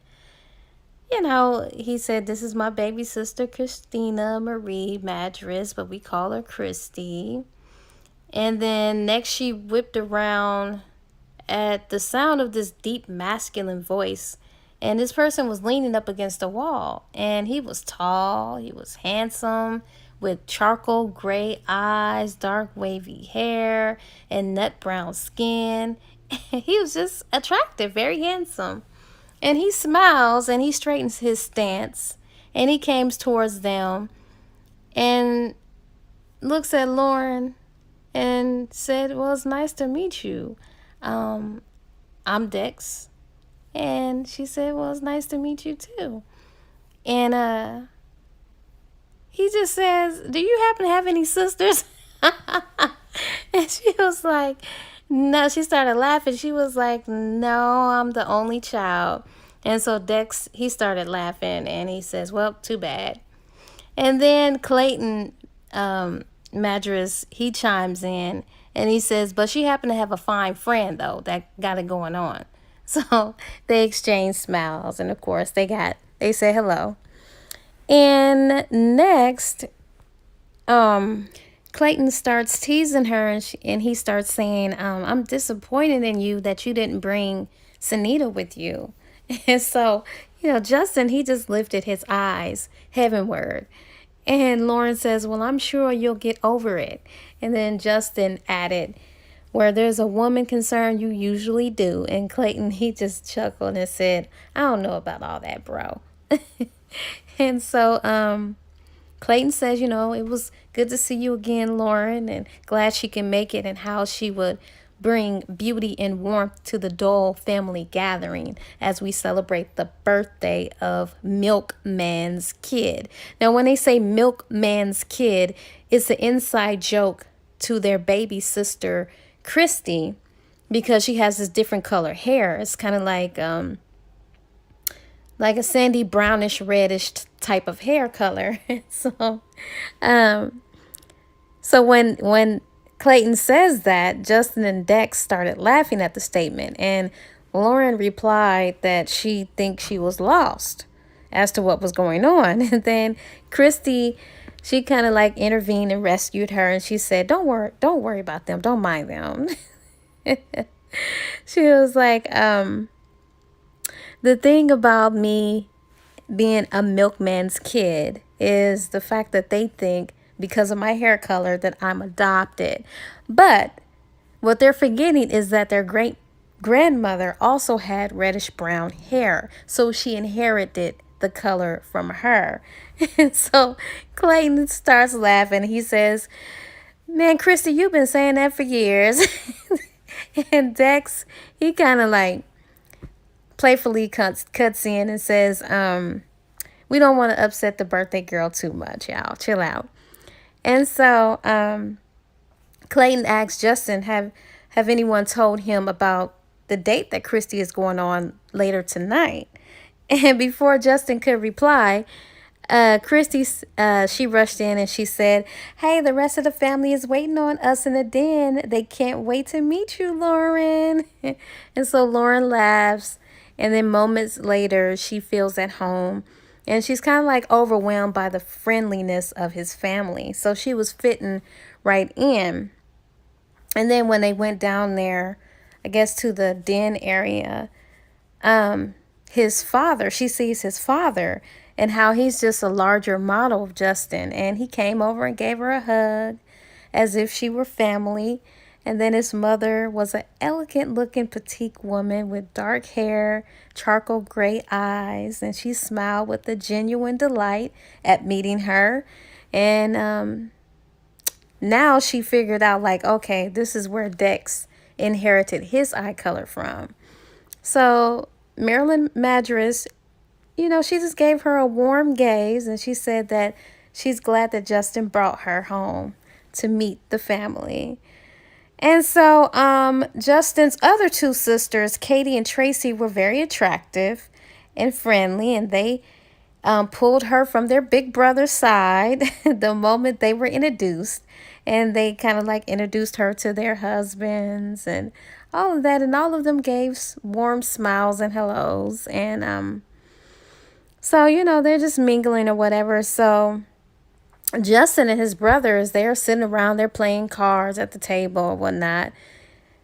he said, this is my baby sister, Christina Marie Madras, but we call her Christy. And then next she whipped around at the sound of this deep masculine voice. And this person was leaning up against a wall. And he was tall, he was handsome, with charcoal gray eyes, dark wavy hair, and nut brown skin. He was just attractive, very handsome. And he smiles and he straightens his stance and he comes towards them and looks at Lauren and said, "Well, it's nice to meet you. Um, I'm Dex." And she said, "Well, it's nice to meet you too." And he just says, "Do you happen to have any sisters?" And she was like, "No." She started laughing. She was like, "No, I'm the only child." And so Dex, he started laughing and he says, "Well, too bad." And then Clayton Madras, he chimes in and he says, "But she happened to have a fine friend, though, that got it going on." So they exchange smiles. And of course, they say hello. And next, Clayton starts teasing her and he starts saying, "I'm disappointed in you that you didn't bring Sunita with you." And so, Justin, he just lifted his eyes heavenward. And Lauren says, "Well, I'm sure you'll get over it." And then Justin added, "Where there's a woman concerned, you usually do." And Clayton, he just chuckled and said, "I don't know about all that, bro." And so Clayton says, "It was good to see you again, Lauren, and glad she can make it," and how she would bring beauty and warmth to the Dole family gathering as we celebrate the birthday of Milkman's kid. Now, when they say Milkman's kid, it's an inside joke to their baby sister, Christy, because she has this different color hair. It's kind of like a sandy brownish reddish type of hair color. So when Clayton says that, Justin and Dex started laughing at the statement, and Lauren replied that she thinks she was lost as to what was going on. And then Christy, she kind of like intervened and rescued her, and she said, don't worry about them, don't mind them." She was like, "The thing about me being a milkman's kid is the fact that they think because of my hair color that I'm adopted. But what they're forgetting is that their great grandmother also had reddish brown hair. So she inherited the color from her." And so Clayton starts laughing. He says, "Man, Christy, you've been saying that for years." And Dex, he kind of like playfully cuts in and says, "We don't want to upset the birthday girl too much, y'all. Chill out." And so Clayton asks Justin, have anyone told him about the date that Christy is going on later tonight? And before Justin could reply, Christy, she rushed in and she said, "Hey, the rest of the family is waiting on us in the den. They can't wait to meet you, Lauren." And so Lauren laughs. And then moments later, she feels at home. And she's kind of like overwhelmed by the friendliness of his family. So she was fitting right in. And then when they went down there, I guess to the den area, his father, she sees his father and how he's just a larger model of Justin. And he came over and gave her a hug as if she were family. And then his mother was an elegant looking petite woman with dark hair, charcoal gray eyes, and she smiled with a genuine delight at meeting her. And now she figured out, like, okay, this is where Dex inherited his eye color from. So Marilyn Madras, she just gave her a warm gaze, and she said that she's glad that Justin brought her home to meet the family. And so Justin's other two sisters, Katie and Tracy, were very attractive and friendly, and they pulled her from their big brother's side the moment they were introduced. And they kind of like introduced her to their husbands and all of that. And all of them gave warm smiles and hellos. And so, they're just mingling or whatever. So Justin and his brothers, they're sitting around, they're playing cards at the table or whatnot.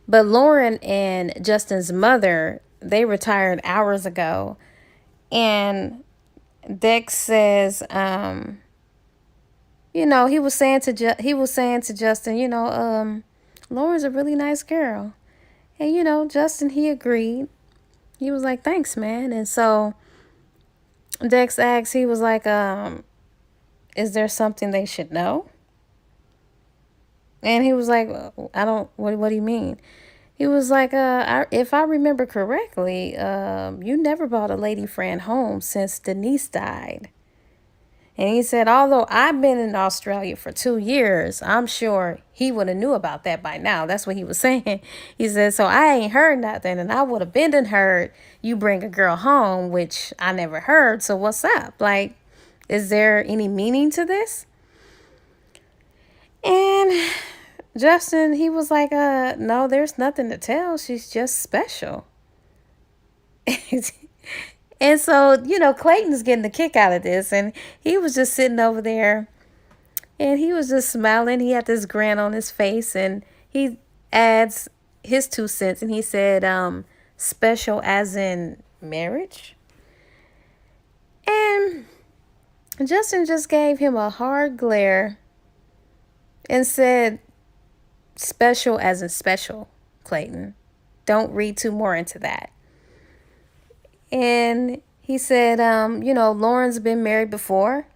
But Lauren and Justin's mother, they retired hours ago. And Dex says, he was saying to Justin, Lauren's a really nice girl. And Justin, he agreed. He was like, "Thanks, man." And so Dex asked, he was like, "Is there something they should know?" And he was like, "I don't. What do you mean?" He was like, if I remember correctly, you never brought a lady friend home since Denise died." And he said, although I've been in Australia for 2 years, I'm sure he would have knew about that by now. That's what he was saying. He said, so I ain't heard nothing, and I would have been and heard you bring a girl home, which I never heard. So what's up? Like, is there any meaning to this? And Justin, he was like, no, there's nothing to tell. She's just special. And so, Clayton's getting the kick out of this. And he was just sitting over there and he was just smiling. He had this grin on his face and he adds his 2 cents and he said, special as in marriage. And Justin just gave him a hard glare and said, special as in special, Clayton. Don't read too more into that. And he said, Lauren's been married before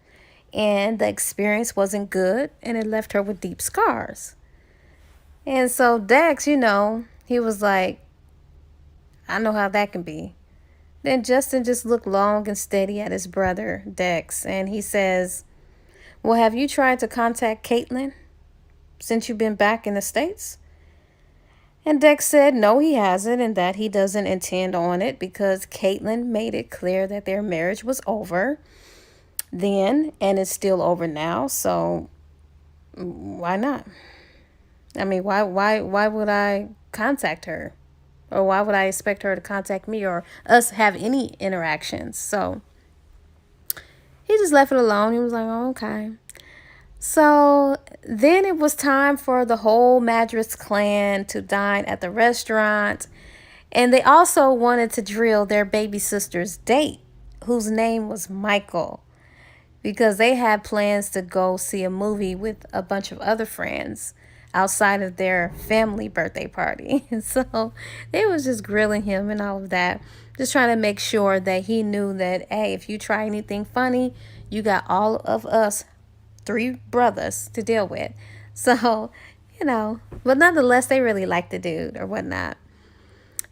and the experience wasn't good and it left her with deep scars. And so Dex, he was like, I know how that can be. Then Justin just looked long and steady at his brother, Dex, and he says, well, have you tried to contact Caitlin since you've been back in the States? And Dex said no, he hasn't, and that he doesn't intend on it because Caitlin made it clear that their marriage was over then and it's still over now. So why not? I mean, why would I contact her? Or why would I expect her to contact me or us have any interactions? So he just left it alone. He was like, oh, okay. So then it was time for the whole Madras clan to dine at the restaurant. And they also wanted to drill their baby sister's date, whose name was Michael, because they had plans to go see a movie with a bunch of other friends outside of their family birthday party. And so they was just grilling him and all of that, just trying to make sure that he knew that, hey, if you try anything funny, you got all of us 3 brothers to deal with. So, but nonetheless, they really liked the dude or whatnot.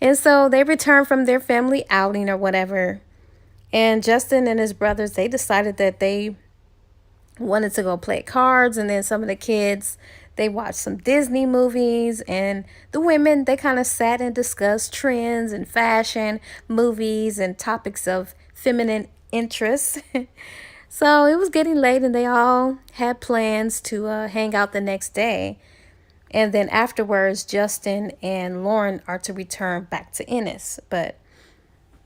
And so they returned from their family outing or whatever. And Justin and his brothers, they decided that they wanted to go play cards. And then some of the kids, they watched some Disney movies. And the women, they kind of sat and discussed trends and fashion, movies, and topics of feminine interest. So it was getting late and they all had plans to hang out the next day. And then afterwards, Justin and Lauren are to return back to Ennis. But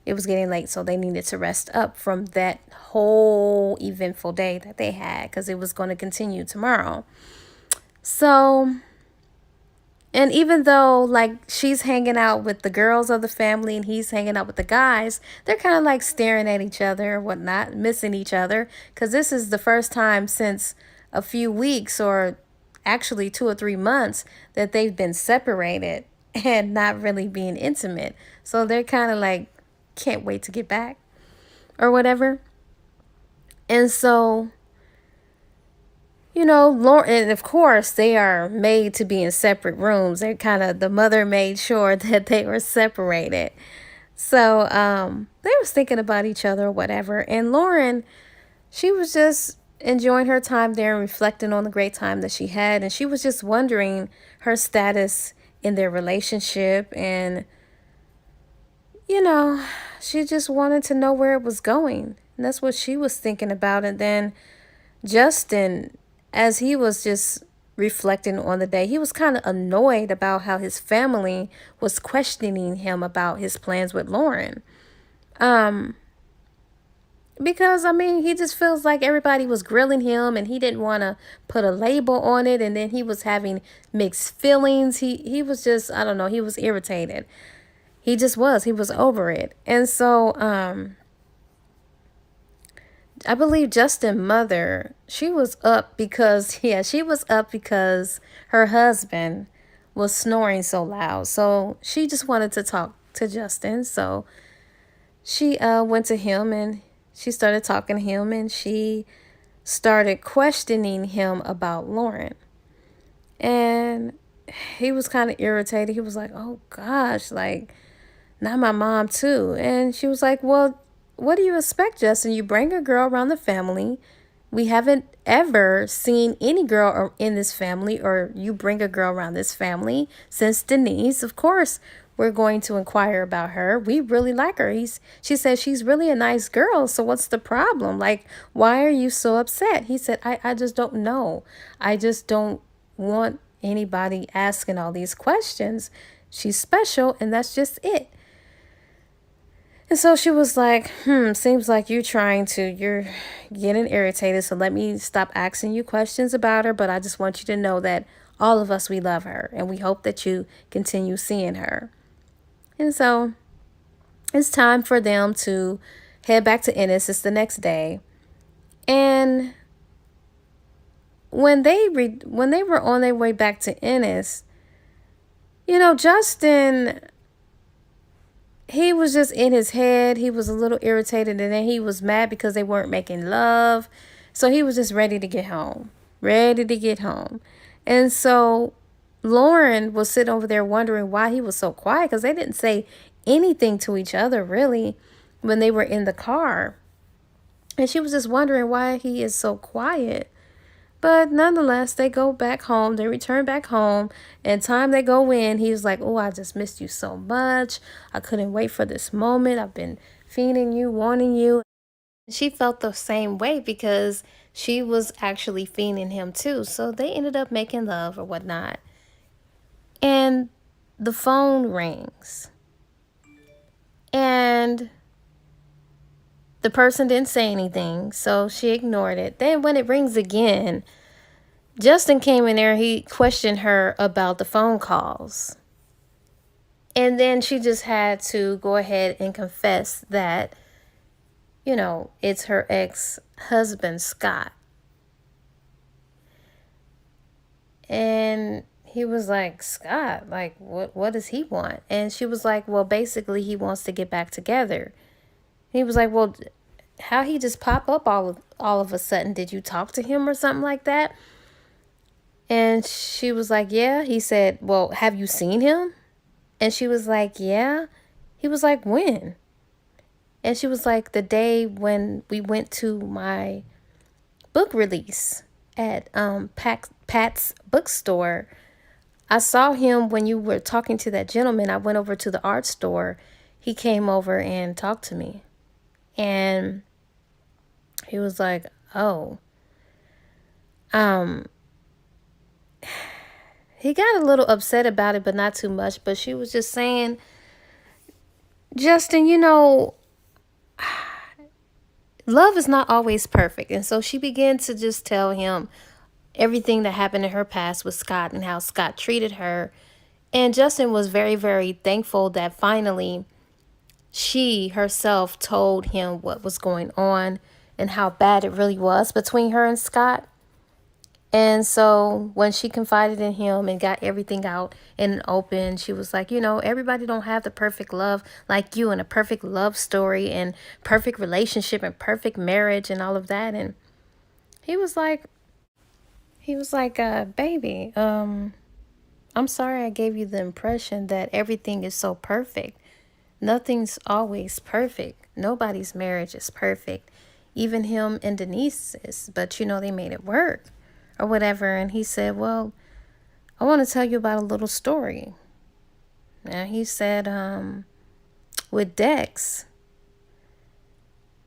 it was getting late, so they needed to rest up from that whole eventful day that they had because it was going to continue tomorrow. So, and even though like she's hanging out with the girls of the family and he's hanging out with the guys, they're kind of like staring at each other or whatnot, missing each other because this is the first time since a few weeks or actually 2 or 3 months that they've been separated and not really being intimate. So they're kind of like, can't wait to get back or whatever. And so, Lauren, and of course they are made to be in separate rooms. The mother made sure that they were separated. So they was thinking about each other or whatever. And Lauren, she was just enjoying her time there and reflecting on the great time that she had. And she was just wondering her status in their relationship. And, she just wanted to know where it was going. And that's what she was thinking about. And then Justin, as he was just reflecting on the day, he was kind of annoyed about how his family was questioning him about his plans with Lauren. because I mean, he just feels like everybody was grilling him and he didn't want to put a label on it, and then he was having mixed feelings. He was just, I don't know, he was irritated. He was over it. And so I believe Justin's mother, she was up because she was up because her husband was snoring so loud. So she just wanted to talk to Justin. So she went to him and she started talking to him, and she started questioning him about Lauren. And he was kind of irritated. He was like, "Oh gosh, like, not my mom too." And she was like, "Well, what do you expect, Justin? You bring a girl around the family. We haven't ever seen any girl in this family, or you bring a girl around this family since Denise. Of course, we're going to inquire about her. We really like her." She said she's really a nice girl. So what's the problem? Like, why are you so upset? He said, I just don't know. I just don't want anybody asking all these questions. She's special, and that's just it. And so she was like, seems like you're getting irritated. So let me stop asking you questions about her. But I just want you to know that all of us, we love her. And we hope that you continue seeing her. And so it's time for them to head back to Ennis. It's the next day. And when they were on their way back to Ennis, Justin, he was just in his head. He was a little irritated, and then he was mad because they weren't making love. So he was just ready to get home. Ready to get home. And so Lauren was sitting over there wondering why he was so quiet, because they didn't say anything to each other really when they were in the car. And she was just wondering why he is so quiet. But nonetheless, they go back home. They return back home. And time they go in, he was like, "Oh, I just missed you so much. I couldn't wait for this moment. I've been feeding you, wanting you." She felt the same way because she was actually feeding him too. So they ended up making love or whatnot. And the phone rings. And the person didn't say anything, so she ignored it. Then when it rings again, Justin came in there. He questioned her about the phone calls. And then she just had to go ahead and confess that, it's her ex-husband, Scott. And he was like, "Scott, like, what does he want?" And she was like, "Well, basically, he wants to get back together." He was like, "Well, how he just pop up all of a sudden? Did you talk to him or something like that?" And she was like, "Yeah." He said, "Well, have you seen him?" And she was like, "Yeah." He was like, "When?" And she was like, "The day when we went to my book release at Pat's bookstore. I saw him when you were talking to that gentleman. I went over to the art store. He came over and talked to me." And he was like, "Oh." He got a little upset about it, but not too much. But she was just saying, "Justin, love is not always perfect." And so she began to just tell him everything that happened in her past with Scott and how Scott treated her. And Justin was very, very thankful that finally she herself told him what was going on and how bad it really was between her and Scott. And so when she confided in him and got everything out in the open, she was like, everybody don't have the perfect love like you, and a perfect love story and perfect relationship and perfect marriage and all of that. And he was like, "Baby, I'm sorry I gave you the impression that everything is so perfect. Nothing's always perfect. Nobody's marriage is perfect. Even him and Denise's, but they made it work or whatever." And he said, "Well, I want to tell you about a little story." And he said, with Dex,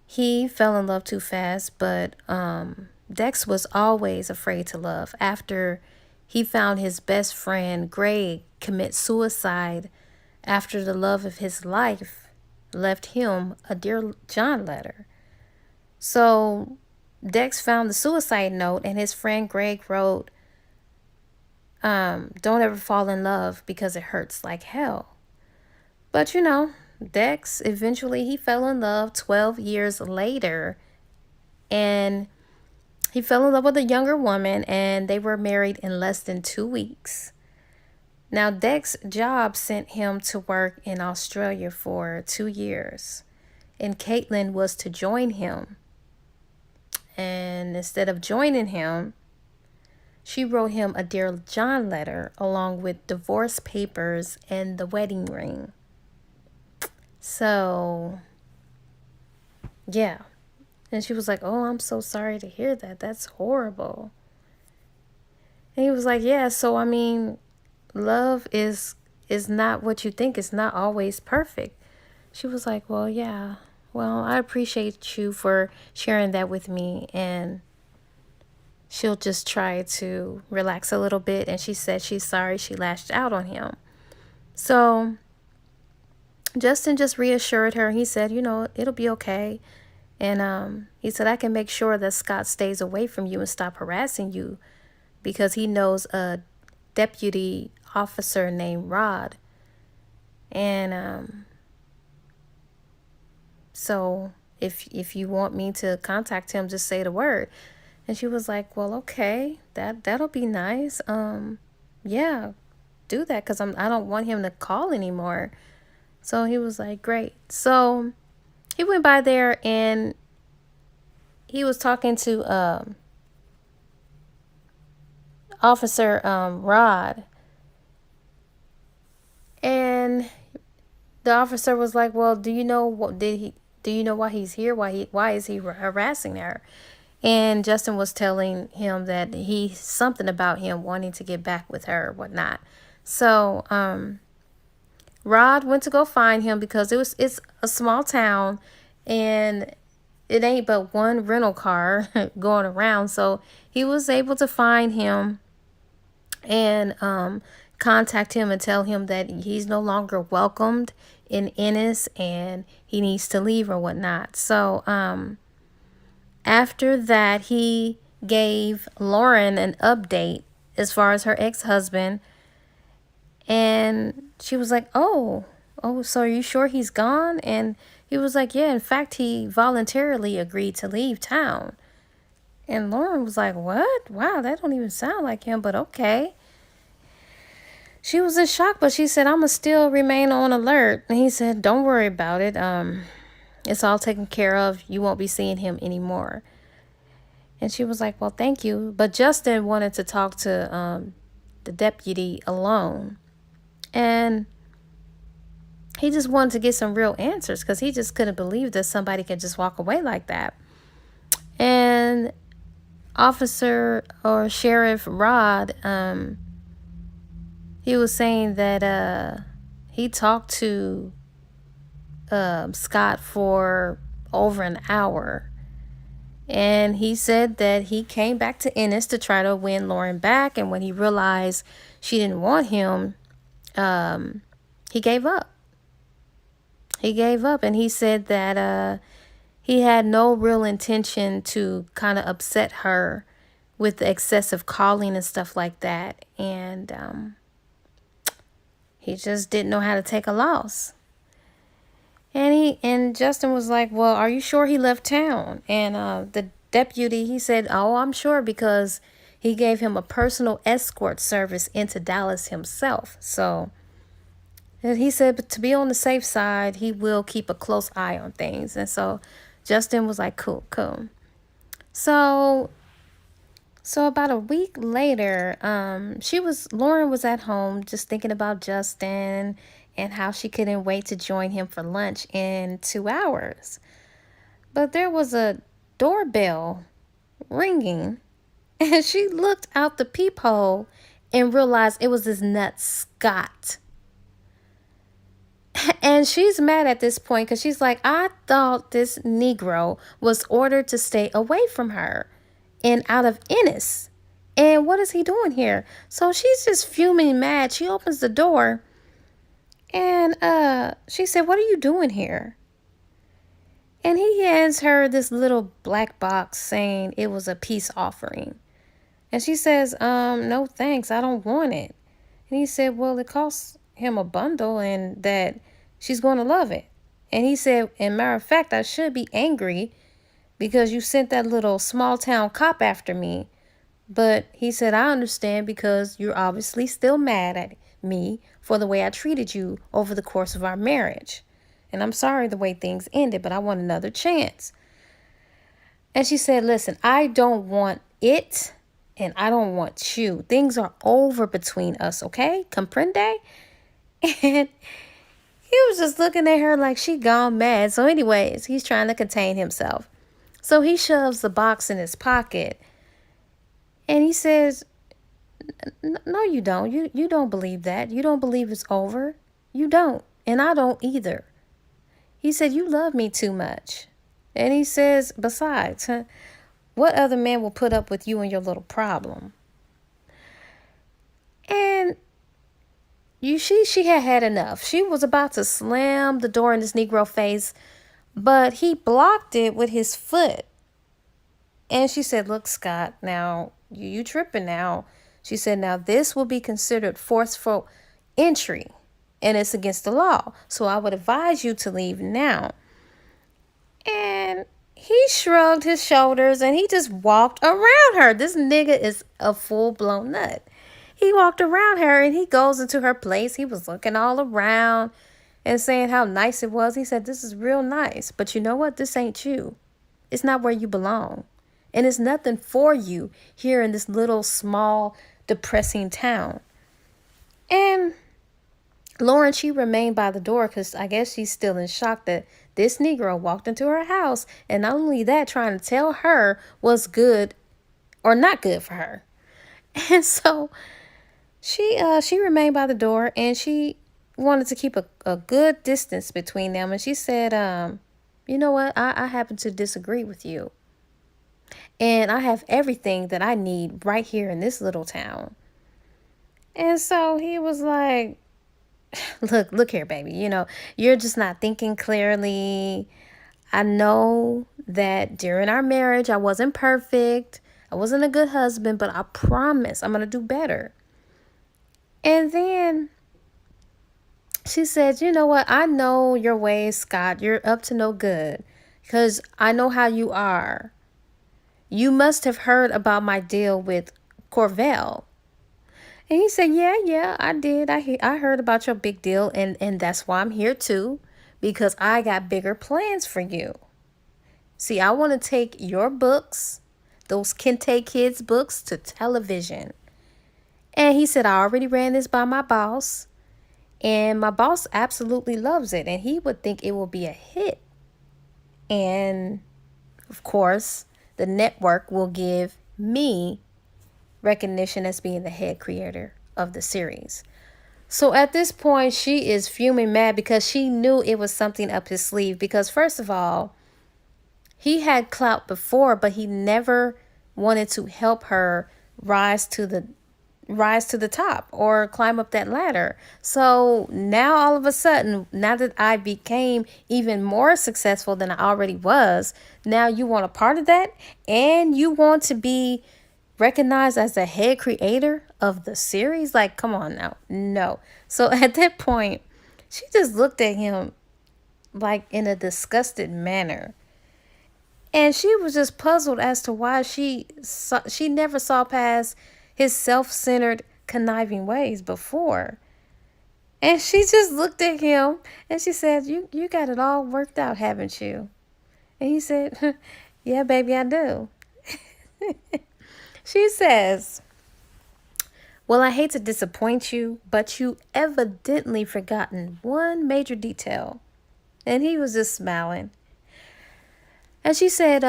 he fell in love too fast, but Dex was always afraid to love. After he found his best friend, Greg, commit suicide after the love of his life left him a Dear John letter. So Dex found the suicide note, and his friend Greg wrote, don't ever fall in love because it hurts like hell. But Dex eventually he fell in love 12 years later, and he fell in love with a younger woman, and they were married in less than 2 weeks. Now, Dex's job sent him to work in Australia for 2 years, and Caitlin was to join him. And instead of joining him, she wrote him a Dear John letter along with divorce papers and the wedding ring. So, yeah. And she was like, oh, I'm so sorry to hear that. That's horrible. And he was like, yeah, so I mean, love is not what you think. It's not always perfect. She was like, well, yeah. Well, I appreciate you for sharing that with me. And she'll just try to relax a little bit. And she said she's sorry she lashed out on him. So Justin just reassured her. He said, it'll be okay. And he said, I can make sure that Scott stays away from you and stop harassing you, because he knows a deputy officer named Rod. And so if you want me to contact him, just say the word. And she was like, well, okay, that'll be nice. Yeah, do that, because I don't want him to call anymore. So he was like, great. So he went by there, and he was talking to Officer Rod. And the officer was like, well, do you know why he's here? Why is he harassing her? And Justin was telling him that something about him wanting to get back with her or whatnot. So Rod went to go find him, because it's a small town, and it ain't but one rental car going around. So he was able to find him and contact him and tell him that he's no longer welcomed in Ennis and he needs to leave or whatnot. So after that, he gave Lauren an update as far as her ex-husband, and she was like, oh, so are you sure he's gone? And he was like, yeah, in fact, he voluntarily agreed to leave town. And Lauren was like, what? Wow, that don't even sound like him, but okay. She was in shock, but she said, I'm going to still remain on alert. And he said, don't worry about it. It's all taken care of. You won't be seeing him anymore. And she was like, well, thank you. But Justin wanted to talk to the deputy alone. And he just wanted to get some real answers, because he just couldn't believe that somebody could just walk away like that. And Officer or Sheriff Rod, he was saying that he talked to Scott for over an hour. And he said that he came back to Ennis to try to win Lauren back. And when he realized she didn't want him, he gave up. He gave up, and he said that he had no real intention to kind of upset her with the excessive calling and stuff like that. And he just didn't know how to take a loss. And Justin was like, well, are you sure he left town? And the deputy, he said, oh, I'm sure, because he gave him a personal escort service into Dallas himself. So and he said, but to be on the safe side, he will keep a close eye on things. And so Justin was like, cool. So about a week later, Lauren was at home just thinking about Justin and how she couldn't wait to join him for lunch in 2 hours. But there was a doorbell ringing, and she looked out the peephole and realized it was this nut Scott. And she's mad at this point, because she's like, I thought this Negro was ordered to stay away from her and out of Ennis. And what is he doing here? So she's just fuming mad. She opens the door, and she said, what are you doing here? And he hands her this little black box saying it was a peace offering. And she says, no thanks, I don't want it. And he said, well, it costs him a bundle and that she's going to love it. And he said, and matter of fact, I should be angry because you sent that little small town cop after me. But he said, I understand because you're obviously still mad at me for the way I treated you over the course of our marriage. And I'm sorry the way things ended, but I want another chance. And she said, listen, I don't want it and I don't want you. Things are over between us, okay? Comprende? And he was just looking at her like she gone mad. So anyways, he's trying to contain himself. So he shoves the box in his pocket and he says, no, you don't. You don't believe that. You don't believe it's over. You don't. And I don't either. He said, you love me too much. And he says, besides, what other man will put up with you and your little problem? And she had had enough. She was about to slam the door in this Negro face, but he blocked it with his foot. And she said, look, Scott, now you tripping now. She said, now this will be considered forceful entry and it's against the law. So I would advise you to leave now. And he shrugged his shoulders and he just walked around her. This nigga is a full-blown nut. He walked around her and he goes into her place. He was looking all around and saying how nice it was. He said, this is real nice. But you know what? This ain't you. It's not where you belong. And it's nothing for you here in this little, small, depressing town. And Lauren, she remained by the door because I guess she's still in shock that this Negro walked into her house. And not only that, trying to tell her what's good or not good for her. And so she remained by the door and she wanted to keep a good distance between them. And she said, you know what? I happen to disagree with you. And I have everything that I need right here in this little town. And so he was like, look here, baby. You know, you're just not thinking clearly. I know that during our marriage, I wasn't perfect. I wasn't a good husband, but I promise I'm going to do better. And then she said, you know what? I know your ways, Scott. You're up to no good because I know how you are. You must have heard about my deal with Corvell. And he said, yeah, I did. I heard about your big deal. And that's why I'm here too, because I got bigger plans for you. See, I want to take your books, those Kente Kids books, to television. And he said, I already ran this by my boss. And my boss absolutely loves it. And he would think it will be a hit. And of course, the network will give me recognition as being the head creator of the series. So at this point, she is fuming mad because she knew it was something up his sleeve. Because first of all, he had clout before, but he never wanted to help her rise to the top or climb up that ladder. So now all of a sudden, now that I became even more successful than I already was, now you want a part of that and you want to be recognized as the head creator of the series? Like, come on now. No. So at that point, she just looked at him like in a disgusted manner. And she was just puzzled as to why she never saw past his self-centered, conniving ways before. And she just looked at him and she said, you got it all worked out, haven't you? And he said, yeah, baby, I do. She says, well, I hate to disappoint you, but you evidently forgotten one major detail. And he was just smiling. And she said,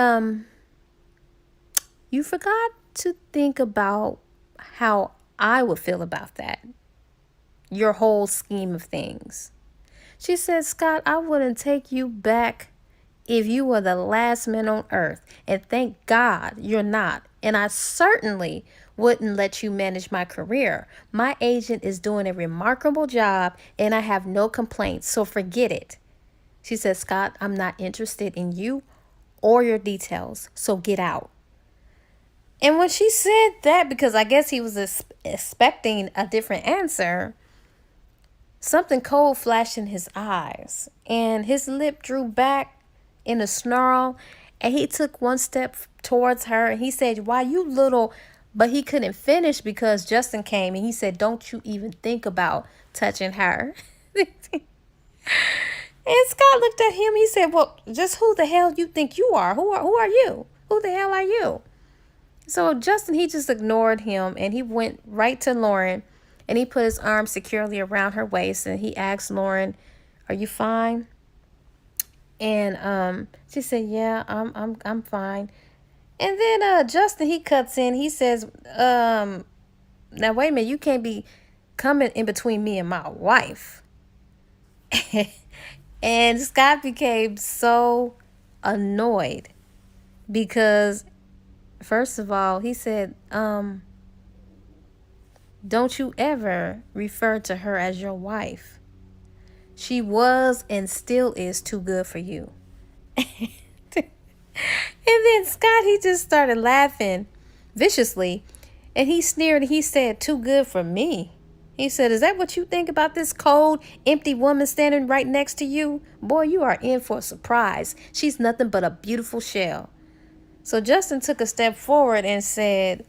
you forgot to think about how I would feel about that. Your whole scheme of things. She said, Scott, I wouldn't take you back if you were the last man on earth. And thank God you're not. And I certainly wouldn't let you manage my career. My agent is doing a remarkable job and I have no complaints. So forget it. She said, Scott, I'm not interested in you or your details, so get out. And when she said that, because I guess he was expecting a different answer, something cold flashed in his eyes, and his lip drew back in a snarl, and he took one step towards her, and he said, why, you little... But he couldn't finish because Justin came, and he said, don't you even think about touching her. And Scott looked at him. He said, well, just who the hell you think you are? Who are you? Who the hell are you? So Justin, he just ignored him, and he went right to Lauren, and he put his arm securely around her waist, and he asked Lauren, are you fine? And she said, yeah, I'm fine. And then Justin, he cuts in. He says, now wait a minute, you can't be coming in between me and my wife. And Scott became so annoyed because, first of all, he said, don't you ever refer to her as your wife. She was and still is too good for you. And then Scott, he just started laughing viciously. And he sneered and he said, too good for me. He said, is that what you think about this cold, empty woman standing right next to you? Boy, you are in for a surprise. She's nothing but a beautiful shell. So Justin took a step forward and said,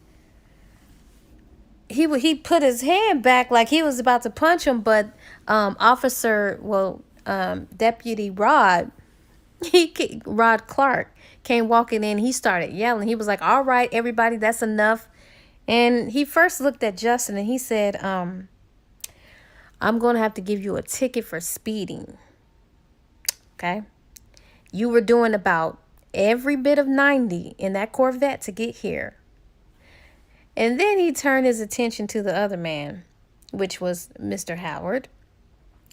he put his hand back like he was about to punch him, but Deputy Rod, Rod Clark came walking in. He started yelling. He was like, all right, everybody, that's enough. And he first looked at Justin and he said, I'm going to have to give you a ticket for speeding. Okay. You were doing about every bit of 90 in that Corvette to get here. And then he turned his attention to the other man, which was Mr. Howard.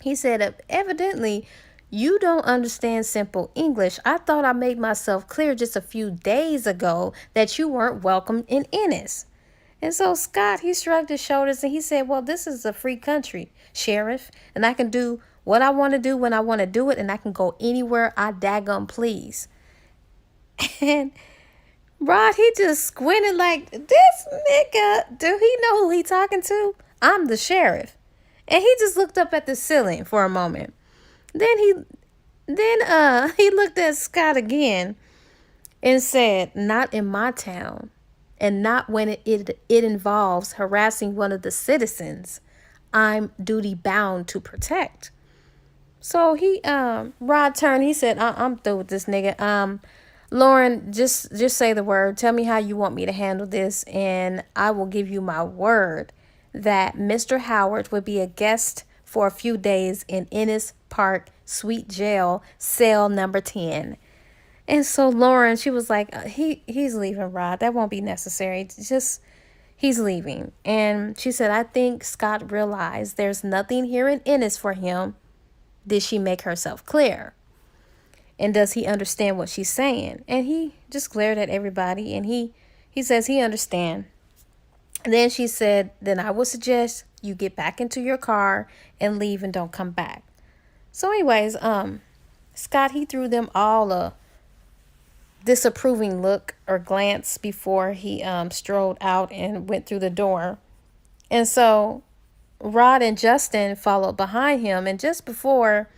He said, evidently, you don't understand simple English. I thought I made myself clear just a few days ago that you weren't welcome in Ennis. And so Scott, he shrugged his shoulders and he said, well, this is a free country, Sheriff, and I can do what I want to do when I want to do it, and I can go anywhere I daggum please. And Rod, he just squinted like, this nigga, do he know who he talking to? I'm the sheriff. And he just looked up at the ceiling for a moment. Then he looked at Scott again and said, not in my town. And not when it involves harassing one of the citizens I'm duty bound to protect. So Rod turned, he said, I'm through with this nigga. Lauren, just say the word. Tell me how you want me to handle this, and I will give you my word that Mr. Howard would be a guest for a few days in Ennis Park Suite Jail, cell number 10. And so Lauren, she was like, he's leaving, Rod. That won't be necessary. Just, he's leaving. And she said, I think Scott realized there's nothing here in Ennis for him. Did she make herself clear? And does he understand what she's saying? And he just glared at everybody, and he says he understands. And then she said, then I would suggest you get back into your car and leave and don't come back. So anyways, Scott, he threw them all a disapproving look or glance before he strolled out and went through the door. And so Rod and Justin followed behind him, and just before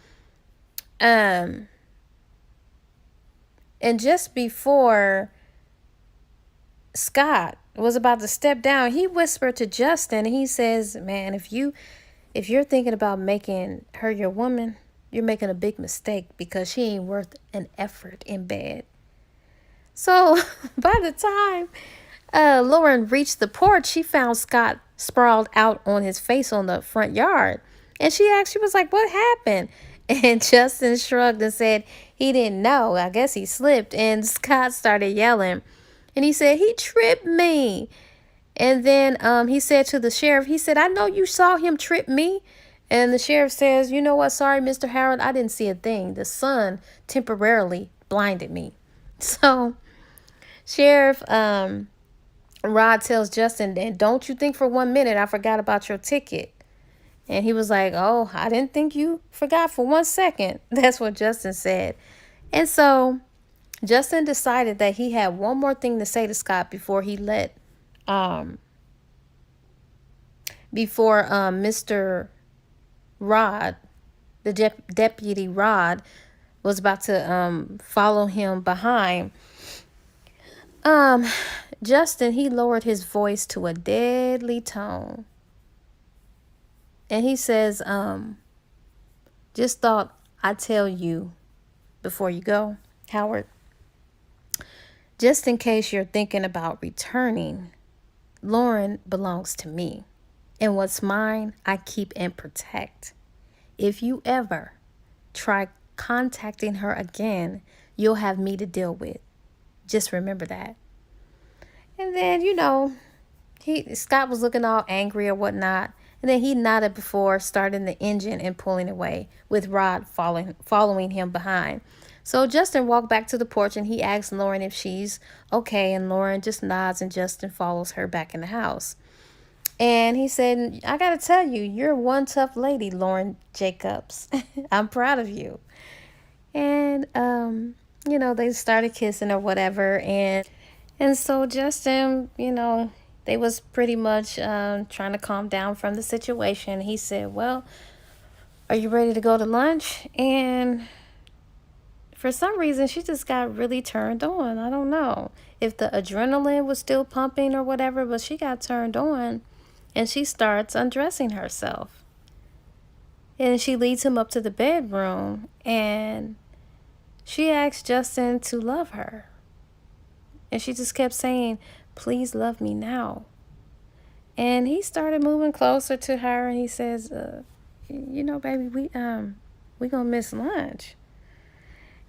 Scott was about to step down, he whispered to Justin, and he says, man, if you're thinking about making her your woman, you're making a big mistake, because she ain't worth an effort in bed. So by the time Lauren reached the porch, she found Scott sprawled out on his face on the front yard. And she was like, what happened? And Justin shrugged and said he didn't know. I guess he slipped. And Scott started yelling. And he said, he tripped me. And then he said to the sheriff, he said, I know you saw him trip me. And the sheriff says, you know what? Sorry, Mr. Howard, I didn't see a thing. The sun temporarily blinded me. So Sheriff Rod tells Justin, and don't you think for 1 minute I forgot about your ticket. And he was like, "Oh, I didn't think you forgot for 1 second." That's what Justin said. And so Justin decided that he had one more thing to say to Scott before he let um before Mr. Rod, the deputy Rod, was about to follow him behind. Um Justin, he lowered his voice to a deadly tone. And he says, just thought I'd tell you before you go, Howard, just in case you're thinking about returning, Lauren belongs to me. And what's mine, I keep and protect. If you ever try contacting her again, you'll have me to deal with. Just remember that. And then, Scott was looking all angry or whatnot. And then he nodded before starting the engine and pulling away, with Rod following him behind. So Justin walked back to the porch and he asked Lauren if she's okay. And Lauren just nods and Justin follows her back in the house. And he said, "I got to tell you, you're one tough lady, Lauren Jacobs. I'm proud of you." And, they started kissing or whatever. And so Justin, they was pretty much trying to calm down from the situation. He said, "Well, are you ready to go to lunch?" And for some reason, she just got really turned on. I don't know if the adrenaline was still pumping or whatever, but she got turned on. And she starts undressing herself. And she leads him up to the bedroom. And she asks Justin to love her. And she just kept saying, "Please love me now." And he started moving closer to her. And he says, "Baby, we gonna miss lunch.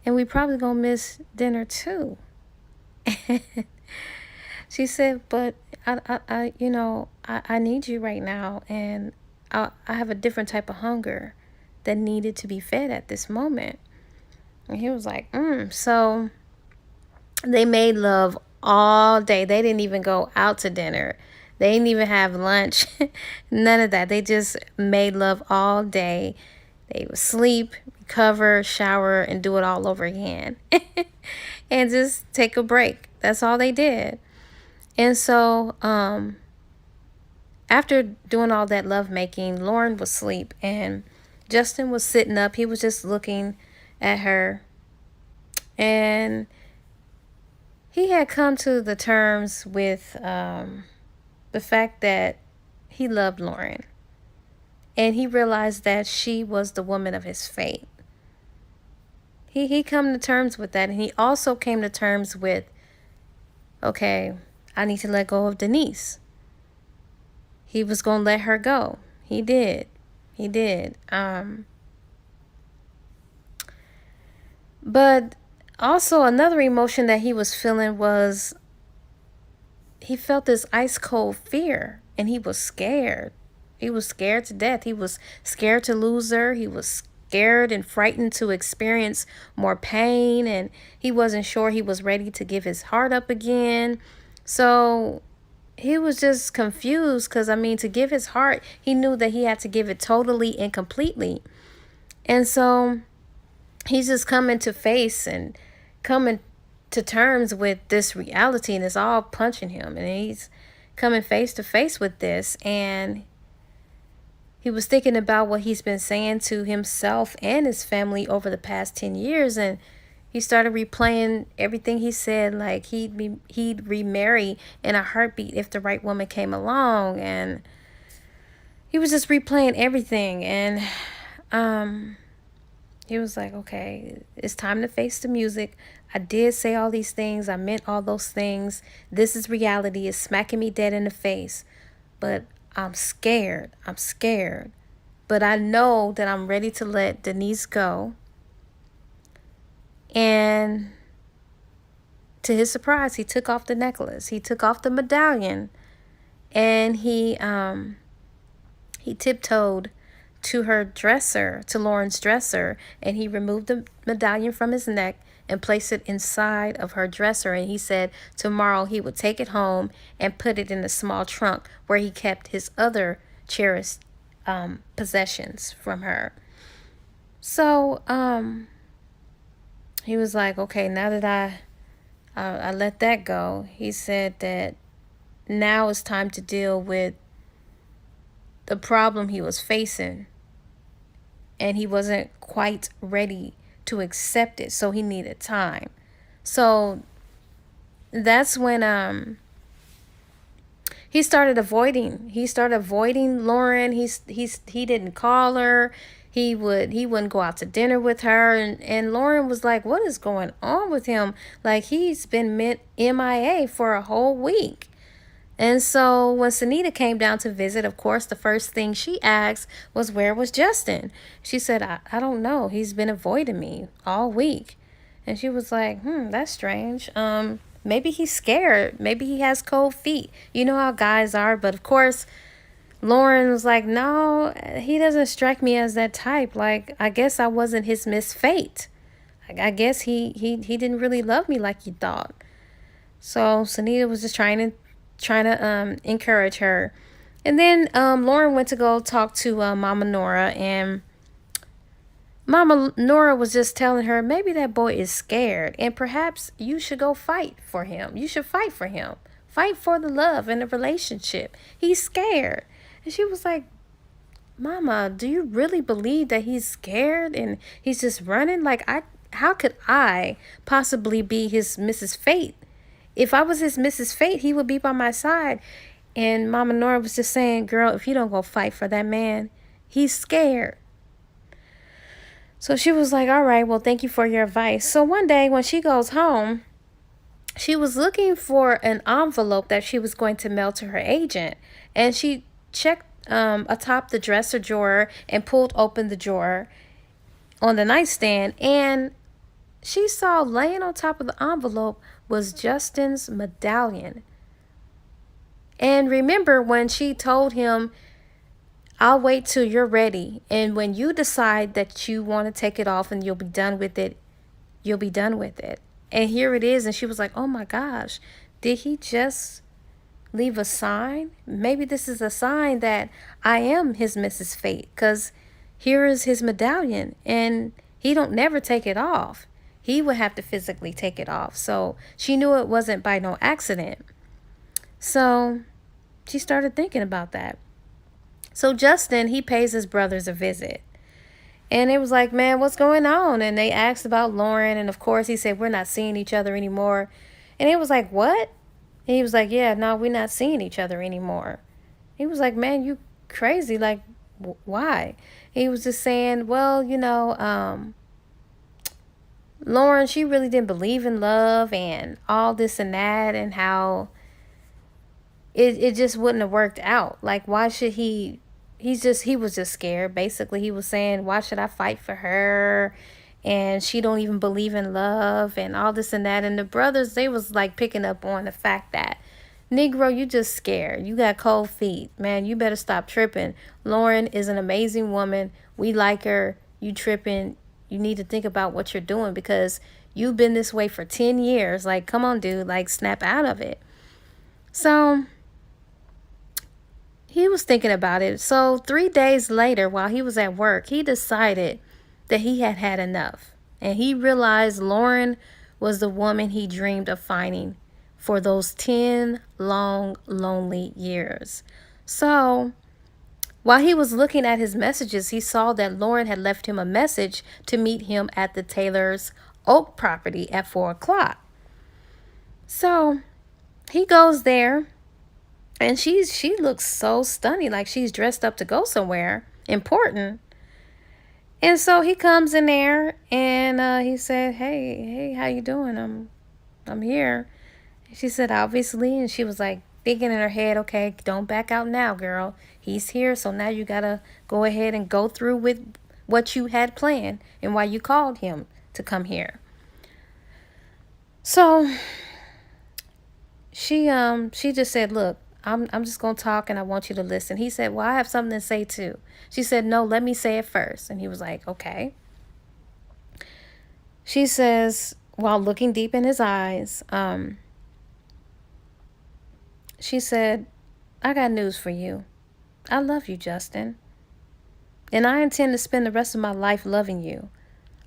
And we probably gonna miss dinner too." She said, "But I need you right now, and I have a different type of hunger that needed to be fed at this moment." And he was like, So they made love all day. They didn't even go out to dinner. They didn't even have lunch. None of that. They just made love all day. They would sleep, recover, shower, and do it all over again. And just take a break. That's all they did. And so, after doing all that lovemaking, Lauren was asleep and Justin was sitting up. He was just looking at her. And he had come to the terms with the fact that he loved Lauren. And he realized that she was the woman of his fate. He come to terms with that. And he also came to terms with, okay, I need to let go of Denise. He was going to let her go. He did. But also another emotion that he was feeling was he felt this ice cold fear, and he was scared. He was scared to death. He was scared to lose her. He was scared and frightened to experience more pain, and he wasn't sure he was ready to give his heart up again. So he was just confused because, to give his heart, he knew that he had to give it totally and completely. And so he's just coming to terms with this reality, and it's all punching him. And he's coming face to face with this. And he was thinking about what he's been saying to himself and his family over the past 10 years. And he started replaying everything he said, like he'd remarry in a heartbeat if the right woman came along. And he was just replaying everything. And he was like, okay, it's time to face the music. I did say all these things. I meant all those things. This is reality. It's smacking me dead in the face. But I'm scared. But I know that I'm ready to let Denise go. And to his surprise, he took off the necklace. He took off the medallion. And he tiptoed to her dresser, to Lauren's dresser, and he removed the medallion from his neck and placed it inside of her dresser. And he said tomorrow he would take it home and put it in a small trunk where he kept his other cherished possessions from her. So he was like, okay, now that I let that go, he said that now it's time to deal with the problem he was facing, and he wasn't quite ready to accept it, so he needed time. So that's when he started avoiding Lauren. He didn't call her. He wouldn't go out to dinner with her, and Lauren was like, what is going on with him? Like, he's been MIA for a whole week. And so when Sunita came down to visit, of course, the first thing she asked was, where was Justin? She said, I don't know. He's been avoiding me all week. And she was like, that's strange. Maybe he's scared. Maybe he has cold feet. You know how guys are. But of course, Lauren was like, no, he doesn't strike me as that type. Like, I guess I wasn't his Miss Fate. I guess he didn't really love me like he thought. So Sunita was just trying to encourage her. And then Lauren went to go talk to Mama Nora, and Mama Nora was just telling her, maybe that boy is scared, and perhaps you should go fight for him. You should fight for him. Fight for the love and the relationship. He's scared. And she was like, Mama, do you really believe that he's scared and he's just running? Like, how could I possibly be his Mrs. Fate? If I was his Mrs. Fate, he would be by my side. And Mama Nora was just saying, girl, if you don't go fight for that man, he's scared. So she was like, all right, well, thank you for your advice. So one day when she goes home, she was looking for an envelope that she was going to mail to her agent. And she checked atop the dresser drawer and pulled open the drawer on the nightstand. And she saw laying on top of the envelope was Justin's medallion. And remember when she told him, I'll wait till you're ready. And when you decide that you want to take it off and you'll be done with it, you'll be done with it. And here it is. And she was like, oh my gosh, did he just leave a sign? Maybe this is a sign that I am his Mrs. Fate, because here is his medallion and he don't never take it off. He would have to physically take it off. So she knew it wasn't by no accident. So she started thinking about that. So Justin, he pays his brothers a visit. And it was like, man, what's going on? And they asked about Lauren. And of course, he said, we're not seeing each other anymore. And it was like, what? And he was like, yeah, no, we're not seeing each other anymore. He was like, man, you crazy. Like, why? He was just saying, well, Lauren, she really didn't believe in love and all this and that, and how it just wouldn't have worked out. Like, why should he was just scared. Basically, he was saying, why should I fight for her? And she don't even believe in love and all this and that. And the brothers, they was like picking up on the fact that, Negro, you just scared. You got cold feet. Man, you better stop tripping. Lauren is an amazing woman. We like her. You tripping. You need to think about what you're doing, because you've been this way for 10 years. Like, come on, dude. Like, snap out of it. So he was thinking about it. So 3 days later, while he was at work, he decided that he had had enough. And he realized Lauren was the woman he dreamed of finding for those 10 long, lonely years. So while he was looking at his messages, he saw that Lauren had left him a message to meet him at the Taylor's Oak property at 4 o'clock. So he goes there. And she looks so stunning, like she's dressed up to go somewhere important. And so he comes in there and he said, hey, how you doing? I'm here. And she said, obviously. And she was like thinking in her head, okay, don't back out now, girl. He's here, so now you gotta go ahead and go through with what you had planned and why you called him to come here. So she just said, look, I'm just going to talk and I want you to listen. He said, well, I have something to say too. She said, no, let me say it first. And he was like, okay. She says, while looking deep in his eyes, she said, I got news for you. I love you, Justin. And I intend to spend the rest of my life loving you.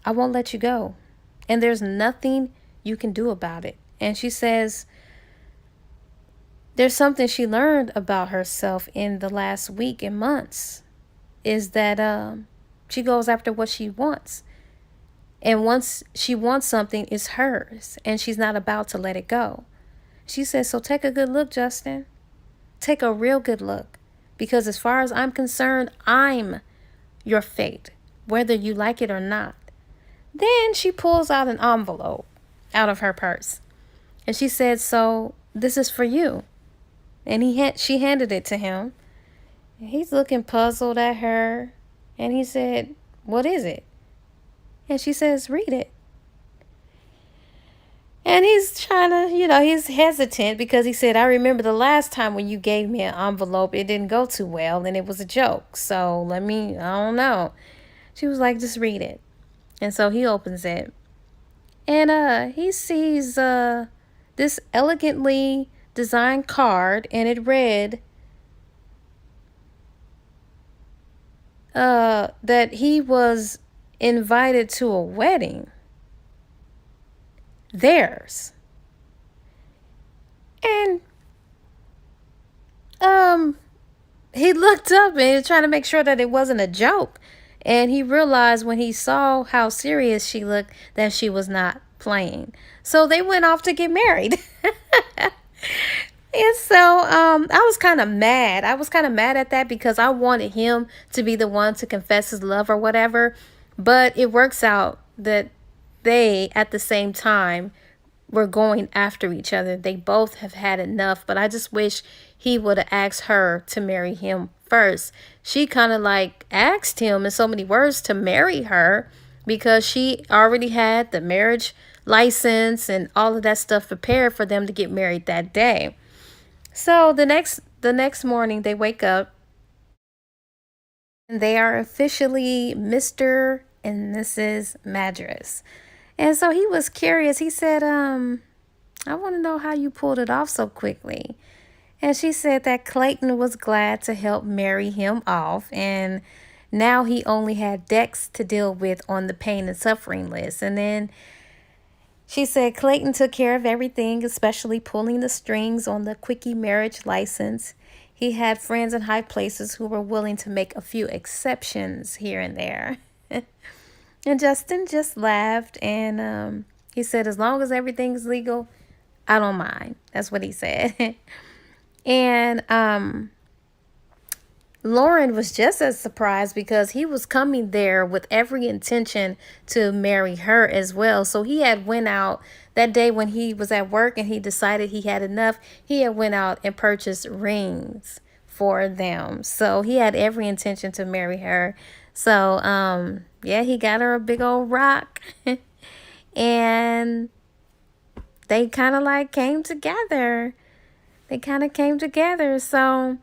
I won't let you go. And there's nothing you can do about it. And she says there's something she learned about herself in the last week and months is that she goes after what she wants. And once she wants something, it's hers. And she's not about to let it go. She says, so take a good look, Justin. Take a real good look. Because as far as I'm concerned, I'm your fate, whether you like it or not. Then she pulls out an envelope out of her purse. And she said, so this is for you. And she handed it to him. And he's looking puzzled at her. And he said, what is it? And she says, read it. And he's trying to, he's hesitant because he said, I remember the last time when you gave me an envelope, it didn't go too well and it was a joke. So I don't know. She was like, just read it. And so he opens it. And he sees this elegantly designed card, and it read that he was invited to a wedding. Theirs. And he looked up and he was trying to make sure that it wasn't a joke. And he realized when he saw how serious she looked that she was not playing. So they went off to get married. And so I was kind of mad. I was kind of mad at that because I wanted him to be the one to confess his love or whatever. But it works out that they, at the same time, were going after each other. They both have had enough. But I just wish he would have asked her to marry him first. She kind of like asked him in so many words to marry her because she already had the marriage license and all of that stuff prepared for them to get married that day. So the next morning they wake up and they are officially Mr. and Mrs. Madras. And so he was curious. He said, I want to know how you pulled it off so quickly. And she said that Clayton was glad to help marry him off. And now he only had debts to deal with on the pain and suffering list. And then she said Clayton took care of everything, especially pulling the strings on the quickie marriage license. He had friends in high places who were willing to make a few exceptions here and there. And Justin just laughed and he said, as long as everything's legal, I don't mind. That's what he said. And Lauren was just as surprised because he was coming there with every intention to marry her as well. So he had went out that day when he was at work and he decided he had enough. He had went out and purchased rings for them. So he had every intention to marry her. So yeah, he got her a big old rock. And they kind of like came together. So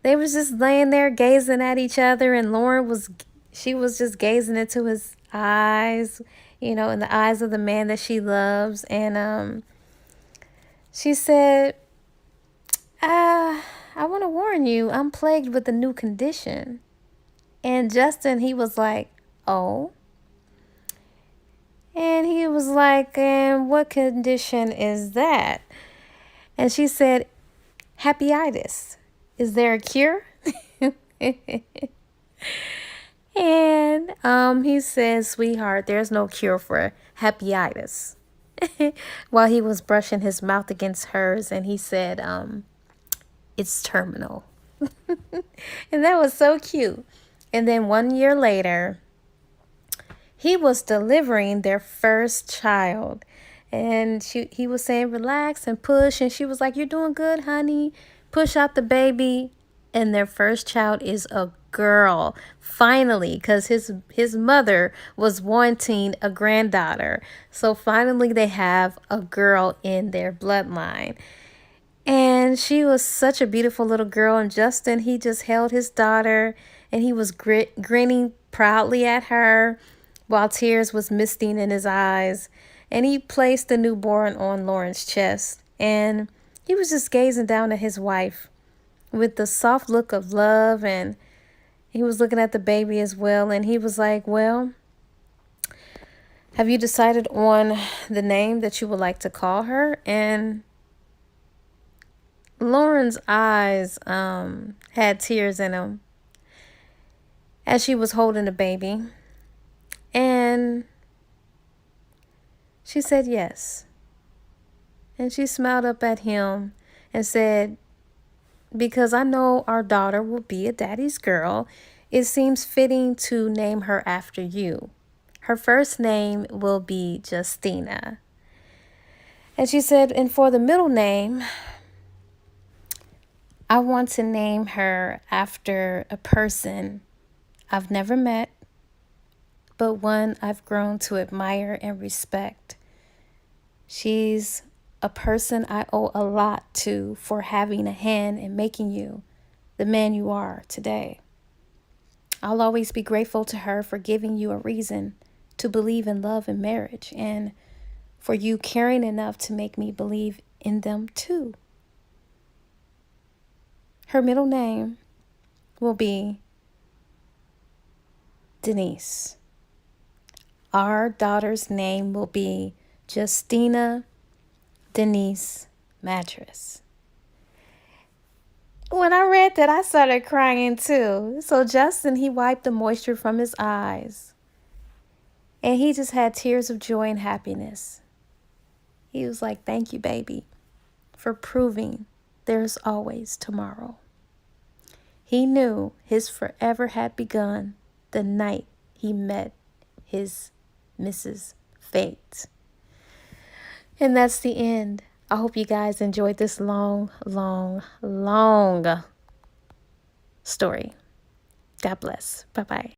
they was just laying there gazing at each other, and Lauren was just gazing into his eyes, in the eyes of the man that she loves. And she said, I want to warn you, I'm plagued with a new condition. And Justin, he was like, oh. And he was like, and what condition is that? And she said, happyitis. Is there a cure? And he says, sweetheart, there's no cure for happyitis. While he was brushing his mouth against hers, and he said, it's terminal. And that was so cute. And then 1 year later, he was delivering their first child. And he was saying, relax and push. And she was like, you're doing good, honey. Push out the baby. And their first child is a girl. Finally, because his mother was wanting a granddaughter. So finally they have a girl in their bloodline. And she was such a beautiful little girl. And Justin, he just held his daughter. And he was grinning proudly at her while tears was misting in his eyes. And he placed the newborn on Lauren's chest. And he was just gazing down at his wife with the soft look of love. And he was looking at the baby as well, and he was like, well, have you decided on the name that you would like to call her? And Lauren's eyes had tears in them as she was holding the baby. And she said yes. And she smiled up at him and said, because I know our daughter will be a daddy's girl, it seems fitting to name her after you. Her first name will be Justina. And she said, and for the middle name, I want to name her after a person I've never met, but one I've grown to admire and respect. She's a person I owe a lot to for having a hand in making you the man you are today. I'll always be grateful to her for giving you a reason to believe in love and marriage, and for you caring enough to make me believe in them too. Her middle name will be Denise. Our daughter's name will be Justina Denise Mattress. When I read that, I started crying too. So Justin, he wiped the moisture from his eyes, and he just had tears of joy and happiness. He was like, thank you, baby, for proving there's always tomorrow. He knew his forever had begun the night he met his Mrs. Fate. And that's the end. I hope you guys enjoyed this long story. God bless. Bye-bye.